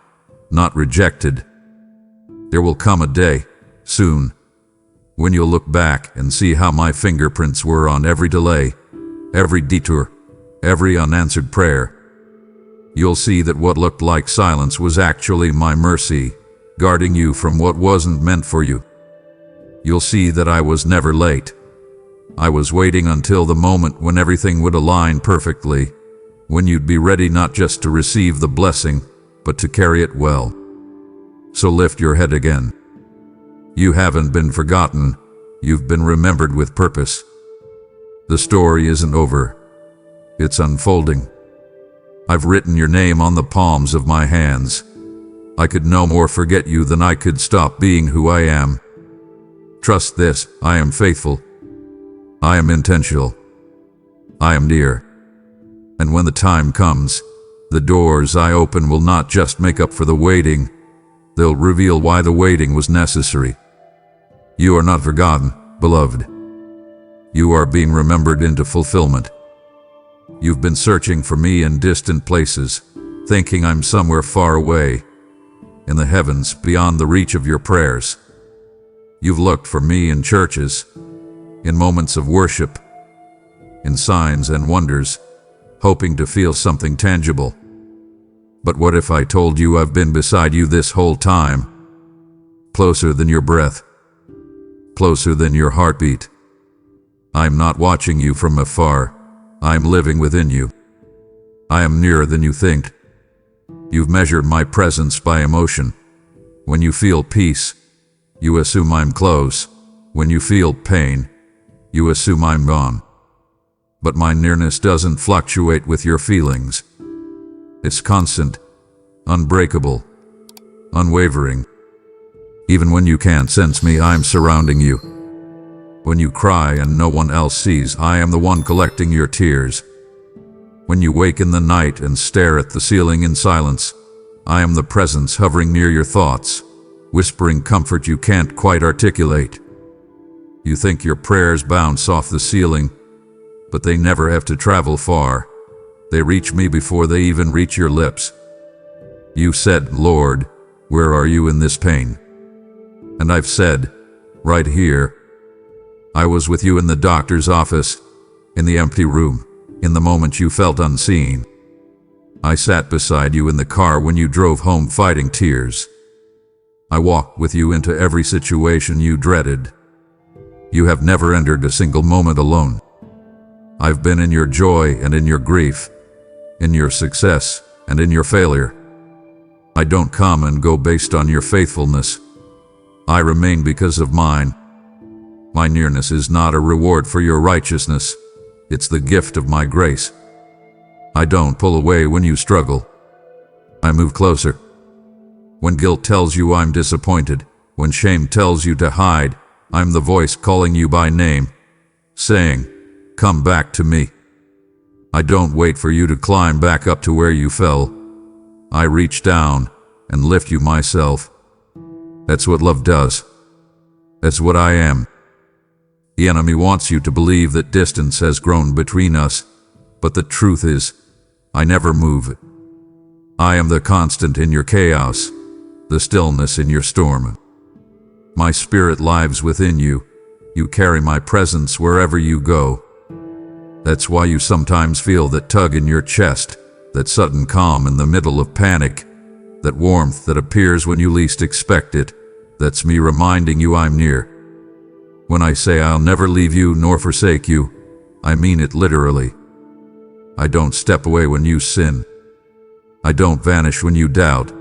Speaker 1: not rejected. There will come a day, soon, when you'll look back and see how my fingerprints were on every delay, every detour, every unanswered prayer. You'll see that what looked like silence was actually my mercy, guarding you from what wasn't meant for you. You'll see that I was never late. I was waiting until the moment when everything would align perfectly, when you'd be ready not just to receive the blessing, but to carry it well. So lift your head again. You haven't been forgotten, you've been remembered with purpose. The story isn't over, it's unfolding. I've written your name on the palms of my hands. I could no more forget you than I could stop being who I am. Trust this, I am faithful. I am intentional. I am near. And when the time comes, the doors I open will not just make up for the waiting, they'll reveal why the waiting was necessary. You are not forgotten, beloved. You are being remembered into fulfillment. You've been searching for me in distant places, thinking I'm somewhere far away, in the heavens beyond the reach of your prayers. You've looked for me in churches, in moments of worship, in signs and wonders, hoping to feel something tangible. But what if I told you I've been beside you this whole time? Closer than your breath, closer than your heartbeat. I'm not watching you from afar. I'm living within you. I am nearer than you think. You've measured my presence by emotion, When you feel peace, you assume I'm close. When you feel pain, you assume I'm gone. But my nearness doesn't fluctuate with your feelings. It's constant, unbreakable, unwavering. Even when you can't sense me, I'm surrounding you. When you cry and no one else sees, I am the one collecting your tears. When you wake in the night and stare at the ceiling in silence, I am the presence hovering near your thoughts, whispering comfort you can't quite articulate. You think your prayers bounce off the ceiling, but they never have to travel far. They reach me before they even reach your lips. You said, "Lord, where are you in this pain?" And I've said, "Right here." I was with you in the doctor's office, in the empty room, in the moment you felt unseen. I sat beside you in the car when you drove home fighting tears. I walked with you into every situation you dreaded. You have never entered a single moment alone. I've been in your joy and in your grief, in your success and in your failure. I don't come and go based on your faithfulness. I remain because of mine. My nearness is not a reward for your righteousness. It's the gift of my grace. I don't pull away when you struggle. I move closer. When guilt tells you I'm disappointed, when shame tells you to hide, I'm the voice calling you by name, saying, "Come back to me." I don't wait for you to climb back up to where you fell. I reach down and lift you myself. That's what love does. That's what I am. The enemy wants you to believe that distance has grown between us, but the truth is, I never move. I am the constant in your chaos, the stillness in your storm. My spirit lives within you. You carry my presence wherever you go. That's why you sometimes feel that tug in your chest, that sudden calm in the middle of panic, that warmth that appears when you least expect it. That's me reminding you I'm near. When I say I'll never leave you nor forsake you, I mean it literally. I don't step away when you sin. I don't vanish when you doubt.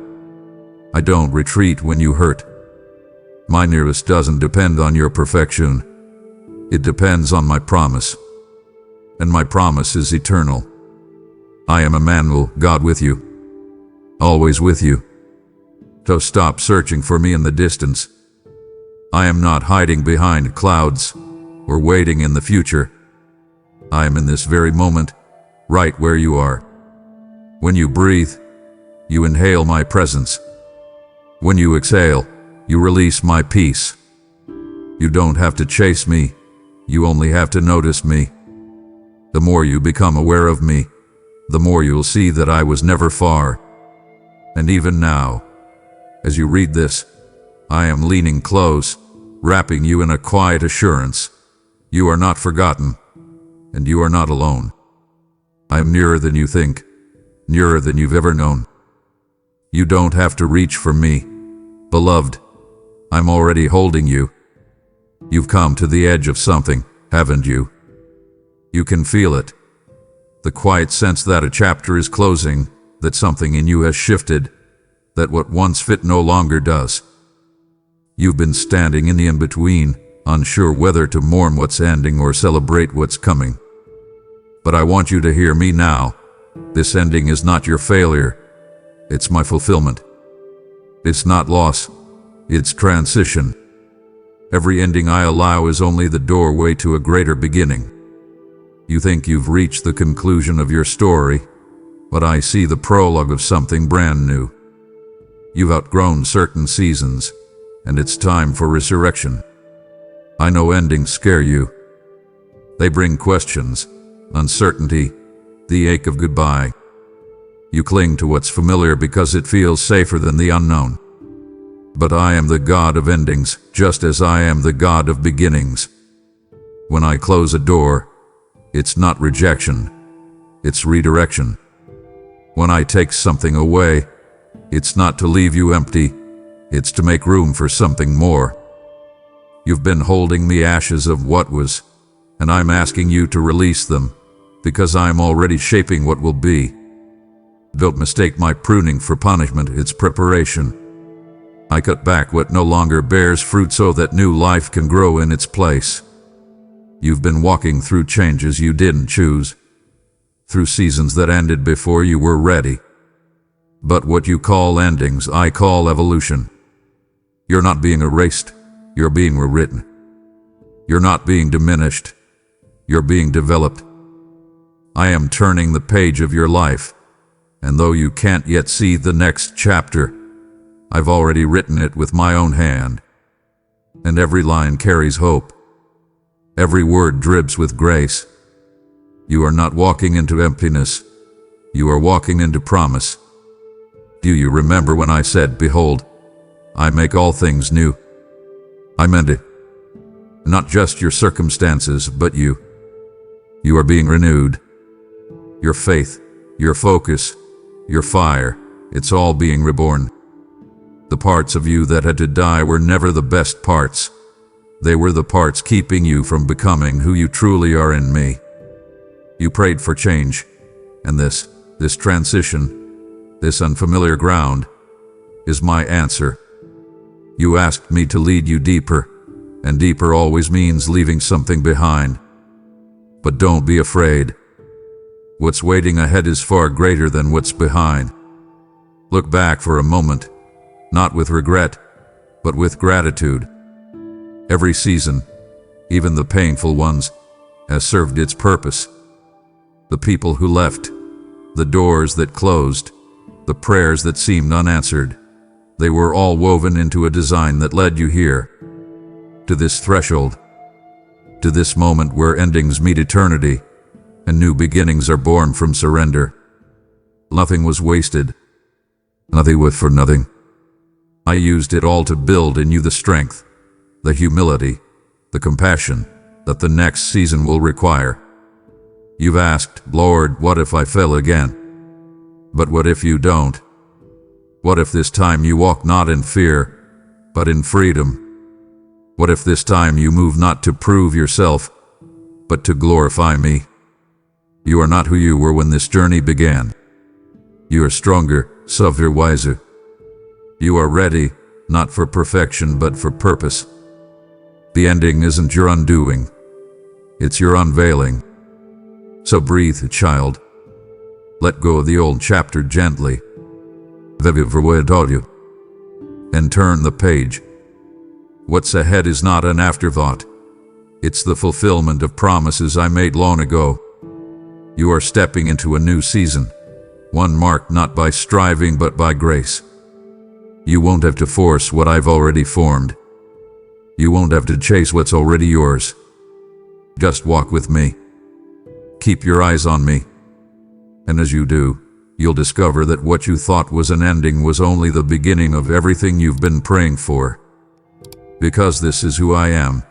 Speaker 1: I don't retreat when you hurt. My nearness doesn't depend on your perfection. It depends on my promise. And my promise is eternal. I am Emmanuel, God with you. Always with you. So stop searching for me in the distance. I am not hiding behind clouds or waiting in the future. I am in this very moment, right where you are. When you breathe, you inhale my presence. When you exhale, you release my peace. You don't have to chase me, you only have to notice me. The more you become aware of me, the more you'll see that I was never far. And even now, as you read this, I am leaning close, wrapping you in a quiet assurance. You are not forgotten, and you are not alone. I am nearer than you think, nearer than you've ever known. You don't have to reach for me, beloved. I'm already holding you. You've come to the edge of something, haven't you? You can feel it. The quiet sense that a chapter is closing, that something in you has shifted, that what once fit no longer does. You've been standing in the in-between, unsure whether to mourn what's ending or celebrate what's coming. But I want you to hear me now. This ending is not your failure. It's my fulfillment. It's not loss. It's transition. Every ending I allow is only the doorway to a greater beginning. You think you've reached the conclusion of your story, but I see the prologue of something brand new. You've outgrown certain seasons, and it's time for resurrection. I know endings scare you. They bring questions, uncertainty, the ache of goodbye. You cling to what's familiar because it feels safer than the unknown. But I am the God of endings, just as I am the God of beginnings. When I close a door, it's not rejection, it's redirection. When I take something away, it's not to leave you empty, it's to make room for something more. You've been holding the ashes of what was, and I'm asking you to release them, because I'm already shaping what will be. Don't mistake my pruning for punishment, it's preparation. I cut back what no longer bears fruit so that new life can grow in its place. You've been walking through changes you didn't choose, through seasons that ended before you were ready. But what you call endings, I call evolution. You're not being erased, you're being rewritten. You're not being diminished, you're being developed. I am turning the page of your life, and though you can't yet see the next chapter, I've already written it with my own hand. And every line carries hope. Every word drips with grace. You are not walking into emptiness, you are walking into promise. Do you remember when I said, "Behold, I make all things new"? I meant it. Not just your circumstances, but you. You are being renewed. Your faith, your focus, your fire, it's all being reborn. The parts of you that had to die were never the best parts. They were the parts keeping you from becoming who you truly are in me. You prayed for change, and this transition, this unfamiliar ground, is my answer. You asked me to lead you deeper, and deeper always means leaving something behind. But don't be afraid. What's waiting ahead is far greater than what's behind. Look back for a moment, not with regret, but with gratitude. Every season, even the painful ones, has served its purpose. The people who left, the doors that closed, the prayers that seemed unanswered, they were all woven into a design that led you here, to this threshold, to this moment where endings meet eternity and new beginnings are born from surrender. Nothing was wasted. Nothing was for nothing. I used it all to build in you the strength, the humility, the compassion that the next season will require. You've asked, "Lord, what if I fail again?" But what if you don't? What if this time you walk not in fear, but in freedom? What if this time you move not to prove yourself, but to glorify me? You are not who you were when this journey began. You are stronger, softer, wiser. You are ready, not for perfection, but for purpose. The ending isn't your undoing. It's your unveiling. So breathe, child. Let go of the old chapter gently. And turn the page. What's ahead is not an afterthought. It's the fulfillment of promises I made long ago. You are stepping into a new season, one marked not by striving but by grace. You won't have to force what I've already formed. You won't have to chase what's already yours. Just walk with me. Keep your eyes on me. And as you do, you'll discover that what you thought was an ending was only the beginning of everything you've been praying for. Because this is who I am,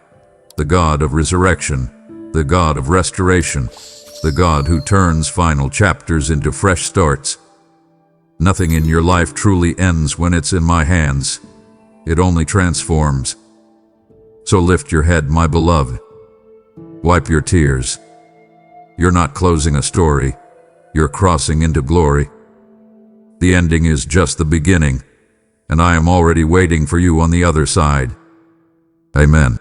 Speaker 1: the God of resurrection, the God of restoration, the God who turns final chapters into fresh starts. Nothing in your life truly ends when it's in my hands. It only transforms. So lift your head, my beloved. Wipe your tears. You're not closing a story. You're crossing into glory. The ending is just the beginning, and I am already waiting for you on the other side. Amen.